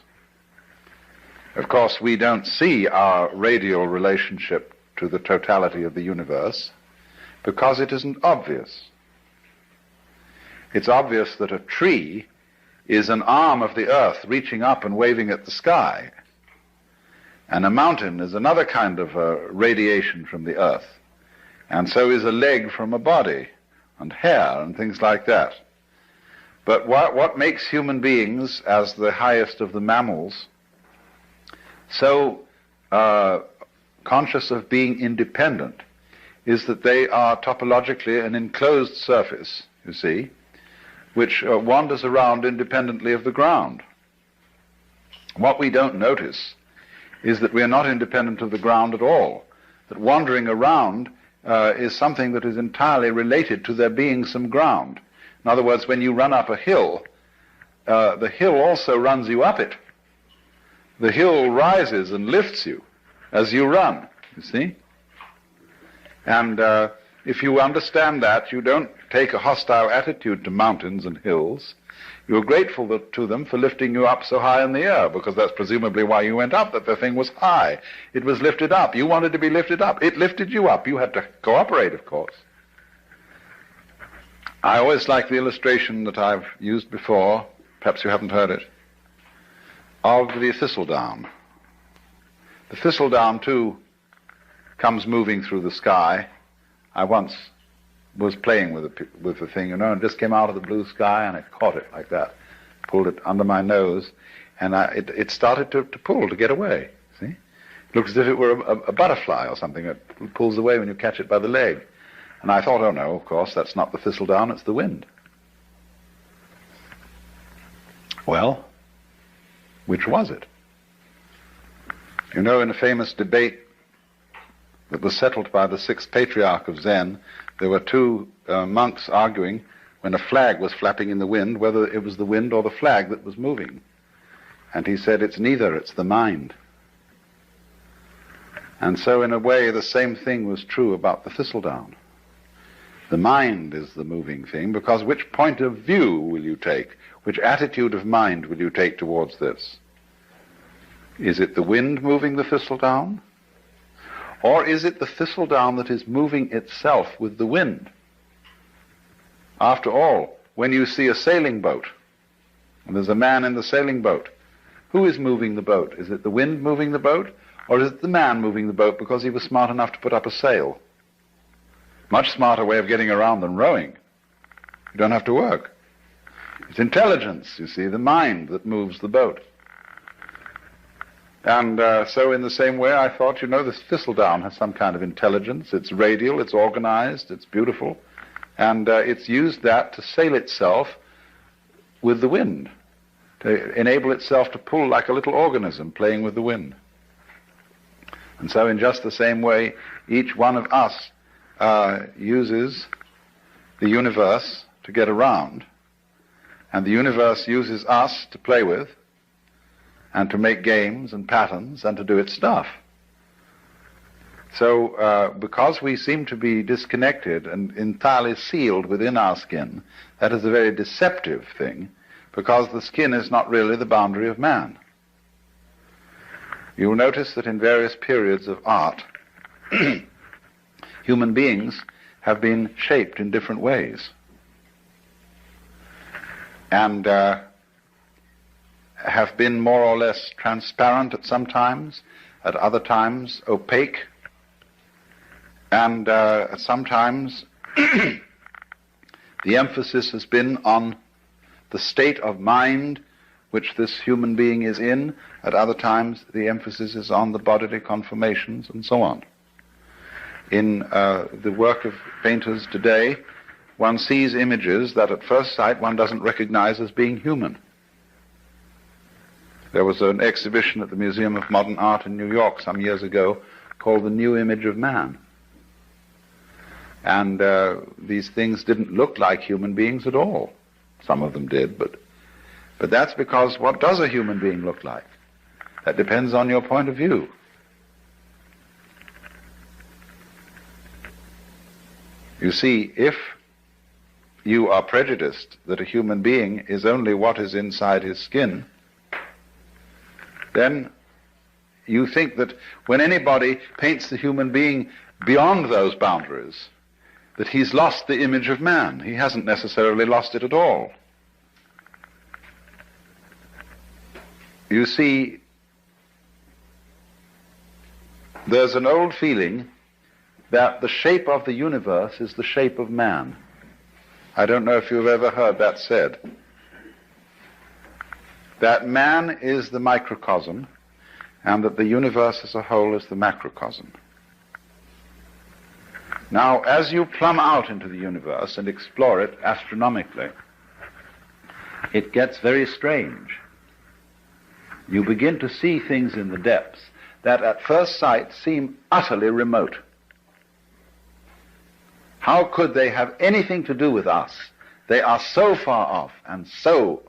Of course, we don't see our radial relationship to the totality of the universe because it isn't obvious. It's obvious that a tree is an arm of the earth reaching up and waving at the sky, and a mountain is another kind of radiation from the earth, and so is a leg from a body, and hair, and things like that. But what makes human beings, as the highest of the mammals, so conscious of being independent is that they are topologically an enclosed surface, you see, which wanders around independently of the ground. What we don't notice is that we are not independent of the ground at all, that wandering around is something that is entirely related to there being some ground. In other words, when you run up a hill, the hill also runs you up it. The hill rises and lifts you as you run, you see? And if you understand that, you don't take a hostile attitude to mountains and hills. You're grateful to them for lifting you up so high in the air, because that's presumably why you went up, that the thing was high. It was lifted up. You wanted to be lifted up. It lifted you up. You had to cooperate, of course. I always like the illustration that I've used before, perhaps you haven't heard it, of the thistledown. The thistledown, too, comes moving through the sky. I once was playing with the thing, and it just came out of the blue sky, and I caught it like that, pulled it under my nose, and it started to pull, to get away, see? It looks as if it were a butterfly or something that pulls away when you catch it by the leg. And I thought, oh no, of course, that's not the thistledown, it's the wind. Well, which was it? You know, in a famous debate that was settled by the sixth patriarch of Zen, there were two monks arguing when a flag was flapping in the wind, whether it was the wind or the flag that was moving. And he said, it's neither, it's the mind. And so in a way, the same thing was true about the thistledown. The mind is the moving thing, because which point of view will you take? Which attitude of mind will you take towards this? Is it the wind moving the thistledown? Or is it the thistledown that is moving itself with the wind? After all, when you see a sailing boat, and there's a man in the sailing boat, who is moving the boat? Is it the wind moving the boat? Or is it the man moving the boat because he was smart enough to put up a sail? Much smarter way of getting around than rowing. You don't have to work. It's intelligence, you see, the mind that moves the boat. And so in the same way, I thought, this thistledown has some kind of intelligence. It's radial, it's organized, it's beautiful, and it's used that to sail itself with the wind, to enable itself to pull like a little organism playing with the wind. And so in just the same way, each one of us uses the universe to get around, and the universe uses us to play with, and to make games and patterns and to do its stuff. So because we seem to be disconnected and entirely sealed within our skin, that is a very deceptive thing, because the skin is not really the boundary of man. You will notice that in various periods of art, human beings have been shaped in different ways. And have been more or less transparent at some times, at other times opaque, and sometimes the emphasis has been on the state of mind which this human being is in. At other times the emphasis is on the bodily conformations and so on. In the work of painters today, one sees images that at first sight one doesn't recognize as being human. There was an exhibition at the Museum of Modern Art in New York some years ago called The New Image of Man. And these things didn't look like human beings at all. Some of them did, but that's because what does a human being look like? That depends on your point of view. You see, if you are prejudiced that a human being is only what is inside his skin, then you think that when anybody paints the human being beyond those boundaries, that he's lost the image of man. He hasn't necessarily lost it at all. You see, there's an old feeling that the shape of the universe is the shape of man. I don't know if you've ever heard that said. That man is the microcosm, and that the universe as a whole is the macrocosm. Now, as you plumb out into the universe and explore it astronomically, it gets very strange. You begin to see things in the depths that at first sight seem utterly remote. How could they have anything to do with us? They are so far off and so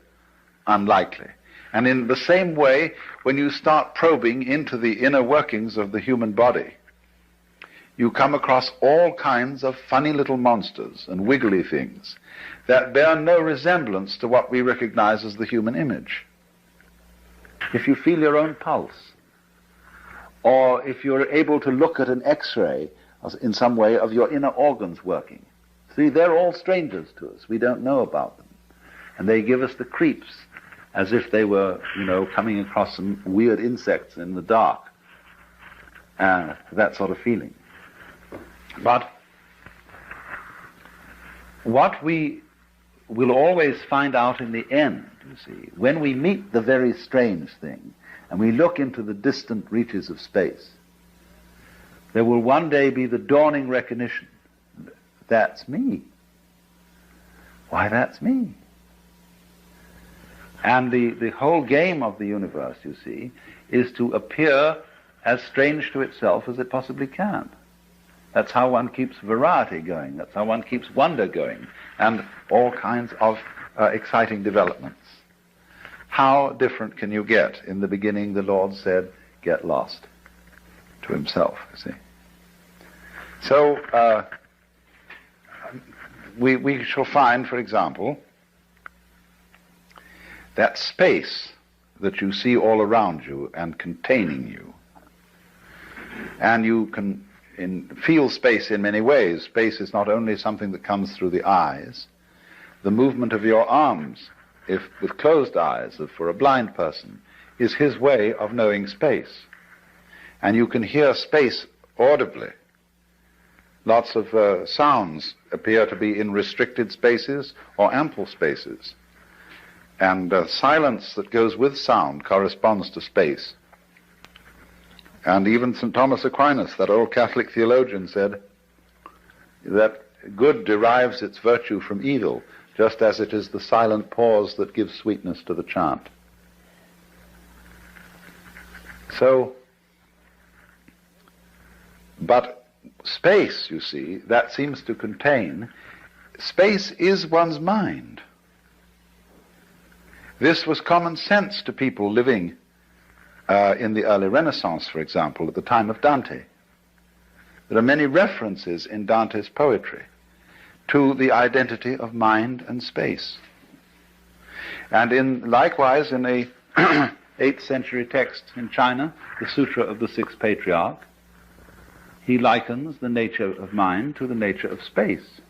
unlikely. And in the same way, when you start probing into the inner workings of the human body, you come across all kinds of funny little monsters and wiggly things that bear no resemblance to what we recognize as the human image. If you feel your own pulse, or if you're able to look at an X-ray in some way of your inner organs working, see, they're all strangers to us. We don't know about them. And they give us the creeps, as if they were, coming across some weird insects in the dark. That sort of feeling. But what we will always find out in the end, you see, when we meet the very strange thing, and we look into the distant reaches of space, there will one day be the dawning recognition, that's me. Why, that's me. And the whole game of the universe, you see, is to appear as strange to itself as it possibly can. That's how one keeps variety going. That's how one keeps wonder going, and all kinds of exciting developments. How different can you get? In the beginning, the Lord said, get lost, to himself, you see. So, we shall find, for example, that space that you see all around you and containing you, and you can feel space in many ways. Space is not only something that comes through the eyes. The movement of your arms, if with closed eyes, if for a blind person, is his way of knowing space. And you can hear space audibly. Lots of sounds appear to be in restricted spaces or ample spaces. And silence that goes with sound corresponds to space. And even St. Thomas Aquinas, that old Catholic theologian, said that good derives its virtue from evil, just as it is the silent pause that gives sweetness to the chant. So, but space, you see, that seems to contain, space is one's mind. This was common sense to people living in the early Renaissance, for example, at the time of Dante. There are many references in Dante's poetry to the identity of mind and space. And likewise in a 8th century text in China, the Sutra of the Sixth Patriarch, he likens the nature of mind to the nature of space.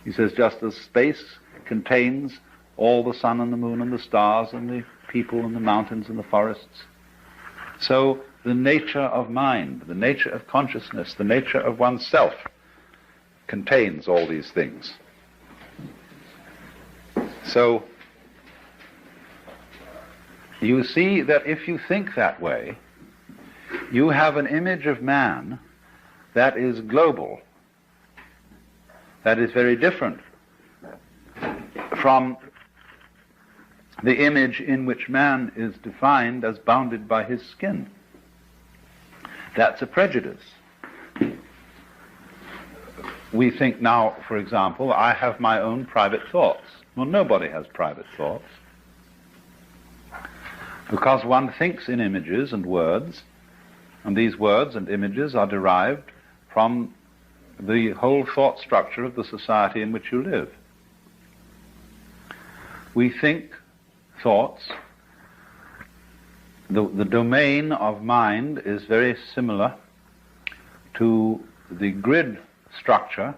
He says, just as space contains all the sun and the moon and the stars and the people and the mountains and the forests, so the nature of mind, the nature of consciousness, the nature of oneself contains all these things. So you see that if you think that way, you have an image of man that is global, that is very different from the image in which man is defined as bounded by his skin. That's a prejudice. We think now, for example, I have my own private thoughts. Well, nobody has private thoughts. Because one thinks in images and words, and these words and images are derived from the whole thought structure of the society in which you live. We think thoughts. The domain of mind is very similar to the grid structure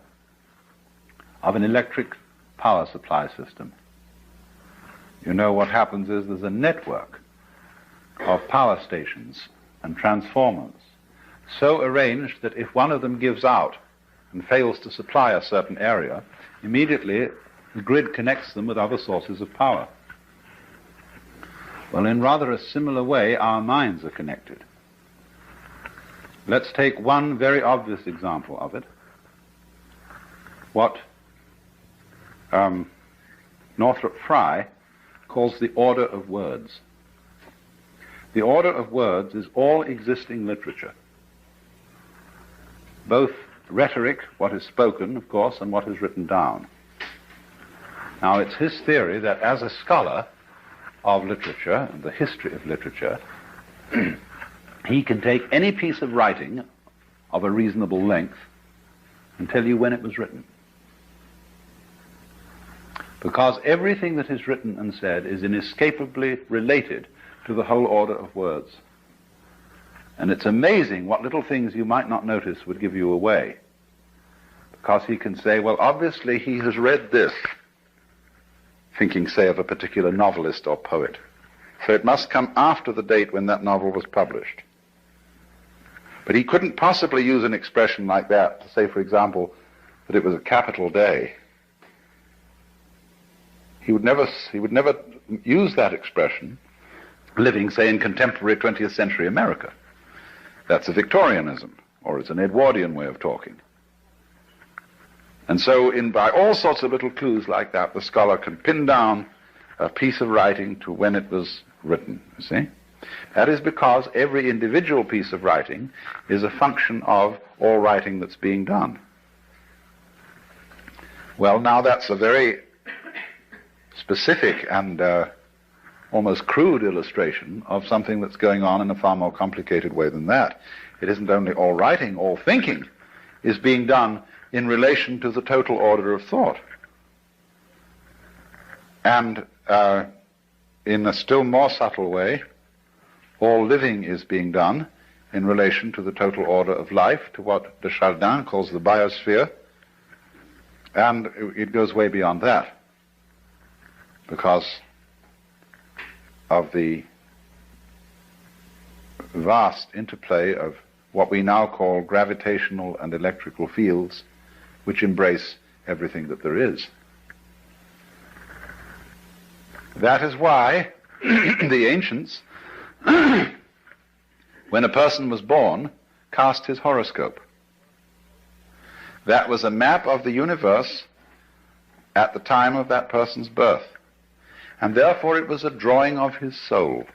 of an electric power supply system. You know, what happens is there's a network of power stations and transformers so arranged that if one of them gives out and fails to supply a certain area, immediately the grid connects them with other sources of power. Well, in rather a similar way, our minds are connected. Let's take one very obvious example of it. What Northrop Frye calls the order of words. The order of words is all existing literature, both rhetoric, what is spoken, of course, and what is written down. Now, it's his theory that as a scholar of literature and the history of literature, he can take any piece of writing of a reasonable length and tell you when it was written. Because everything that is written and said is inescapably related to the whole order of words. And it's amazing what little things you might not notice would give you away. Because he can say, well, obviously he has read this, thinking, say, of a particular novelist or poet. So it must come after the date when that novel was published. But he couldn't possibly use an expression like that to say, for example, that it was a capital day. He would never use that expression living, say, in contemporary 20th century America. That's a Victorianism, or it's an Edwardian way of talking. And so by all sorts of little clues like that, the scholar can pin down a piece of writing to when it was written, you see? That is because every individual piece of writing is a function of all writing that's being done. Well, now that's a very specific and almost crude illustration of something that's going on in a far more complicated way than that. It isn't only all writing, all thinking is being done in relation to the total order of thought. And in a still more subtle way, all living is being done in relation to the total order of life, to what de Chardin calls the biosphere, and it goes way beyond that, because of the vast interplay of what we now call gravitational and electrical fields, which embrace everything that there is. That is why the ancients, when a person was born, cast his horoscope. That was a map of the universe at the time of that person's birth. And therefore it was a drawing of his soul.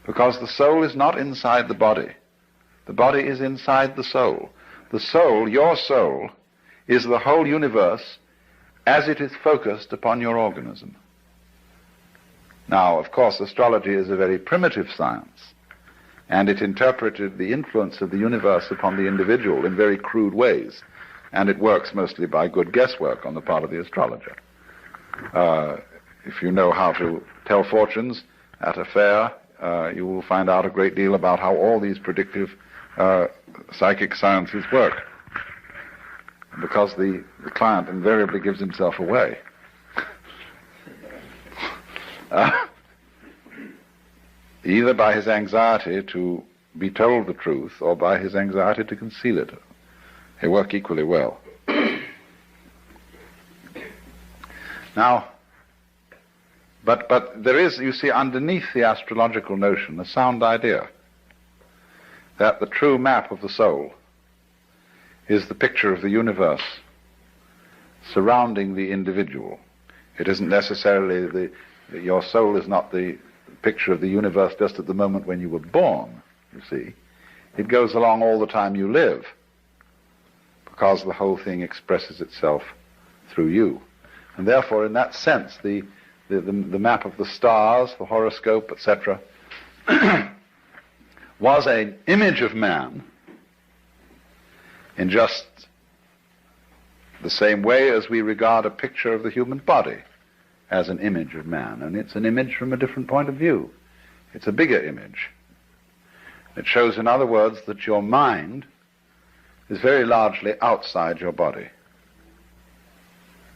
Because the soul is not inside the body. The body is inside the soul. The soul, your soul, is the whole universe as it is focused upon your organism. Now, of course, astrology is a very primitive science, and it interpreted the influence of the universe upon the individual in very crude ways, and it works mostly by good guesswork on the part of the astrologer. If you know how to tell fortunes at a fair, you will find out a great deal about how all these predictive psychic sciences work, because the client invariably gives himself away. Either by his anxiety to be told the truth or by his anxiety to conceal it. They work equally well. Now, but there is, you see, underneath the astrological notion, a sound idea that the true map of the soul is the picture of the universe surrounding the individual. It isn't necessarily Your soul is not the picture of the universe just at the moment when you were born, you see. It goes along all the time you live, because the whole thing expresses itself through you. And therefore, in that sense, the map of the stars, the horoscope, etc., was an image of man in just the same way as we regard a picture of the human body as an image of man. And it's an image from a different point of view. It's a bigger image. It shows, in other words, that your mind is very largely outside your body.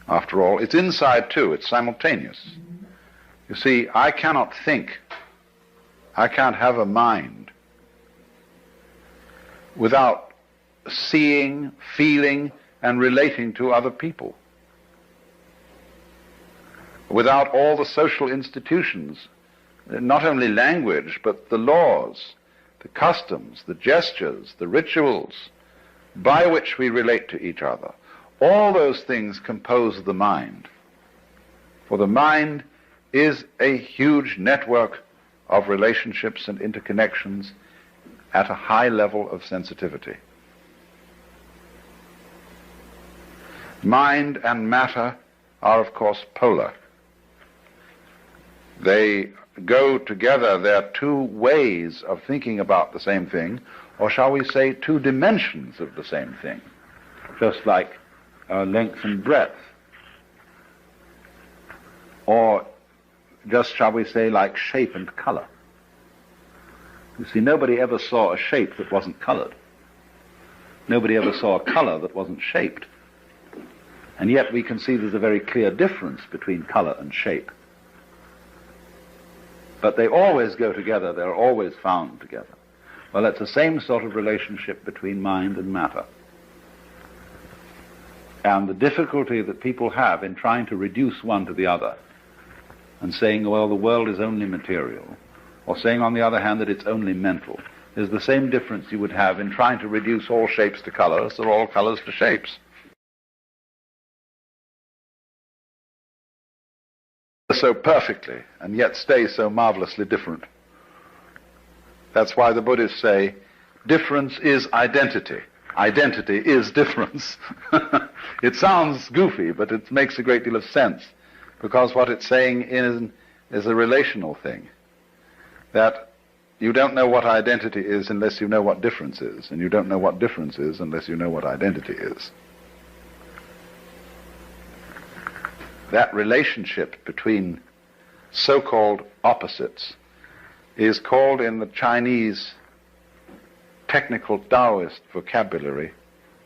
After all, it's inside too. It's simultaneous. You see, I cannot think, I can't have a mind without seeing, feeling, and relating to other people. Without all the social institutions, not only language, but the laws, the customs, the gestures, the rituals by which we relate to each other. All those things compose the mind. For the mind is a huge network of relationships and interconnections at a high level of sensitivity. Mind and matter are, of course, polar. They go together. They're two ways of thinking about the same thing, or shall we say two dimensions of the same thing, just like length and breadth, or just, shall we say, like shape and color. You see, nobody ever saw a shape that wasn't colored. Nobody ever saw a color that wasn't shaped. And yet we can see there's a very clear difference between color and shape. But they always go together, they're always found together. Well, it's the same sort of relationship between mind and matter. And the difficulty that people have in trying to reduce one to the other, and saying, well, the world is only material, or saying, on the other hand, that it's only mental, is the same difference you would have in trying to reduce all shapes to colors, or all colors to shapes. So perfectly, and yet stay so marvelously different. That's why the Buddhists say, difference is identity. Identity is difference. It sounds goofy, but it makes a great deal of sense, because what it's saying is a relational thing. That you don't know what identity is unless you know what difference is, and you don't know what difference is unless you know what identity is. That relationship between so-called opposites is called in the Chinese technical Taoist vocabulary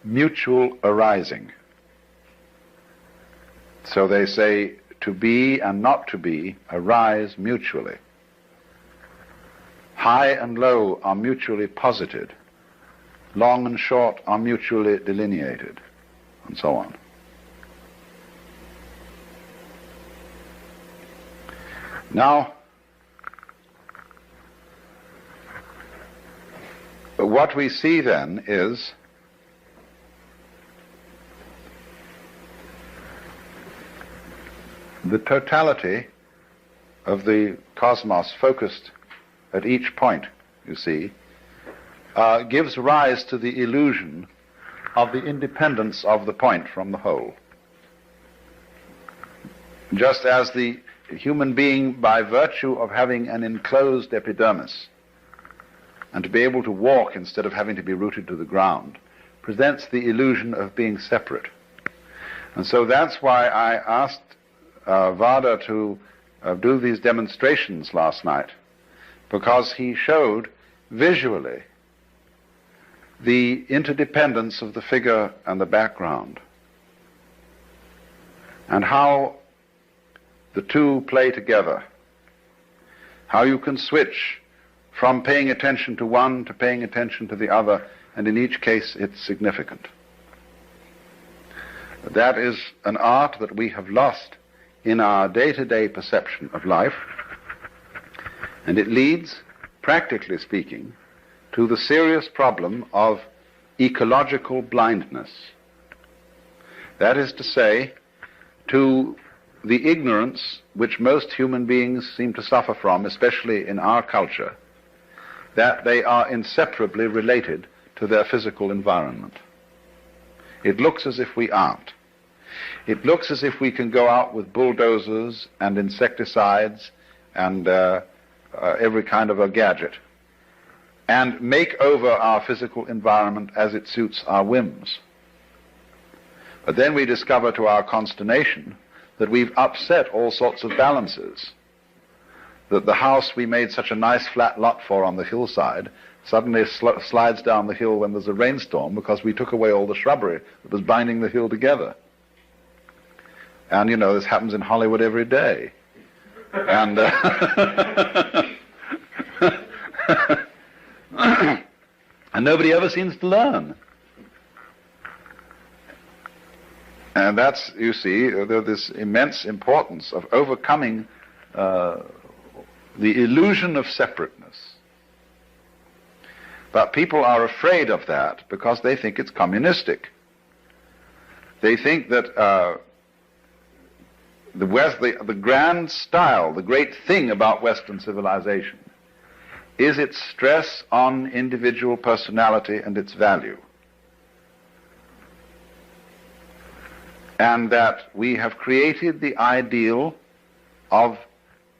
mutual arising. So they say to be and not to be arise mutually. High and low are mutually posited. Long and short are mutually delineated, and so on. Now, what we see then is the totality of the cosmos focused at each point, you see, gives rise to the illusion of the independence of the point from the whole. Just as the human being, by virtue of having an enclosed epidermis, and to be able to walk instead of having to be rooted to the ground, presents the illusion of being separate. And so that's why I asked Vada to do these demonstrations last night, because he showed visually the interdependence of the figure and the background, and how the two play together, how you can switch from paying attention to one to paying attention to the other, and in each case it's significant. That is an art that we have lost in our day-to-day perception of life, and it leads, practically speaking, to the serious problem of ecological blindness. That is to say, to the ignorance which most human beings seem to suffer from, especially in our culture, that they are inseparably related to their physical environment. It looks as if we aren't. It looks as if we can go out with bulldozers and insecticides and every kind of a gadget and make over our physical environment as it suits our whims. But then we discover to our consternation that we've upset all sorts of balances, that the house we made such a nice flat lot for on the hillside suddenly slides down the hill when there's a rainstorm because we took away all the shrubbery that was binding the hill together. And, you know, this happens in Hollywood every day. And, and nobody ever seems to learn. And that's, you see, there's this immense importance of overcoming the illusion of separateness. But people are afraid of that because they think it's communistic. They think that the grand style, the great thing about Western civilization is its stress on individual personality and its value. And that we have created the ideal of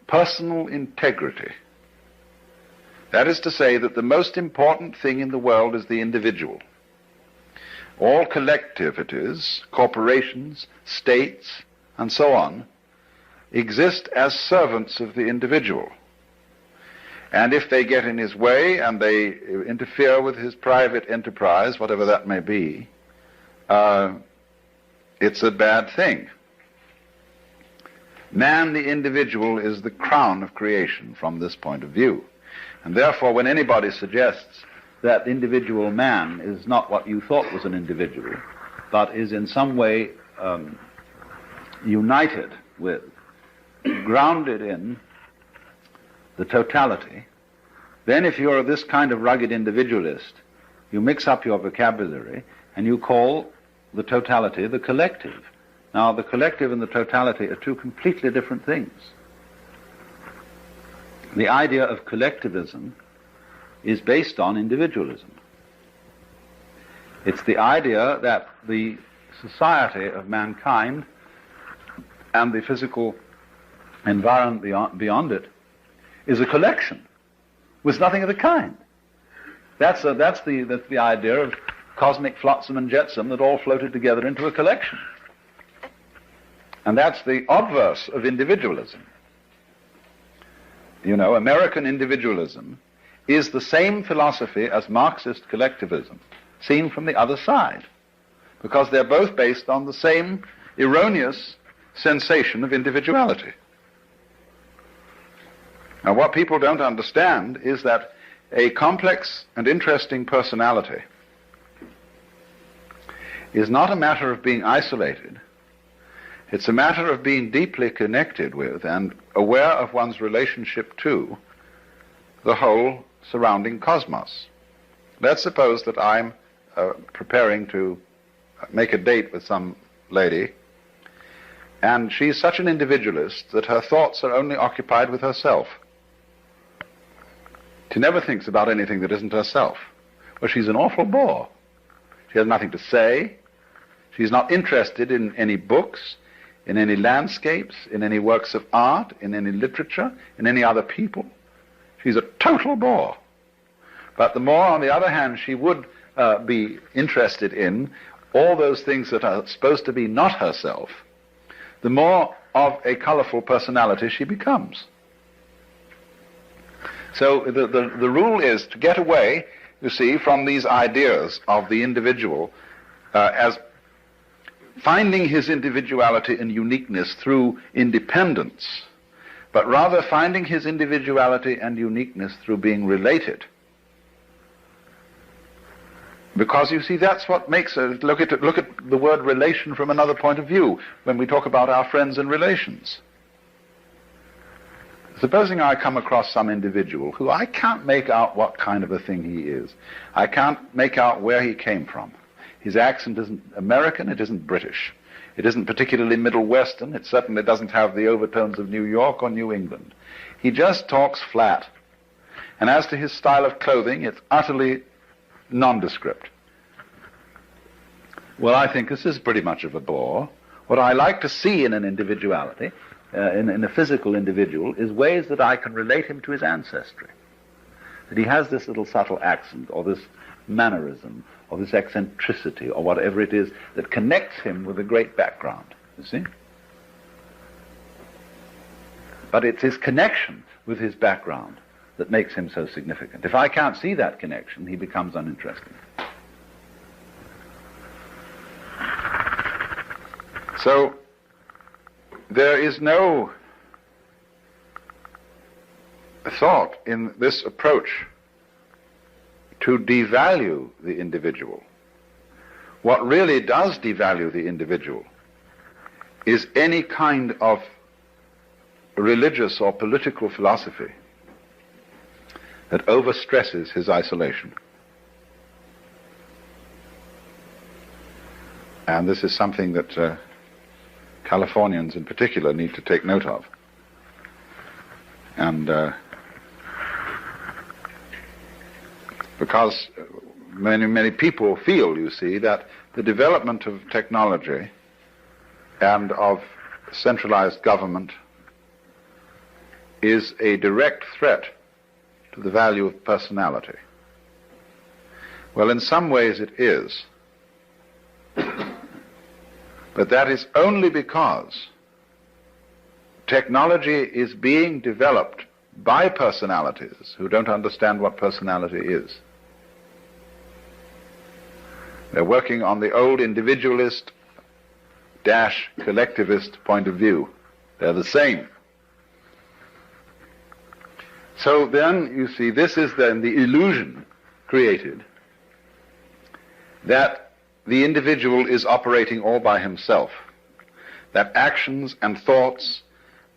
personal integrity. That is to say that the most important thing in the world is the individual. All collectivities, corporations, states, and so on, exist as servants of the individual. And if they get in his way and they interfere with his private enterprise, whatever that may be, it's a bad thing. Man, the individual, is the crown of creation from this point of view. And therefore, when anybody suggests that individual man is not what you thought was an individual, but is in some way united with, grounded in the totality, then if you're this kind of rugged individualist, you mix up your vocabulary and you call the totality the collective. Now, the collective and the totality are two completely different things. The idea of collectivism is based on individualism. It's the idea that the society of mankind and the physical environment beyond it is a collection with nothing of the kind. That's the idea of cosmic flotsam and jetsam that all floated together into a collection. And that's the obverse of individualism. You know, American individualism is the same philosophy as Marxist collectivism, seen from the other side, because they're both based on the same erroneous sensation of individuality. Now, what people don't understand is that a complex and interesting personality is not a matter of being isolated. It's a matter of being deeply connected with and aware of one's relationship to the whole surrounding cosmos. Let's suppose that I'm preparing to make a date with some lady, and she's such an individualist that her thoughts are only occupied with herself. She never thinks about anything that isn't herself. Well, she's an awful bore. She has nothing to say. She's not interested in any books, in any landscapes, in any works of art, in any literature, in any other people. She's a total bore. But the more, on the other hand, she would be interested in all those things that are supposed to be not herself, the more of a colorful personality she becomes. So the rule is to get away, you see, from these ideas of the individual as finding his individuality and uniqueness through independence, but rather finding his individuality and uniqueness through being related. Because, you see, that's what makes us look at the word relation from another point of view when we talk about our friends and relations. Supposing I come across some individual who I can't make out what kind of a thing he is. I can't make out where he came from. His accent isn't American, it isn't British. It isn't particularly Middle Western. It certainly doesn't have the overtones of New York or New England. He just talks flat. And as to his style of clothing, it's utterly nondescript. Well, I think this is pretty much of a bore. What I like to see in an individuality, in a physical individual, is ways that I can relate him to his ancestry. That he has this little subtle accent, or this mannerism, or this eccentricity, or whatever it is that connects him with a great background, you see? But it's his connection with his background that makes him so significant. If I can't see that connection, he becomes uninteresting. So, there is no thought in this approach to devalue the individual. What really does devalue the individual is any kind of religious or political philosophy that overstresses his isolation. And this is something that Californians in particular need to take note of. And because many people feel, you see, that the development of technology and of centralized government is a direct threat to the value of personality. Well, in some ways it is. But that is only because technology is being developed by personalities who don't understand what personality is. They're working on the old individualist - collectivist point of view. They're the same. So then, you see, this is then the illusion created that the individual is operating all by himself, that actions and thoughts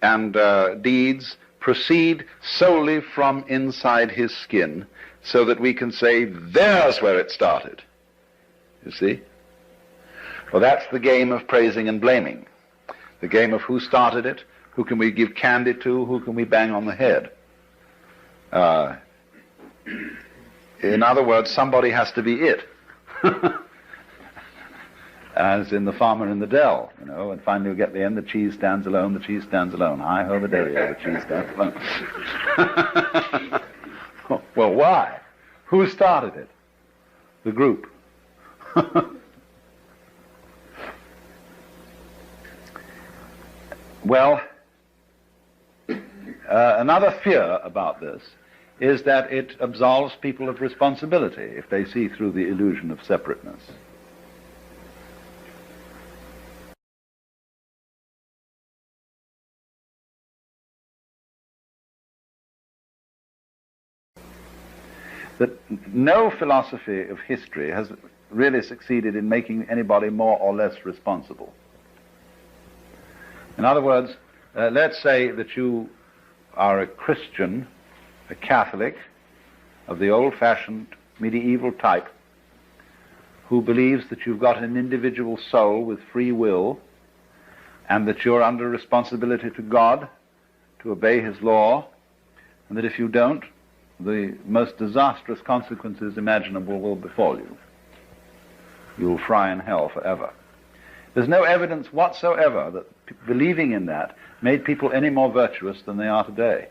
and deeds proceed solely from inside his skin, so that we can say, there's where it started. You see? Well, that's the game of praising and blaming. The game of who started it, who can we give candy to, who can we bang on the head. In other words, somebody has to be it. As in The Farmer in the Dell, you know, and finally we get the end, the cheese stands alone, the cheese stands alone. Hi-ho the dairy, the cheese stands alone. Well, why? Who started it? The group. Well, another fear about this is that it absolves people of responsibility if they see through the illusion of separateness. That no philosophy of history has really succeeded in making anybody more or less responsible. In other words, let's say that you are a Christian, a Catholic of the old-fashioned medieval type, who believes that you've got an individual soul with free will, and that you're under responsibility to God to obey his law, and that if you don't, the most disastrous consequences imaginable will befall you. You'll fry in hell forever. There's no evidence whatsoever that believing in that made people any more virtuous than they are today.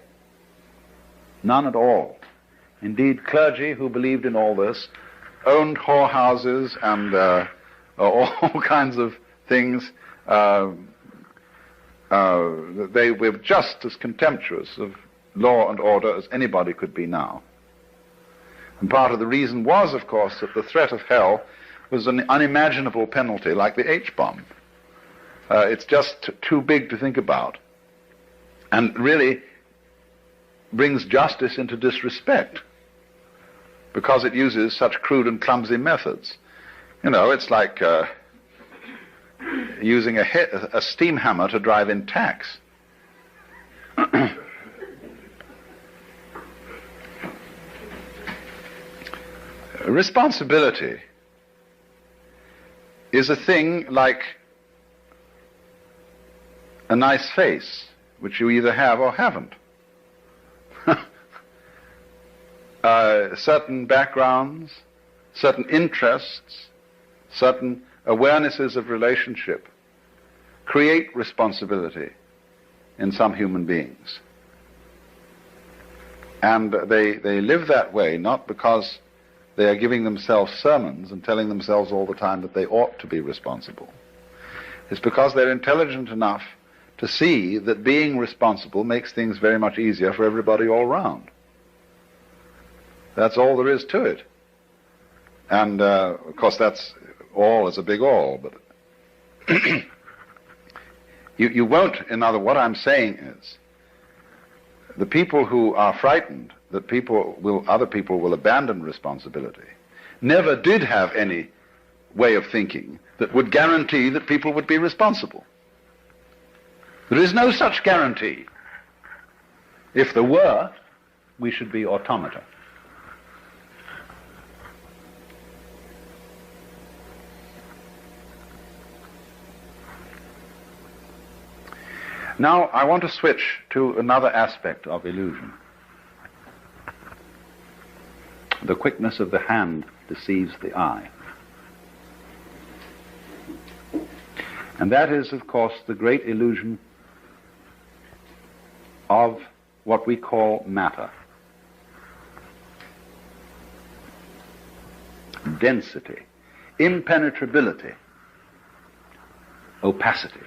None at all. Indeed, clergy who believed in all this owned whorehouses and all kinds of things. They were just as contemptuous of law and order as anybody could be now. And part of the reason was, of course, that the threat of hell was an unimaginable penalty, like the H-bomb. It's just too big to think about, and really brings justice into disrespect because it uses such crude and clumsy methods. You know, it's like using a steam hammer to drive in tacks. Responsibility is a thing like a nice face, which you either have or haven't. Certain backgrounds, certain interests, certain awarenesses of relationship create responsibility in some human beings. And they live that way not because they are giving themselves sermons and telling themselves all the time that they ought to be responsible. It's because they're intelligent enough to see that being responsible makes things very much easier for everybody all around. That's all there is to it. And, of course, that's all is a big all, but you won't, what I'm saying is, the people who are frightened that other people will abandon responsibility never did have any way of thinking that would guarantee that people would be responsible. There is no such guarantee. If there were, we should be automata. Now, I want to switch to another aspect of illusion. The quickness of the hand deceives the eye. And that is, of course, the great illusion of what we call matter. Density, impenetrability, opacity.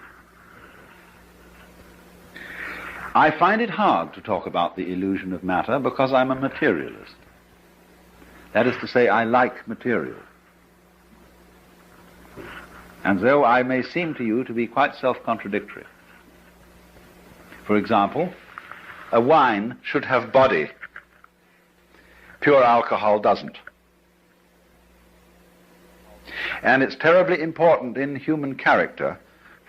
I find it hard to talk about the illusion of matter because I'm a materialist. That is to say, I like material. And though I may seem to you to be quite self-contradictory. For example, a wine should have body. Pure alcohol doesn't. And it's terribly important in human character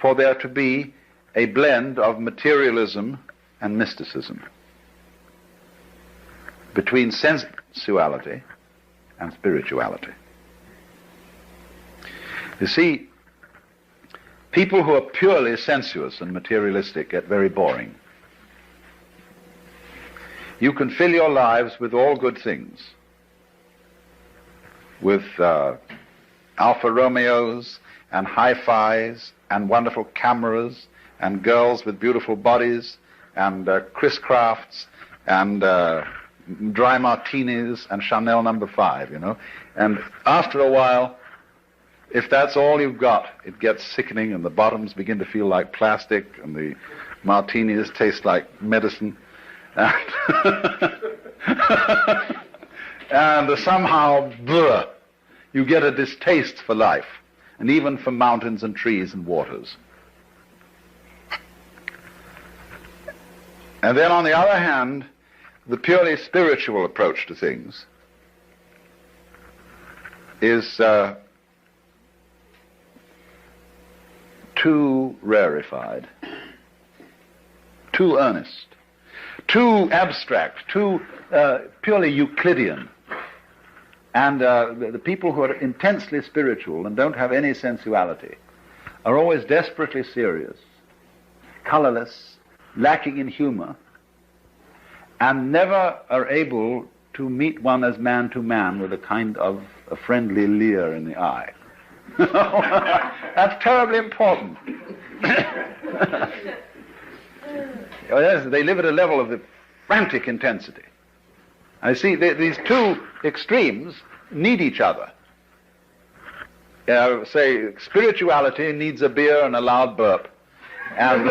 for there to be a blend of materialism and mysticism, between sensuality and spirituality. You see, people who are purely sensuous and materialistic get very boring. You can fill your lives with all good things, with Alfa Romeos and hi-fis and wonderful cameras and girls with beautiful bodies and Chris Crafts and dry martinis and Chanel No. 5, you know. And after a while, if that's all you've got, it gets sickening and the bottoms begin to feel like plastic and the martinis taste like medicine. And somehow, you get a distaste for life and even for mountains and trees and waters. And then on the other hand, the purely spiritual approach to things is too rarefied, too earnest, too abstract, too purely Euclidean. And the people who are intensely spiritual and don't have any sensuality are always desperately serious, colorless, lacking in humor, and never are able to meet one as man to man with a kind of a friendly leer in the eye. That's terribly important. They live at a level of frantic intensity. I see these two extremes need each other. Say, spirituality needs a beer and a loud burp, and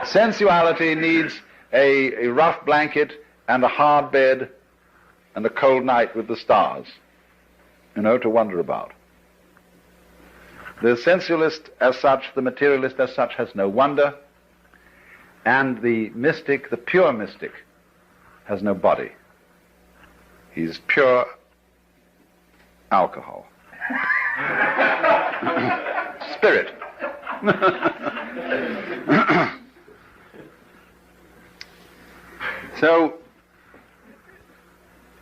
sensuality needs a rough blanket and a hard bed and a cold night with the stars, you know, to wonder about. The sensualist as such, the materialist as such, has no wonder, and the mystic, the pure mystic, has no body. He's pure alcohol. Spirit. So,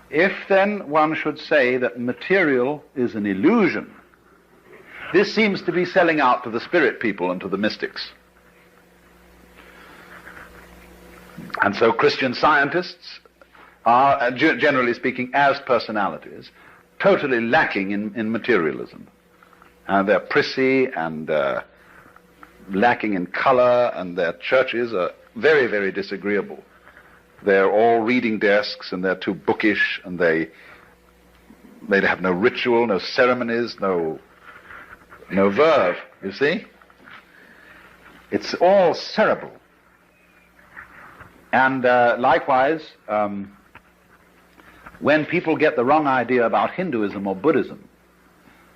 if then one should say that material is an illusion, this seems to be selling out to the spirit people and to the mystics. And so Christian scientists are, generally speaking, as personalities, totally lacking in materialism. They're prissy and lacking in color, and their churches are very, very disagreeable. They're all reading desks, and they're too bookish, and they have no ritual, no ceremonies, no verve, you see? It's all cerebral. And likewise, when people get the wrong idea about Hinduism or Buddhism,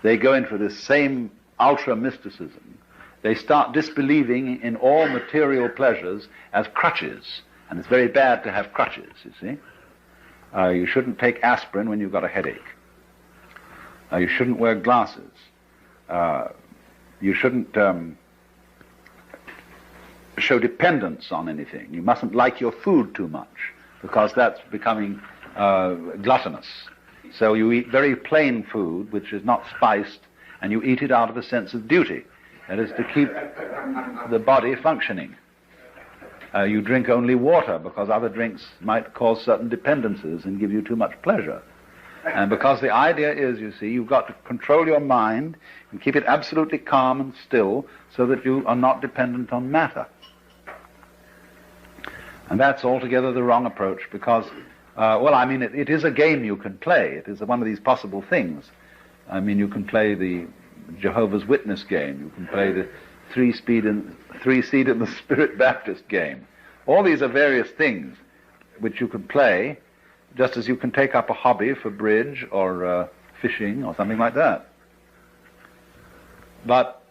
they go in for this same ultra-mysticism. They start disbelieving in all material pleasures as crutches. And it's very bad to have crutches, you see. You shouldn't take aspirin when you've got a headache. You shouldn't wear glasses. You shouldn't show dependence on anything. You mustn't like your food too much, because that's becoming gluttonous. So you eat very plain food, which is not spiced, and you eat it out of a sense of duty. That is to keep the body functioning. You drink only water, because other drinks might cause certain dependencies and give you too much pleasure. And because the idea is, you see, you've got to control your mind and keep it absolutely calm and still so that you are not dependent on matter. And that's altogether the wrong approach, because, it is a game you can play. It is one of these possible things. You can play the Jehovah's Witness game. You can play the three-seed and the Spirit Baptist game. All these are various things which you can play, just as you can take up a hobby for bridge or fishing or something like that. But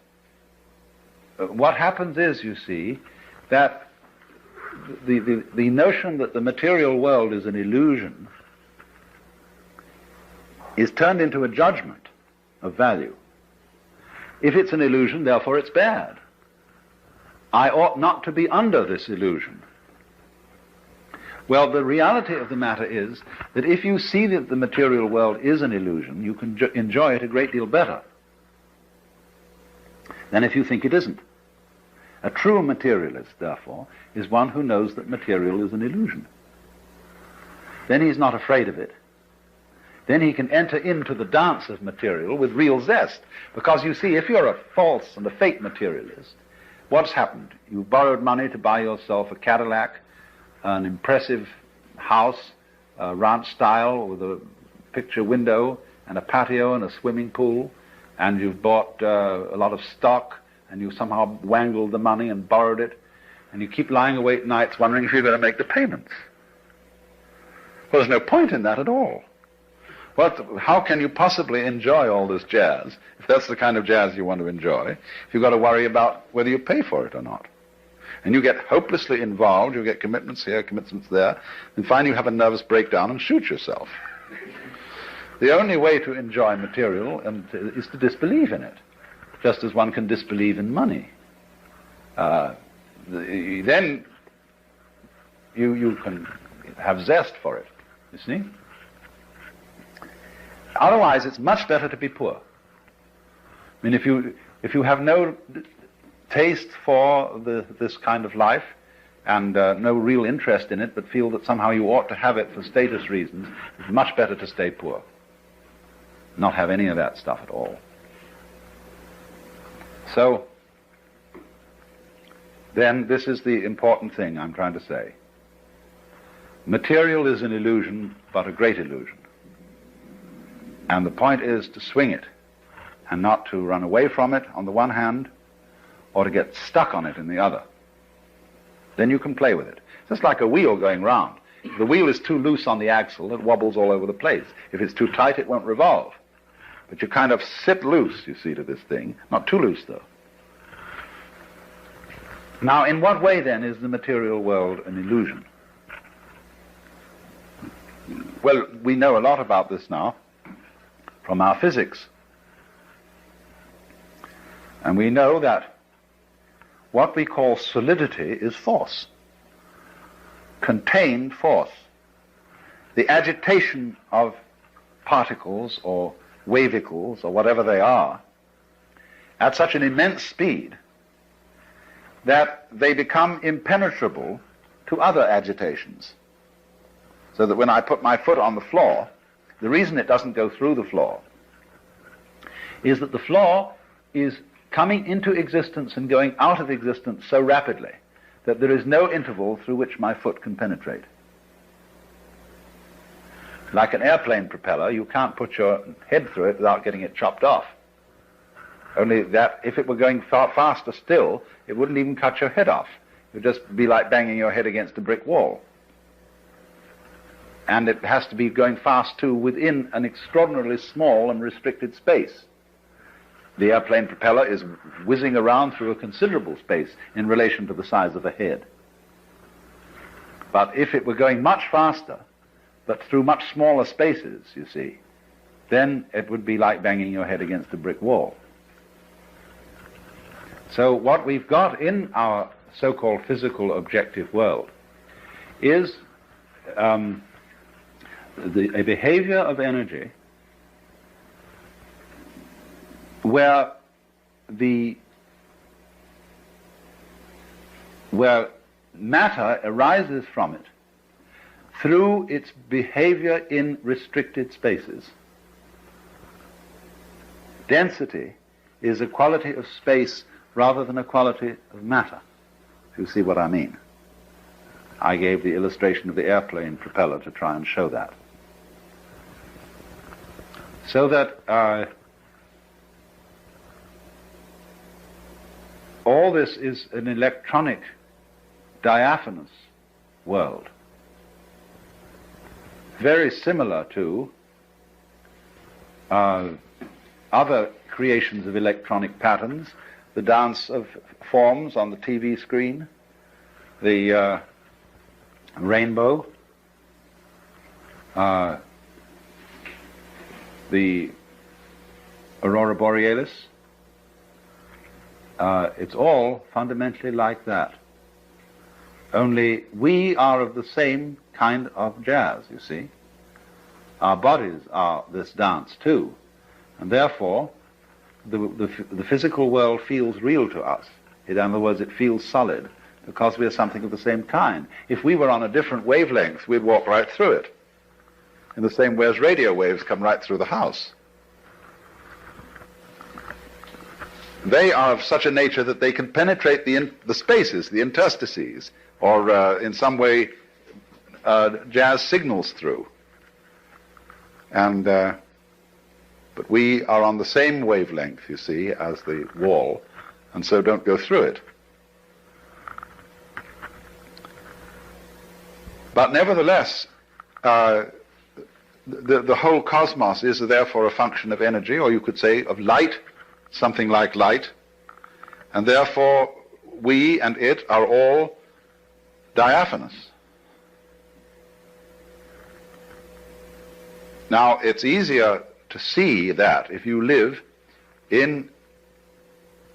what happens is, you see, that the notion that the material world is an illusion is turned into a judgment of value. If it's an illusion, therefore it's bad. I ought not to be under this illusion. Well, the reality of the matter is that if you see that the material world is an illusion, you can enjoy it a great deal better than if you think it isn't. A true materialist, therefore, is one who knows that material is an illusion. Then he's not afraid of it. Then he can enter into the dance of material with real zest. Because, you see, if you're a false and a fake materialist, what's happened? You borrowed money to buy yourself a Cadillac, an impressive house, ranch style with a picture window and a patio and a swimming pool, and you've bought a lot of stock, and you somehow wangled the money and borrowed it, and you keep lying awake nights wondering if you're going to make the payments. Well, there's no point in that at all. How can you possibly enjoy all this jazz, if that's the kind of jazz you want to enjoy, if you've got to worry about whether you pay for it or not? And you get hopelessly involved, you get commitments here, commitments there, and finally you have a nervous breakdown and shoot yourself. The only way to enjoy material is to disbelieve in it, just as one can disbelieve in money. Then you can have zest for it, you see? Otherwise, it's much better to be poor. If you have no taste for this kind of life and no real interest in it, but feel that somehow you ought to have it for status reasons, it's much better to stay poor. Not have any of that stuff at all. So, then this is the important thing I'm trying to say. Material is an illusion, but a great illusion. And the point is to swing it, and not to run away from it on the one hand, or to get stuck on it in the other. Then you can play with it. It's just like a wheel going round. If the wheel is too loose on the axle, it wobbles all over the place. If it's too tight, it won't revolve. But you kind of sit loose, you see, to this thing. Not too loose, though. Now, in what way, then, is the material world an illusion? Well, we know a lot about this now from our physics. And we know that what we call solidity is force, contained force. The agitation of particles or wavicles or whatever they are at such an immense speed that they become impenetrable to other agitations. So that when I put my foot on the floor, the reason it doesn't go through the floor is that the floor is coming into existence and going out of existence so rapidly that there is no interval through which my foot can penetrate. Like an airplane propeller, you can't put your head through it without getting it chopped off. Only that if it were going far faster still, it wouldn't even cut your head off. It would just be like banging your head against a brick wall. And it has to be going fast too within an extraordinarily small and restricted space. The airplane propeller is whizzing around through a considerable space in relation to the size of a head. But if it were going much faster, but through much smaller spaces, you see, then it would be like banging your head against a brick wall. So what we've got in our so-called physical objective world is a behavior of energy where matter arises from it through its behavior in restricted spaces. Density is a quality of space rather than a quality of matter, if you see what I mean. I gave the illustration of the airplane propeller to try and show that. So that all this is an electronic, diaphanous world, very similar to other creations of electronic patterns, the dance of forms on the TV screen, the rainbow, the aurora borealis. It's all fundamentally like that. Only we are of the same kind of jazz, you see. Our bodies are this dance too, and therefore the physical world feels real to us. In other words, it feels solid because we are something of the same kind. If we were on a different wavelength, we'd walk right through it, in the same way as radio waves come right through the house. They are of such a nature that they can penetrate the spaces, the interstices, or in some way jazz signals through. And but we are on the same wavelength, you see, as the wall, and so don't go through it. But nevertheless, the whole cosmos is therefore a function of energy, or you could say of light, something like light, and therefore we and it are all diaphanous. Now, it's easier to see that if you live in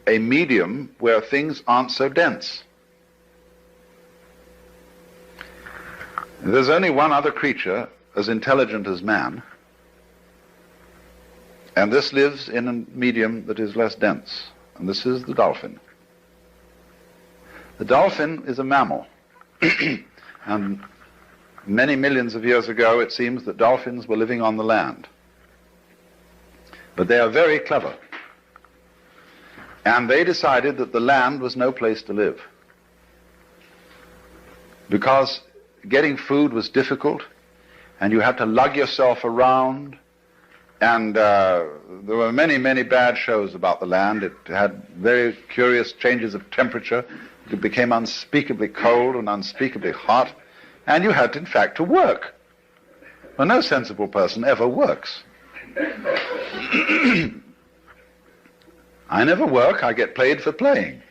a medium where things aren't so dense. There's only one other creature as intelligent as man, and this lives in a medium that is less dense, and this is the dolphin. The dolphin is a mammal, and many millions of years ago it seems that dolphins were living on the land. But they are very clever, and they decided that the land was no place to live, because getting food was difficult, and you had to lug yourself around, and there were many, many bad shows about the land. It had very curious changes of temperature. It became unspeakably cold and unspeakably hot, and you had, in fact, to work. Well, no sensible person ever works. I never work, I get paid for playing.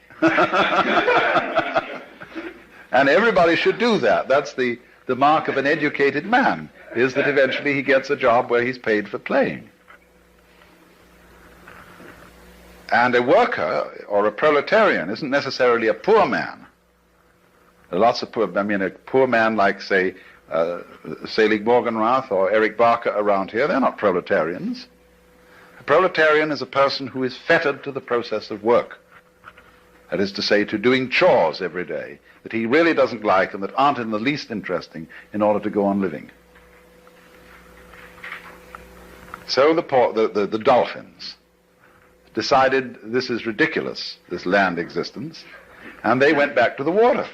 And everybody should do that. That's the mark of an educated man, is that eventually he gets a job where he's paid for playing. And a worker or a proletarian isn't necessarily a poor man. There are lots of poor, a poor man like, say, Selig Morgenrath or Eric Barker around here, they're not proletarians. A proletarian is a person who is fettered to the process of work. that is to say, to doing chores every day, that he really doesn't like and that aren't in the least interesting in order to go on living. So the dolphins decided this is ridiculous, this land existence, and they went back to the water.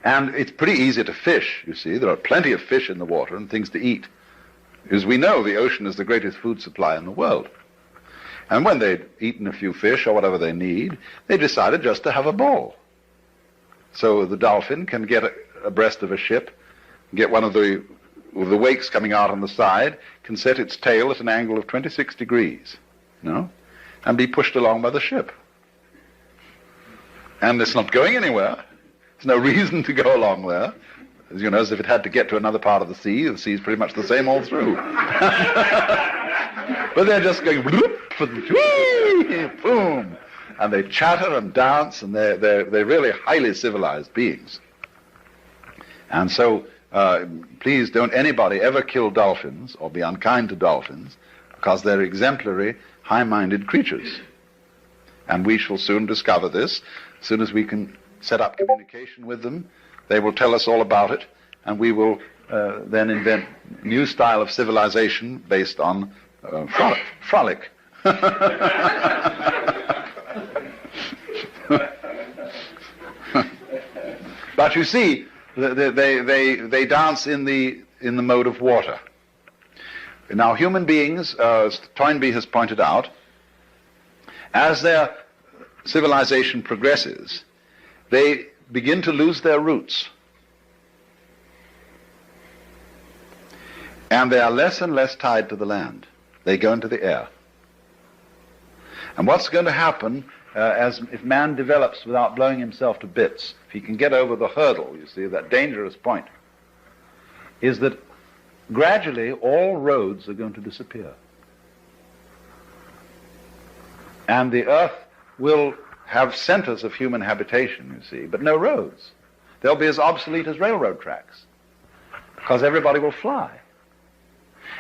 And it's pretty easy to fish, you see. There are plenty of fish in the water and things to eat. As we know, the ocean is the greatest food supply in the world. And when they'd eaten a few fish or whatever they need, they decided just to have a ball. So the dolphin can get abreast of a ship, get one of the wakes coming out on the side, can set its tail at an angle of 26 degrees, and be pushed along by the ship. And it's not going anywhere. There's no reason to go along there. As if it had to get to another part of the sea is pretty much the same all through. But they're just going whoop, boom, and they chatter and dance, and they're really highly civilized beings. And so, please don't anybody ever kill dolphins or be unkind to dolphins, because they're exemplary, high-minded creatures. And we shall soon discover this. As soon as we can set up communication with them, they will tell us all about it, and we will then invent a new style of civilization based on frolic. But you see, they dance in the mode of water. Now, human beings, as Toynbee has pointed out, as their civilization progresses, they begin to lose their roots. And they are less and less tied to the land. They go into the air. And what's going to happen if man develops without blowing himself to bits, if he can get over the hurdle, you see, that dangerous point, is that gradually all roads are going to disappear. And the earth will have centers of human habitation, you see, but no roads. They'll be as obsolete as railroad tracks, because everybody will fly.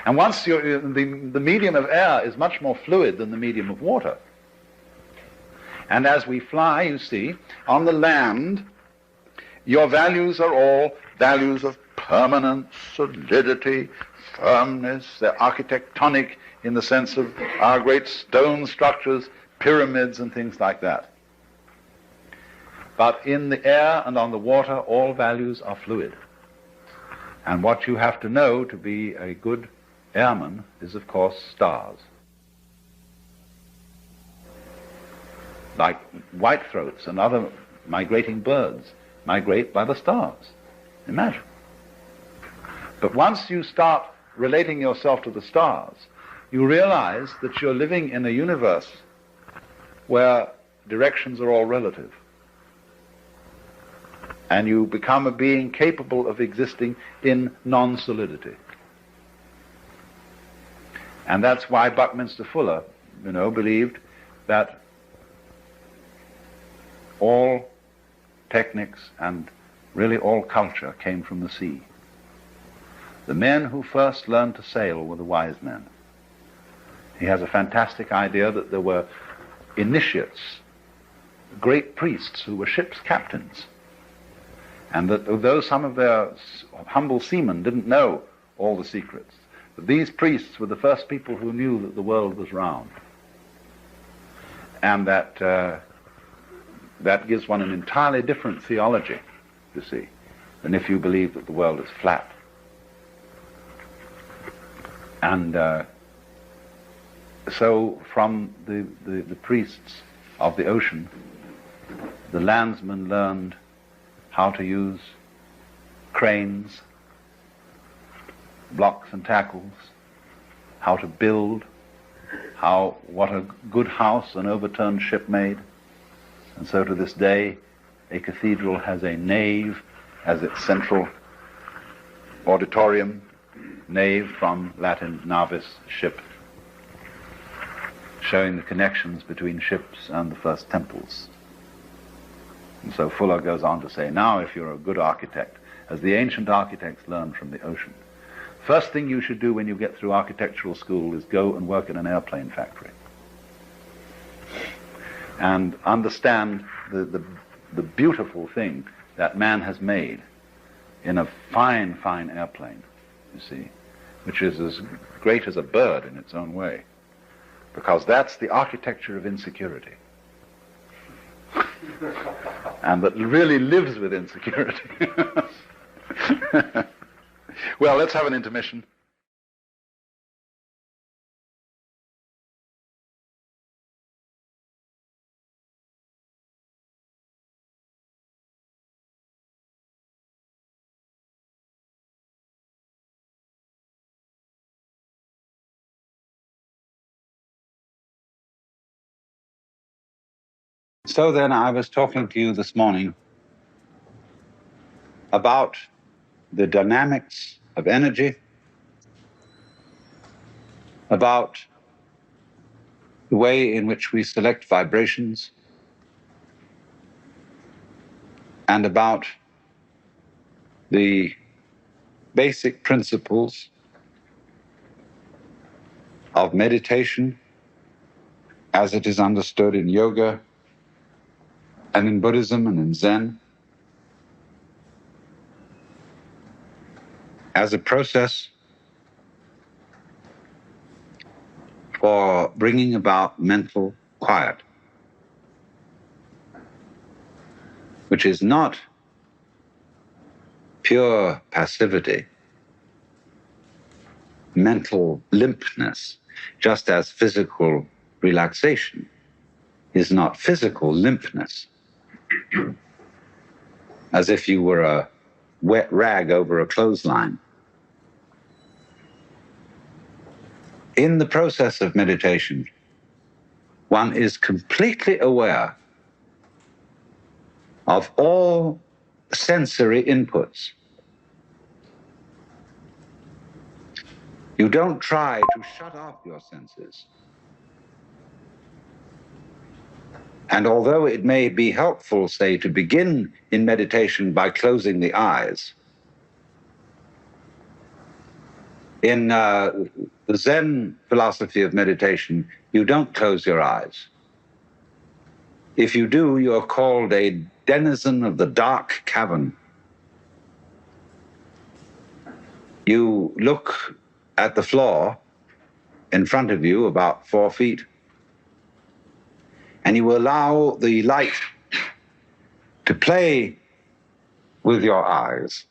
And once the medium of air is much more fluid than the medium of water. And as we fly, you see, on the land, your values are all values of permanence, solidity, firmness. They're architectonic in the sense of our great stone structures, pyramids and things like that. But in the air and on the water, all values are fluid. And what you have to know to be a good airman is, of course, stars. Like whitethroats and other migrating birds migrate by the stars. Imagine. But once you start relating yourself to the stars, you realize that you're living in a universe where directions are all relative. And you become a being capable of existing in non-solidity. And that's why Buckminster Fuller, believed that all techniques and really all culture came from the sea. The men who first learned to sail were the wise men. He has a fantastic idea that there were initiates, great priests who were ship's captains, and that although some of their humble seamen didn't know all the secrets, that these priests were the first people who knew that the world was round. And that gives one an entirely different theology, you see, than if you believe that the world is flat. And so from the priests of the ocean, the landsmen learned how to use cranes, blocks and tackles, how to build, what a good house an overturned ship made. And so to this day, a cathedral has a nave as its central auditorium, nave from Latin navis, ship, showing the connections between ships and the first temples. And so Fuller goes on to say, now if you're a good architect, as the ancient architects learned from the ocean, first thing you should do when you get through architectural school is go and work in an airplane factory. and understand the beautiful thing that man has made in a fine, fine airplane, you see, which is as great as a bird in its own way, because that's the architecture of insecurity. And that really lives with insecurity. Well, let's have an intermission. So then I was talking to you this morning about the dynamics of energy, about the way in which we select vibrations, and about the basic principles of meditation as it is understood in yoga and in Buddhism and in Zen, as a process for bringing about mental quiet, which is not pure passivity, mental limpness, just as physical relaxation is not physical limpness, as if you were a wet rag over a clothesline. In the process of meditation, one is completely aware of all sensory inputs. You don't try to shut off your senses. And although it may be helpful, say, to begin in meditation by closing the eyes, in the Zen philosophy of meditation, you don't close your eyes. If you do, you're called a denizen of the dark cavern. You look at the floor in front of you, about 4 feet, and you allow the light to play with your eyes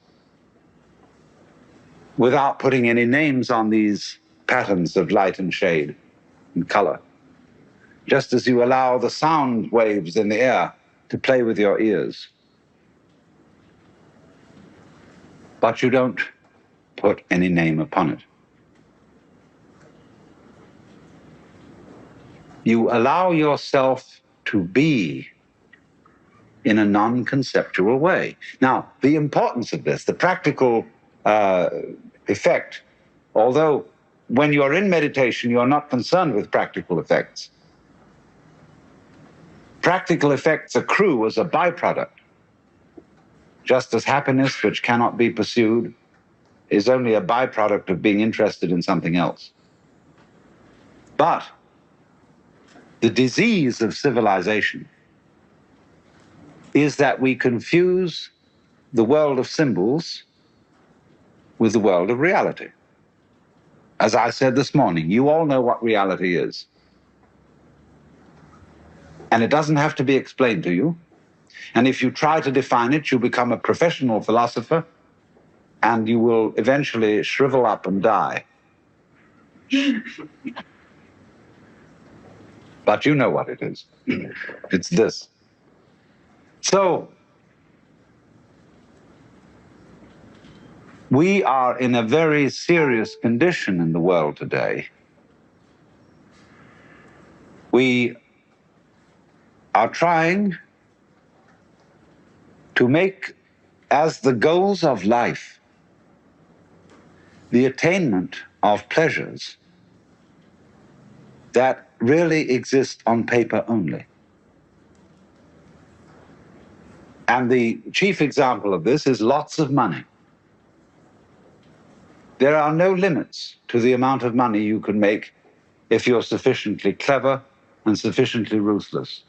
without putting any names on these patterns of light and shade and color, just as you allow the sound waves in the air to play with your ears. But you don't put any name upon it. You allow yourself to be in a non-conceptual way. Now, the importance of this, the practical effect, although when you're in meditation, you're not concerned with practical effects. Practical effects accrue as a byproduct, just as happiness, which cannot be pursued, is only a byproduct of being interested in something else. But the disease of civilization is that we confuse the world of symbols with the world of reality. As I said this morning, you all know what reality is. And it doesn't have to be explained to you. And if you try to define it, you become a professional philosopher, and you will eventually shrivel up and die. But you know what it is. It's this. So, we are in a very serious condition in the world today. We are trying to make as the goals of life the attainment of pleasures that really exist on paper only. And the chief example of this is lots of money. There are no limits to the amount of money you can make if you're sufficiently clever and sufficiently ruthless.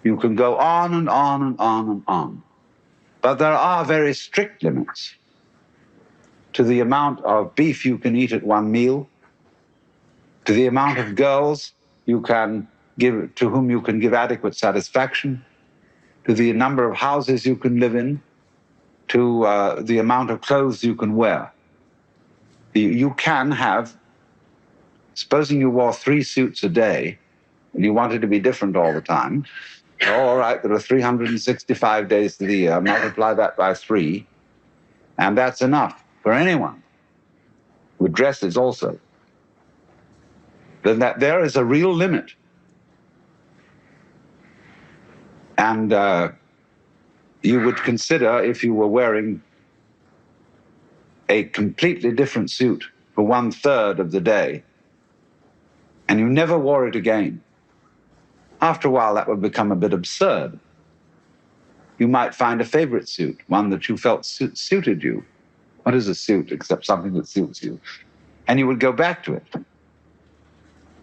You can go on and on and on and on. But there are very strict limits to the amount of beef you can eat at one meal, to the amount of girls you can give, to whom you can give adequate satisfaction, to the number of houses you can live in, to the amount of clothes you can wear. You can have, supposing you wore 3 suits a day and you wanted to be different all the time, all right, there are 365 days to the year, multiply that by 3, and that's enough for anyone, with dresses also. Then that there is a real limit. And you would consider, if you were wearing a completely different suit for 1/3 of the day, and you never wore it again, after a while that would become a bit absurd. You might find a favorite suit, one that you felt suited you. What is a suit except something that suits you? And you would go back to it.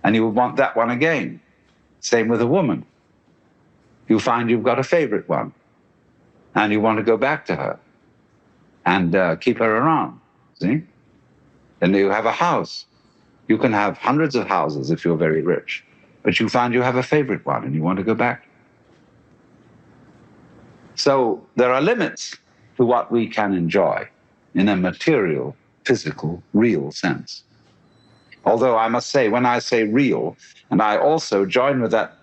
And you would want that one again. Same with a woman. You find you've got a favorite one, and you want to go back to her and keep her around, see? And you have a house. You can have hundreds of houses if you're very rich, but you find you have a favorite one and you want to go back. So there are limits to what we can enjoy in a material, physical, real sense. Although I must say, when I say real, and I also join with that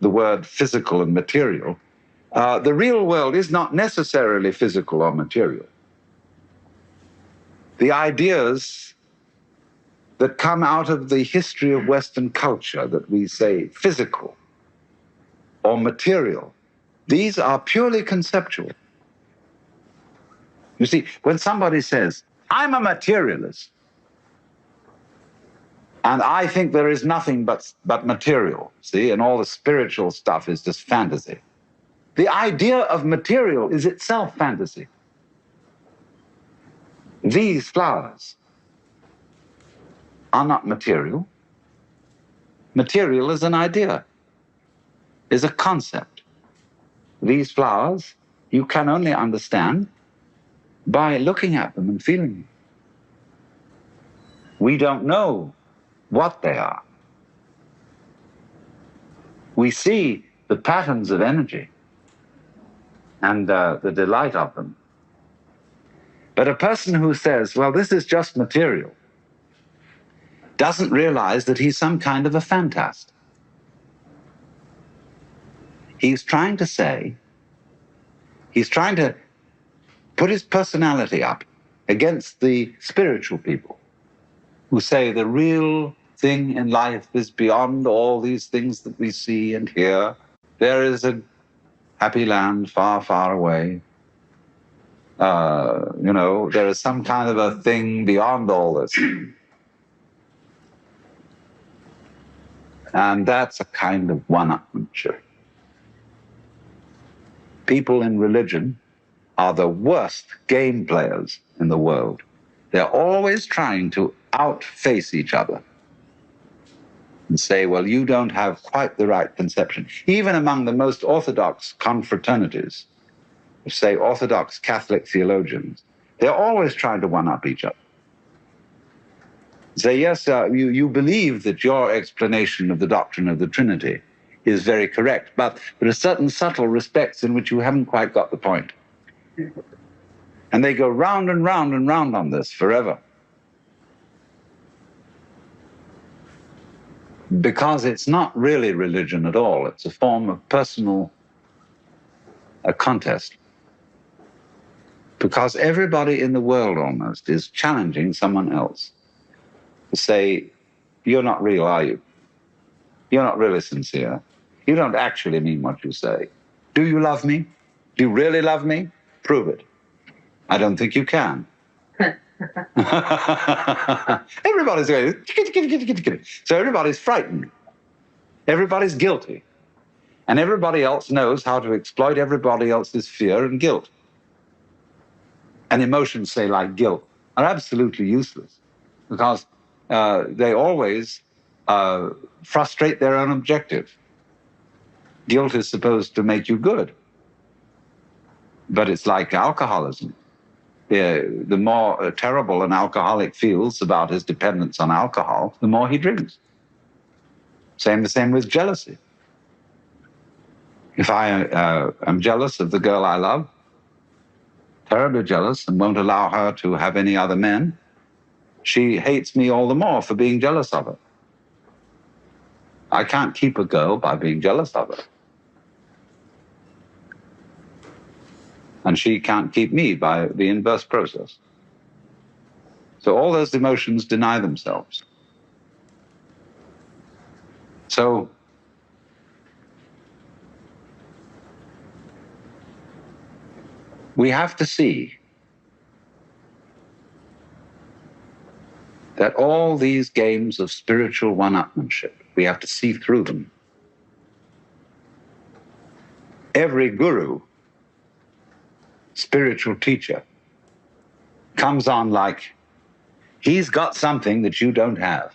the word physical and material, the real world is not necessarily physical or material. The ideas that come out of the history of Western culture that we say physical or material, these are purely conceptual. You see, when somebody says, I'm a materialist, and I think there is nothing but material, see, and all the spiritual stuff is just fantasy. The idea of material is itself fantasy. These flowers are not material. Material is an idea, is a concept. These flowers you can only understand by looking at them and feeling them. We don't know what they are. We see the patterns of energy and the delight of them. But a person who says, well, this is just material, doesn't realize that he's some kind of a fantast. He's trying to say, he's trying to put his personality up against the spiritual people who say the real thing in life is beyond all these things that we see and hear. There is a happy land far, far away. There is some kind of a thing beyond all this. And that's a kind of one-upmanship. People in religion are the worst game players in the world. They're always trying to outface each other and say, well, you don't have quite the right conception. Even among the most orthodox confraternities, say Orthodox Catholic theologians, they're always trying to one-up each other. Say, yes, you believe that your explanation of the doctrine of the Trinity is very correct, but there are certain subtle respects in which you haven't quite got the point. And they go round and round and round on this forever. Because it's not really religion at all. It's a form of personal contest. Because everybody in the world almost is challenging someone else to say, you're not real, are you? You're not really sincere. You don't actually mean what you say. Do you love me? Do you really love me? Prove it. I don't think you can. Everybody's going, so everybody's frightened. Everybody's guilty. And everybody else knows how to exploit everybody else's fear and guilt. And emotions, say, like guilt, are absolutely useless because they always frustrate their own objective. Guilt is supposed to make you good. But it's like alcoholism. The more terrible an alcoholic feels about his dependence on alcohol, the more he drinks. The same with jealousy. If I am jealous of the girl I love, terribly jealous, and won't allow her to have any other men, she hates me all the more for being jealous of her. I can't keep a girl by being jealous of her. And she can't keep me by the inverse process. So all those emotions deny themselves. So we have to see that all these games of spiritual one-upmanship, we have to see through them. Every guru, spiritual teacher, comes on like he's got something that you don't have.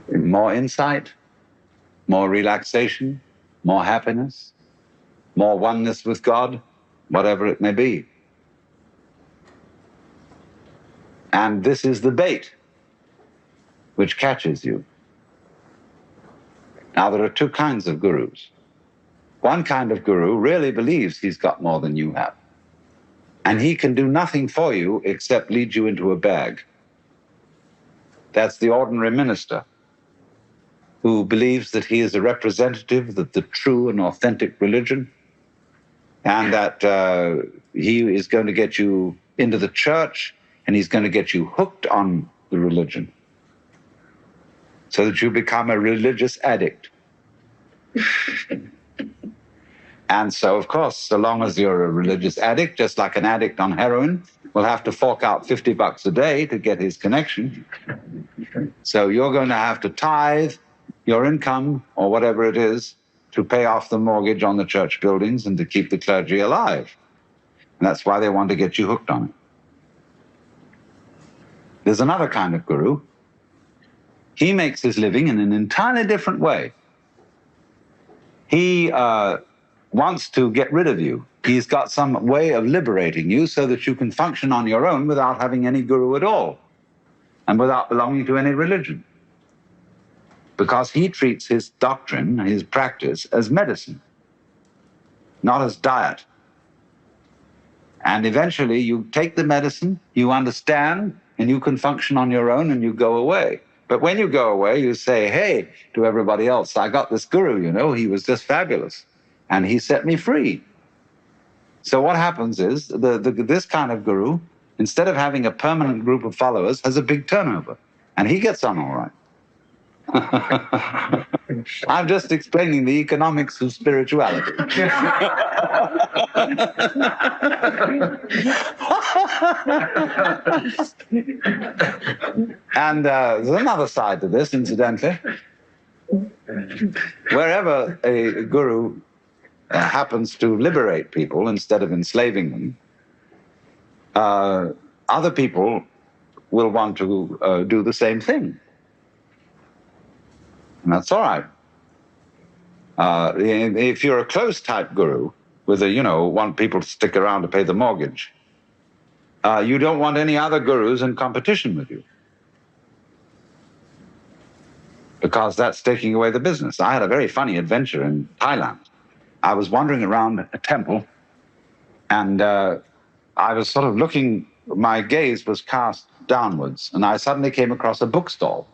More insight, more relaxation, more happiness, more oneness with God, whatever it may be. And this is the bait which catches you. Now, there are two kinds of gurus. One kind of guru really believes he's got more than you have. And he can do nothing for you except lead you into a bag. That's the ordinary minister who believes that he is a representative of the true and authentic religion, and that he is going to get you into the church, and he's going to get you hooked on the religion so that you become a religious addict. And so, of course, so long as you're a religious addict, just like an addict on heroin will have to fork out $50 a day to get his connection. So you're going to have to tithe your income, or whatever it is, to pay off the mortgage on the church buildings and to keep the clergy alive. And that's why they want to get you hooked on it. There's another kind of guru. He makes his living in an entirely different way. He wants to get rid of you. He's got some way of liberating you so that you can function on your own without having any guru at all and without belonging to any religion. Because he treats his doctrine, his practice, as medicine, not as diet. And eventually you take the medicine, you understand, and you can function on your own and you go away. But when you go away, you say, hey, to everybody else, I got this guru, you know, he was just fabulous. And he set me free. So what happens is this kind of guru, instead of having a permanent group of followers, has a big turnover. And he gets on all right. I'm just explaining the economics of spirituality. And there's another side to this, incidentally. Wherever a guru happens to liberate people instead of enslaving them, other people will want to do the same thing. And that's all right. If you're a close type guru with want people to stick around to pay the mortgage, you don't want any other gurus in competition with you, because that's taking away the business. I had a very funny adventure in Thailand. I was wandering around a temple, and I was sort of looking, my gaze was cast downwards, and I suddenly came across a bookstall.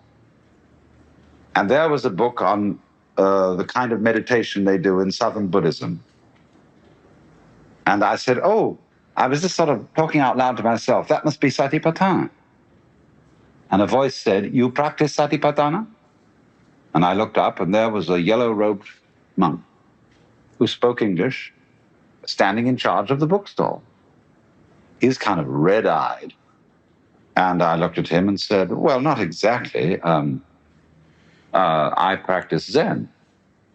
And there was a book on the kind of meditation they do in Southern Buddhism. And I said, oh, I was just sort of talking out loud to myself, that must be Satipatthana. And a voice said, you practice Satipatthana? And I looked up, and there was a yellow-robed monk who spoke English, standing in charge of the bookstall. He's kind of red-eyed. And I looked at him and said, well, not exactly. I practice Zen.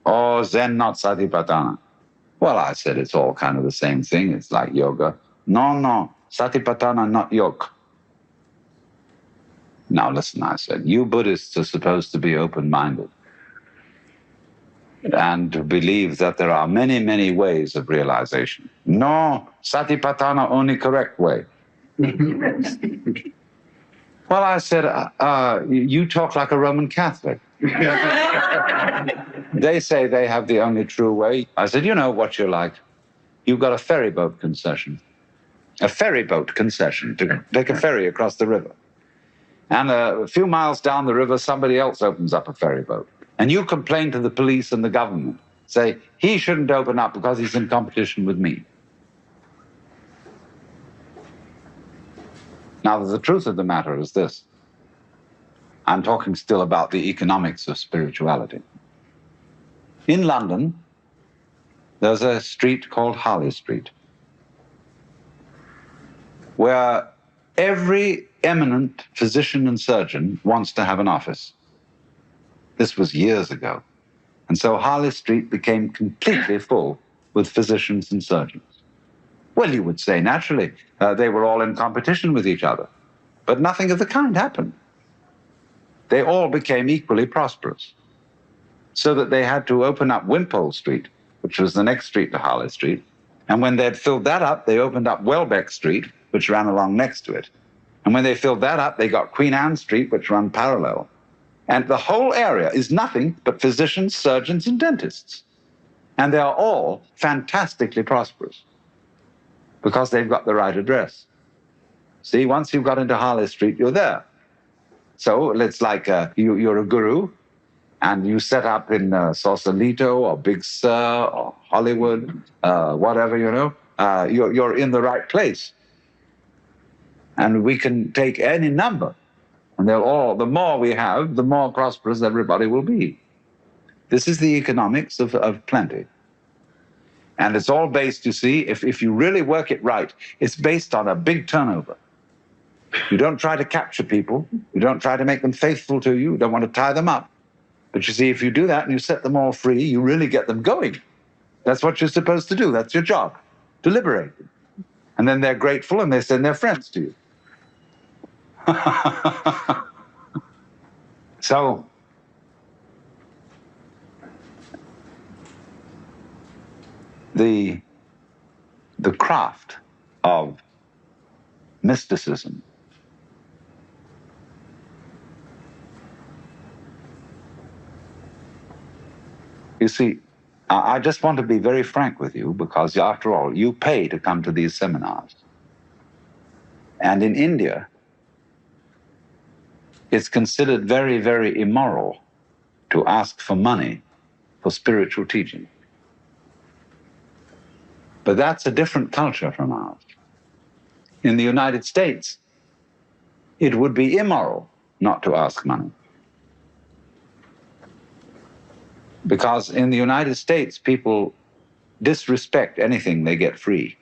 Oh, Zen, not Satipatthana. Well, I said, it's all kind of the same thing. It's like yoga. No, Satipatthana, not yoga. Now listen, I said, you Buddhists are supposed to be open-minded. and to believe that there are many, many ways of realization. No, satipatthana, only correct way. Well, I said, you talk like a Roman Catholic. They say they have the only true way. I said, you know what you're like. You've got a ferry boat concession. A ferry boat concession to take a ferry across the river. And a few miles down the river, somebody else opens up a ferry boat. And you complain to the police and the government. Say, he shouldn't open up because he's in competition with me. Now, the truth of the matter is this. I'm talking still about the economics of spirituality. In London, there's a street called Harley Street, where every eminent physician and surgeon wants to have an office. This was years ago. And so Harley Street became completely full with physicians and surgeons. Well, you would say, naturally, they were all in competition with each other. But nothing of the kind happened. They all became equally prosperous, so that they had to open up Wimpole Street, which was the next street to Harley Street. And when they'd filled that up, they opened up Welbeck Street, which ran along next to it. And when they filled that up, they got Queen Anne Street, which ran parallel. And the whole area is nothing but physicians, surgeons, and dentists. And they are all fantastically prosperous because they've got the right address. See, once you've got into Harley Street, you're there. So it's like you're a guru, and you set up in Sausalito or Big Sur or Hollywood, whatever, you know, you're in the right place. And we can take any number, and they'll all, the more we have, the more prosperous everybody will be. This is the economics of plenty. And it's all based, you see, if you really work it right, it's based on a big turnover. You don't try to capture people. You don't try to make them faithful to you. You don't want to tie them up. But you see, if you do that and you set them all free, you really get them going. That's what you're supposed to do. That's your job, to liberate them. And then they're grateful and they send their friends to you. So, the craft of mysticism you see, I just want to be very frank with you because, after all, you pay to come to these seminars. And in India, it's considered very, very immoral to ask for money for spiritual teaching. But that's a different culture from ours. In the United States, it would be immoral not to ask money. Because in the United States, people disrespect anything they get free.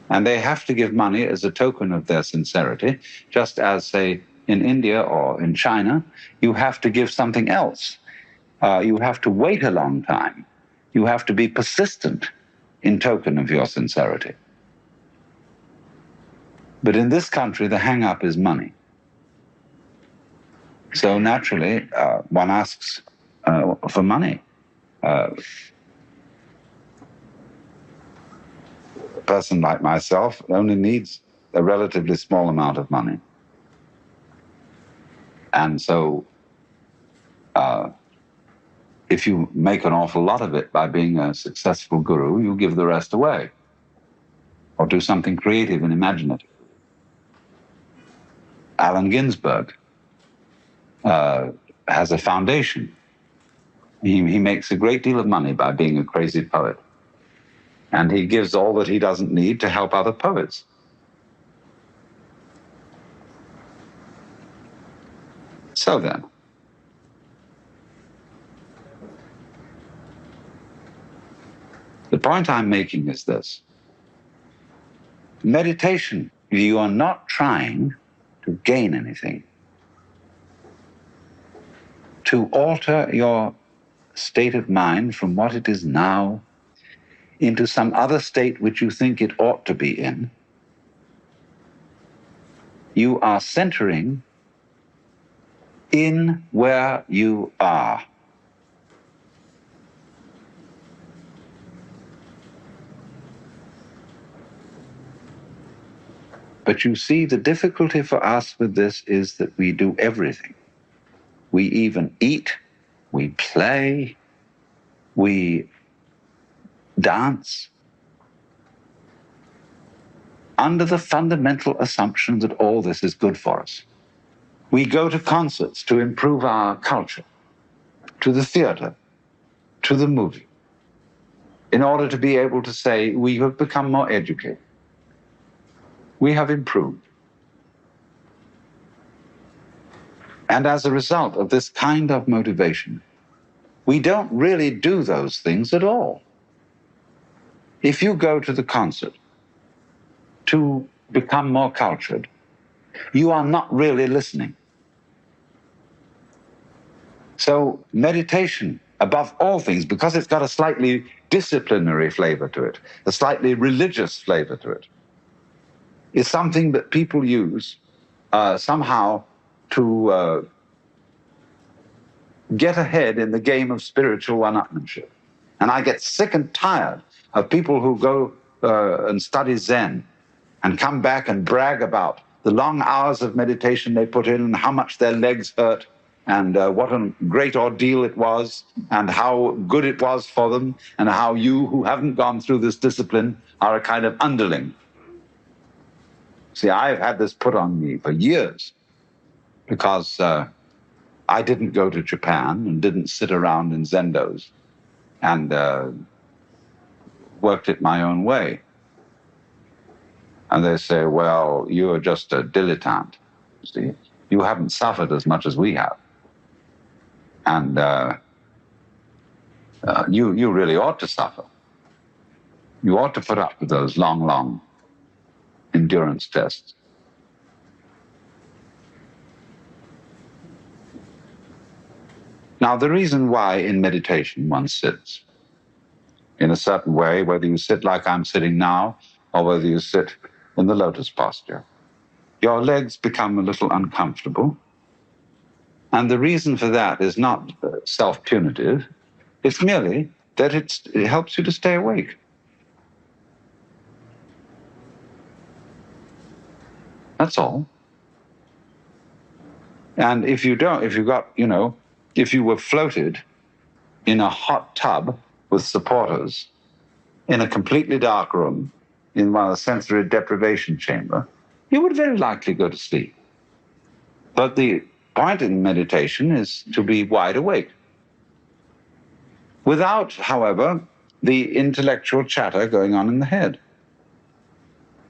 And they have to give money as a token of their sincerity, just as, say, in India or in China, you have to give something else. You have to wait a long time. You have to be persistent in token of your sincerity. But in this country, the hang-up is money. So naturally, one asks for money. A person like myself only needs a relatively small amount of money. And so if you make an awful lot of it by being a successful guru, you give the rest away or do something creative and imaginative. Allen Ginsberg has a foundation. He makes a great deal of money by being a crazy poet. And he gives all that he doesn't need to help other poets. So then, the point I'm making is this. Meditation, you are not trying to gain anything. To alter your state of mind from what it is now into some other state which you think it ought to be in, you are centering in where you are. But you see, the difficulty for us with this is that we do everything. We even eat, we play, we dance, under the fundamental assumption that all this is good for us. We go to concerts to improve our culture, to the theater, to the movie, in order to be able to say we have become more educated. We have improved. And as a result of this kind of motivation, we don't really do those things at all. If you go to the concert to become more cultured, you are not really listening. So meditation, above all things, because it's got a slightly disciplinary flavor to it, a slightly religious flavor to it, is something that people use somehow to get ahead in the game of spiritual one-upmanship. And I get sick and tired of people who go and study Zen and come back and brag about the long hours of meditation they put in and how much their legs hurt and what a great ordeal it was and how good it was for them and how you who haven't gone through this discipline are a kind of underling. See, I've had this put on me for years because I didn't go to Japan and didn't sit around in zendos and worked it my own way. And they say, well, you're just a dilettante. See, you haven't suffered as much as we have. And you really ought to suffer. You ought to put up with those long endurance tests. Now, the reason why in meditation one sits in a certain way, whether you sit like I'm sitting now or whether you sit in the lotus posture, your legs become a little uncomfortable. And the reason for that is not self-punitive. It's merely that it helps you to stay awake. That's all. And if you were floated in a hot tub with supporters in a completely dark room in one of the sensory deprivation chamber, you would very likely go to sleep. But the point in meditation is to be wide awake, without, however, the intellectual chatter going on in the head.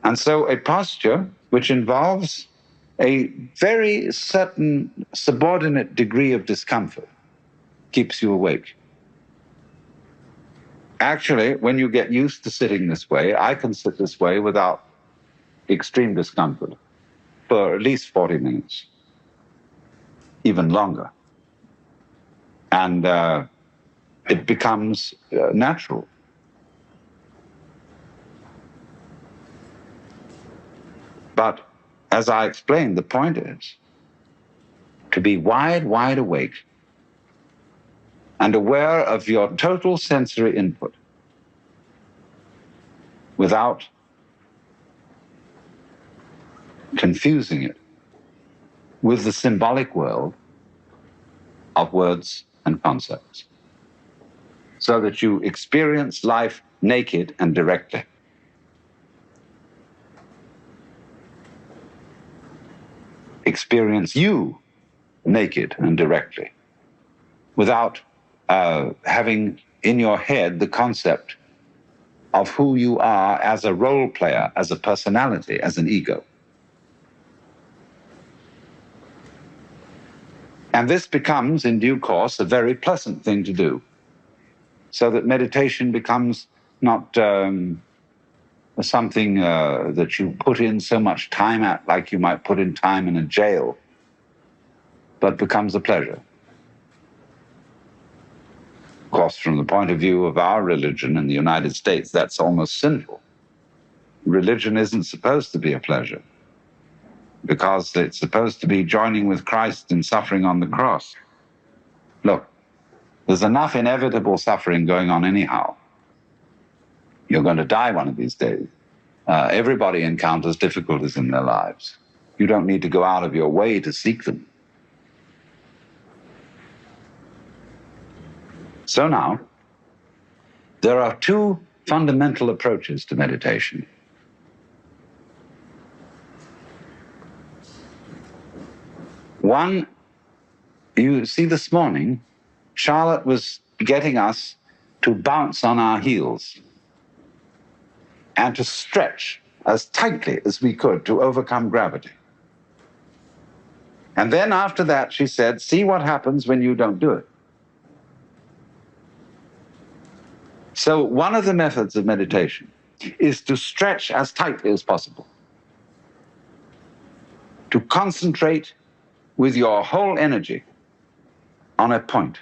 And so a posture which involves a very certain subordinate degree of discomfort keeps you awake. Actually, when you get used to sitting this way, I can sit this way without extreme discomfort for at least 40 minutes, even longer. And it becomes natural. But as I explained, the point is to be wide awake and aware of your total sensory input without confusing it with the symbolic world of words and concepts, so that you experience life naked and directly. Experience you naked and directly, without having in your head the concept of who you are as a role player, as a personality, as an ego. And this becomes, in due course, a very pleasant thing to do, so that meditation becomes not something that you put in so much time at, like you might put in time in a jail, but becomes a pleasure. Of course, from the point of view of our religion in the United States, that's almost sinful. Religion isn't supposed to be a pleasure, because it's supposed to be joining with Christ in suffering on the cross. Look, there's enough inevitable suffering going on anyhow. You're going to die one of these days. Everybody encounters difficulties in their lives. You don't need to go out of your way to seek them. So now, there are two fundamental approaches to meditation. One, you see, this morning, Charlotte was getting us to bounce on our heels and to stretch as tightly as we could to overcome gravity. And then after that, she said, see what happens when you don't do it. So one of the methods of meditation is to stretch as tightly as possible, to concentrate with your whole energy on a point,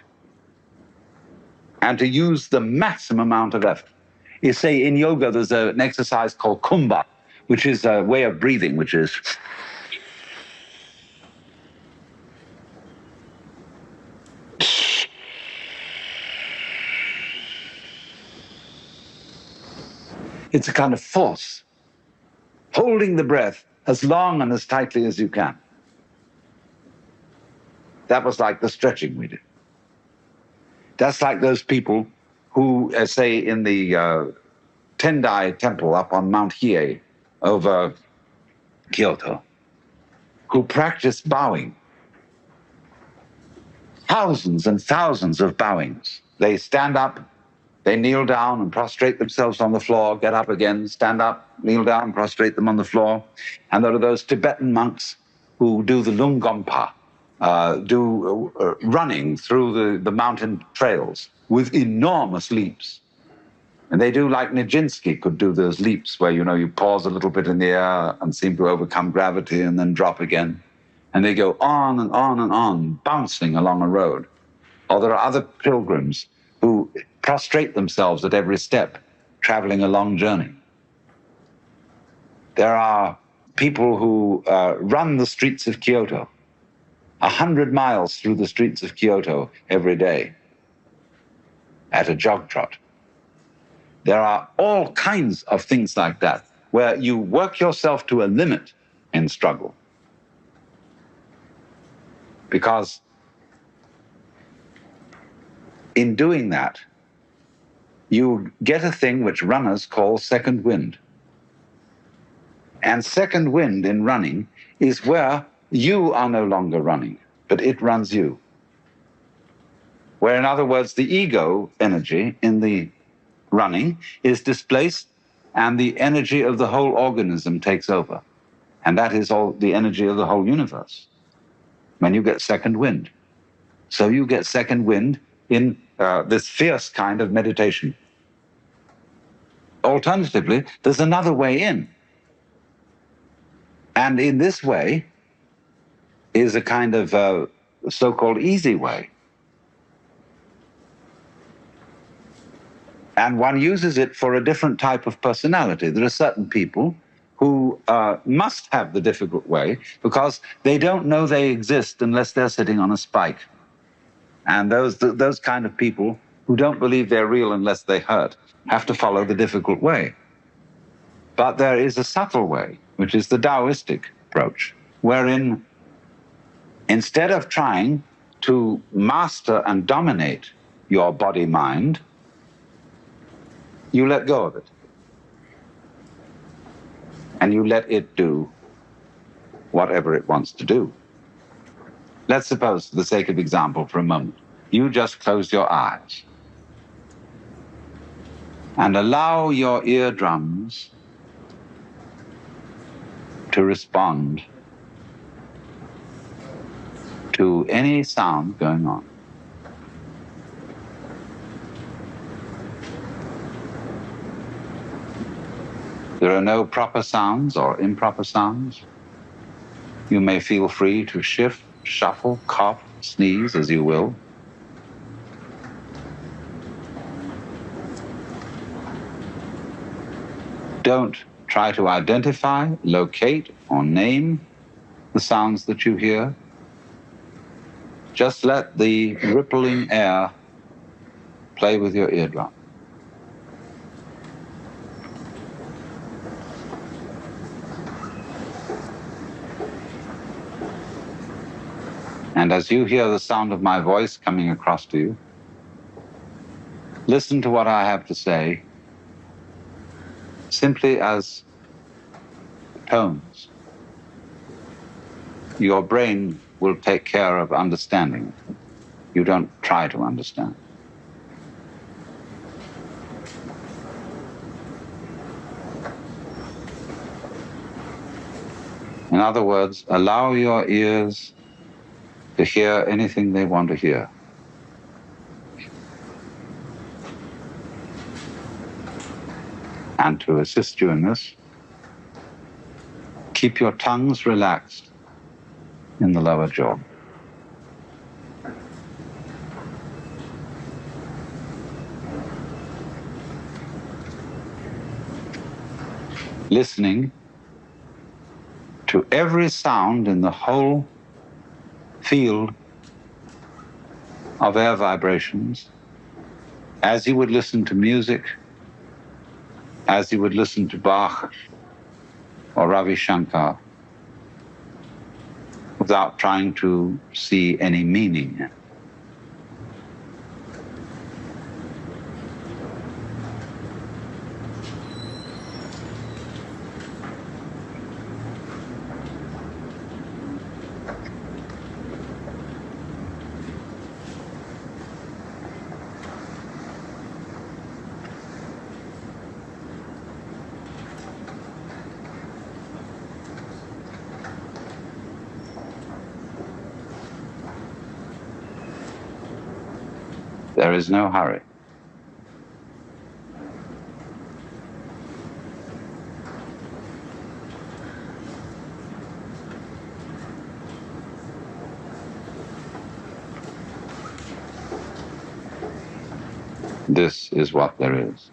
and to use the maximum amount of effort. You say in yoga, there's an exercise called kumbha, which is a way of breathing, which is it's a kind of force, holding the breath as long and as tightly as you can. That was like the stretching we did. That's like those people who, say, in the Tendai temple up on Mount Hiei over Kyoto, who practice bowing. Thousands and thousands of bowings. They stand up, they kneel down and prostrate themselves on the floor, get up again, stand up, kneel down, prostrate them on the floor. And there are those Tibetan monks who do the Lungompa, running through the mountain trails with enormous leaps. And they do like Nijinsky could do those leaps where, you pause a little bit in the air and seem to overcome gravity and then drop again. And they go on and on and on, bouncing along a road. Or there are other pilgrims who prostrate themselves at every step, traveling a long journey. There are people who run the streets of Kyoto, 100 miles through the streets of Kyoto every day at a jog trot. There are all kinds of things like that, where you work yourself to a limit in struggle. Because in doing that, you get a thing which runners call second wind. And second wind in running is where you are no longer running, but it runs you. Where, in other words, the ego energy in the running is displaced and the energy of the whole organism takes over. And that is all the energy of the whole universe when you get second wind. So you get second wind in this fierce kind of meditation. Alternatively, there's another way in. And in this way is a kind of so-called easy way. And one uses it for a different type of personality. There are certain people who must have the difficult way because they don't know they exist unless they're sitting on a spike. And those kind of people who don't believe they're real unless they hurt have to follow the difficult way. But there is a subtle way, which is the Taoistic approach, wherein instead of trying to master and dominate your body-mind, you let go of it. And you let it do whatever it wants to do. Let's suppose, for the sake of example, for a moment, you just close your eyes and allow your eardrums to respond to any sound going on. There are no proper sounds or improper sounds. You may feel free to shift, shuffle, cough, sneeze as you will. Don't try to identify, locate, or name the sounds that you hear. Just let the rippling air play with your eardrum. And as you hear the sound of my voice coming across to you, listen to what I have to say simply as tones. Your brain will take care of understanding it. You don't try to understand. In other words, allow your ears to hear anything they want to hear. And to assist you in this, keep your tongues relaxed in the lower jaw. Listening to every sound in the whole field of air vibrations, as you would listen to music, as you would listen to Bach or Ravi Shankar, without trying to see any meaning in it. There is no hurry. This is what there is.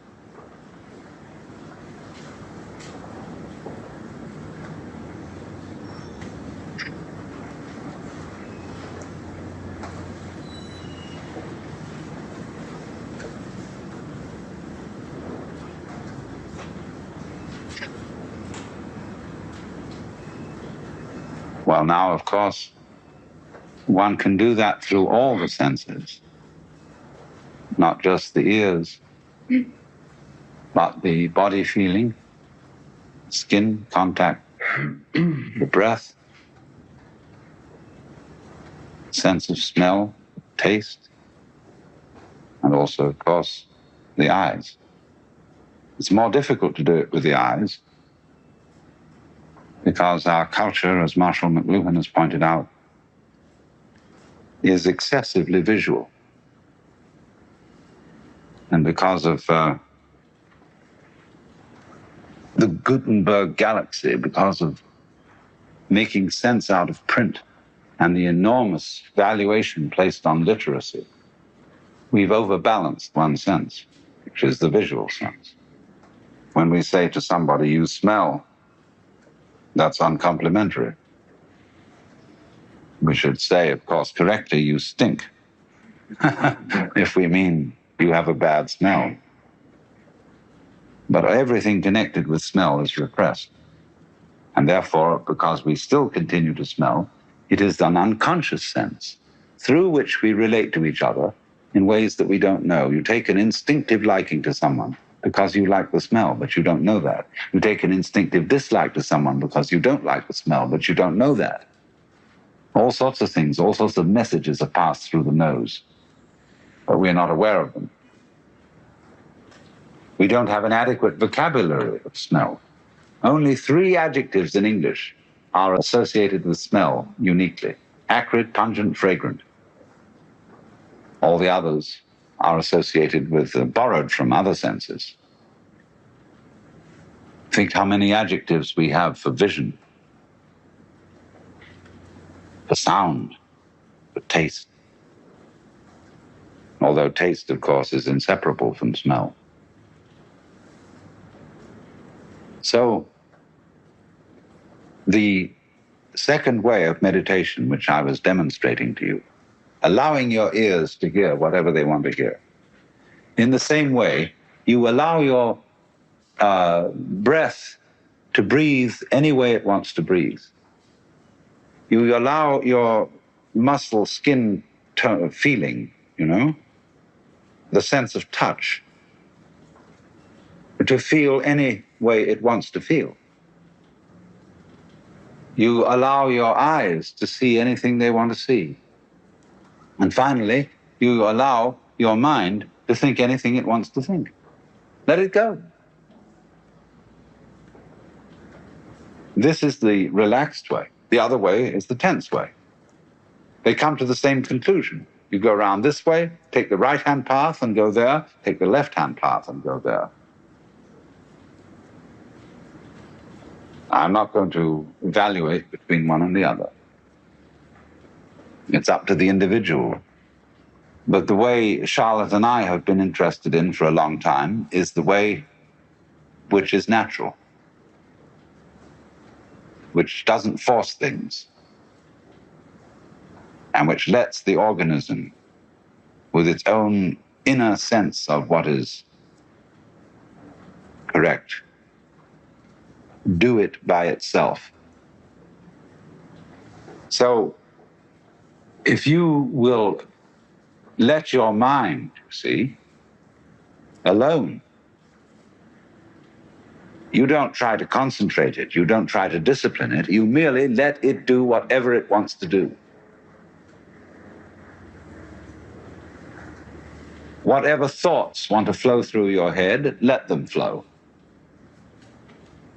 Well, now, of course, one can do that through all the senses, not just the ears, but the body feeling, skin contact, the breath, sense of smell, taste, and also, of course, the eyes. It's more difficult to do it with the eyes because our culture, as Marshall McLuhan has pointed out, is excessively visual. And because of the Gutenberg galaxy, because of making sense out of print and the enormous valuation placed on literacy, we've overbalanced one sense, which is the visual sense. When we say to somebody, you smell, that's uncomplimentary. We should say, of course, correctly, you stink, if we mean you have a bad smell. But everything connected with smell is repressed. And therefore, because we still continue to smell, it is an unconscious sense through which we relate to each other in ways that we don't know. You take an instinctive liking to someone because you like the smell, but you don't know that. You take an instinctive dislike to someone because you don't like the smell, but you don't know that. All sorts of things, all sorts of messages are passed through the nose, but we're not aware of them. We don't have an adequate vocabulary of smell. Only 3 adjectives in English are associated with smell uniquely: acrid, pungent, fragrant. All the others are associated with, borrowed from other senses. Think how many adjectives we have for vision, for sound, for taste. Although taste, of course, is inseparable from smell. So, the second way of meditation, which I was demonstrating to you, allowing your ears to hear whatever they want to hear. In the same way, you allow your breath to breathe any way it wants to breathe. You allow your muscle skin feeling, you know, the sense of touch, to feel any way it wants to feel. You allow your eyes to see anything they want to see. And finally, you allow your mind to think anything it wants to think. Let it go. This is the relaxed way. The other way is the tense way. They come to the same conclusion. You go around this way, take the right-hand path and go there, take the left-hand path and go there. I'm not going to evaluate between one and the other. It's up to the individual. But the way Charlotte and I have been interested in for a long time is the way which is natural, which doesn't force things, and which lets the organism, with its own inner sense of what is correct, do it by itself. So, if you will let your mind, see, alone, you don't try to concentrate it, you don't try to discipline it, you merely let it do whatever it wants to do. Whatever thoughts want to flow through your head, let them flow.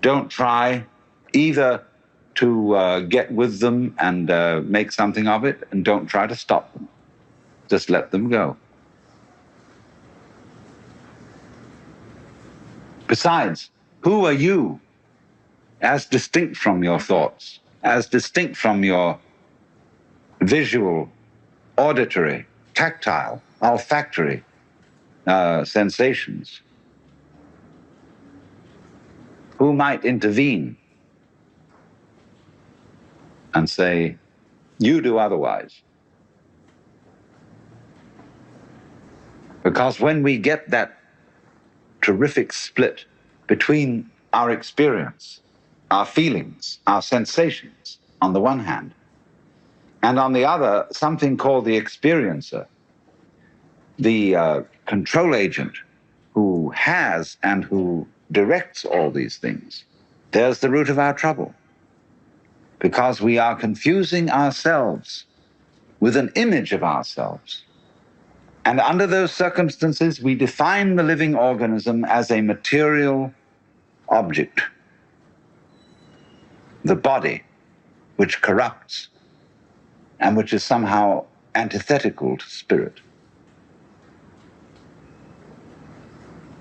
Don't try either to get with them and make something of it, and don't try to stop them. Just let them go. Besides, who are you as distinct from your thoughts, as distinct from your visual, auditory, tactile, olfactory sensations? Who might intervene and say, you do otherwise? Because when we get that terrific split between our experience, our feelings, our sensations, on the one hand, and on the other, something called the experiencer, the control agent who has and who directs all these things, there's the root of our trouble. Because we are confusing ourselves with an image of ourselves. And under those circumstances, we define the living organism as a material object, the body, which corrupts and which is somehow antithetical to spirit.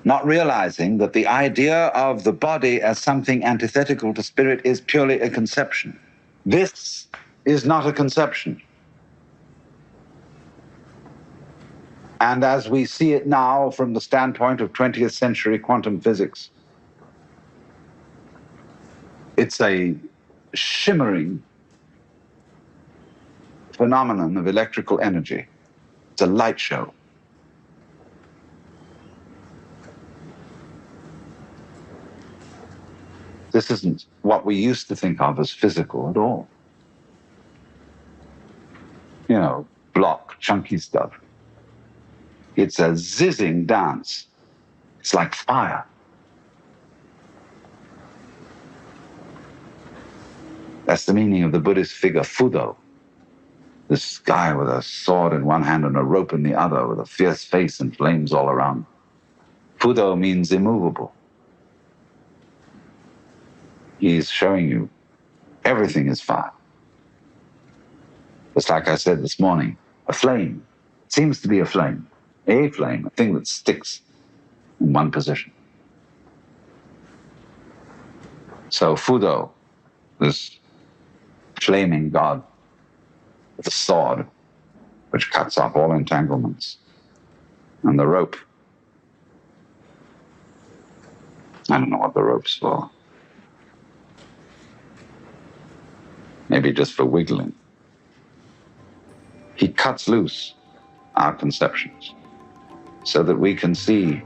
Not realizing that the idea of the body as something antithetical to spirit is purely a conception. This is not a conception. And as we see it now from the standpoint of 20th century quantum physics, it's a shimmering phenomenon of electrical energy. It's a light show. This isn't what we used to think of as physical at all. You know, block, chunky stuff. It's a zizzing dance. It's like fire. That's the meaning of the Buddhist figure Fudo. This guy with a sword in one hand and a rope in the other, with a fierce face and flames all around. Fudo means immovable. He's showing you everything is fire. Just like I said this morning, a flame. It seems to be a flame, a thing that sticks in one position. So Fudo, this flaming god with a sword which cuts off all entanglements, and the rope. I don't know what the rope's for. Maybe just for wiggling. He cuts loose our conceptions so that we can see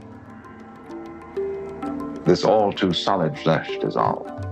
this all too solid flesh dissolve.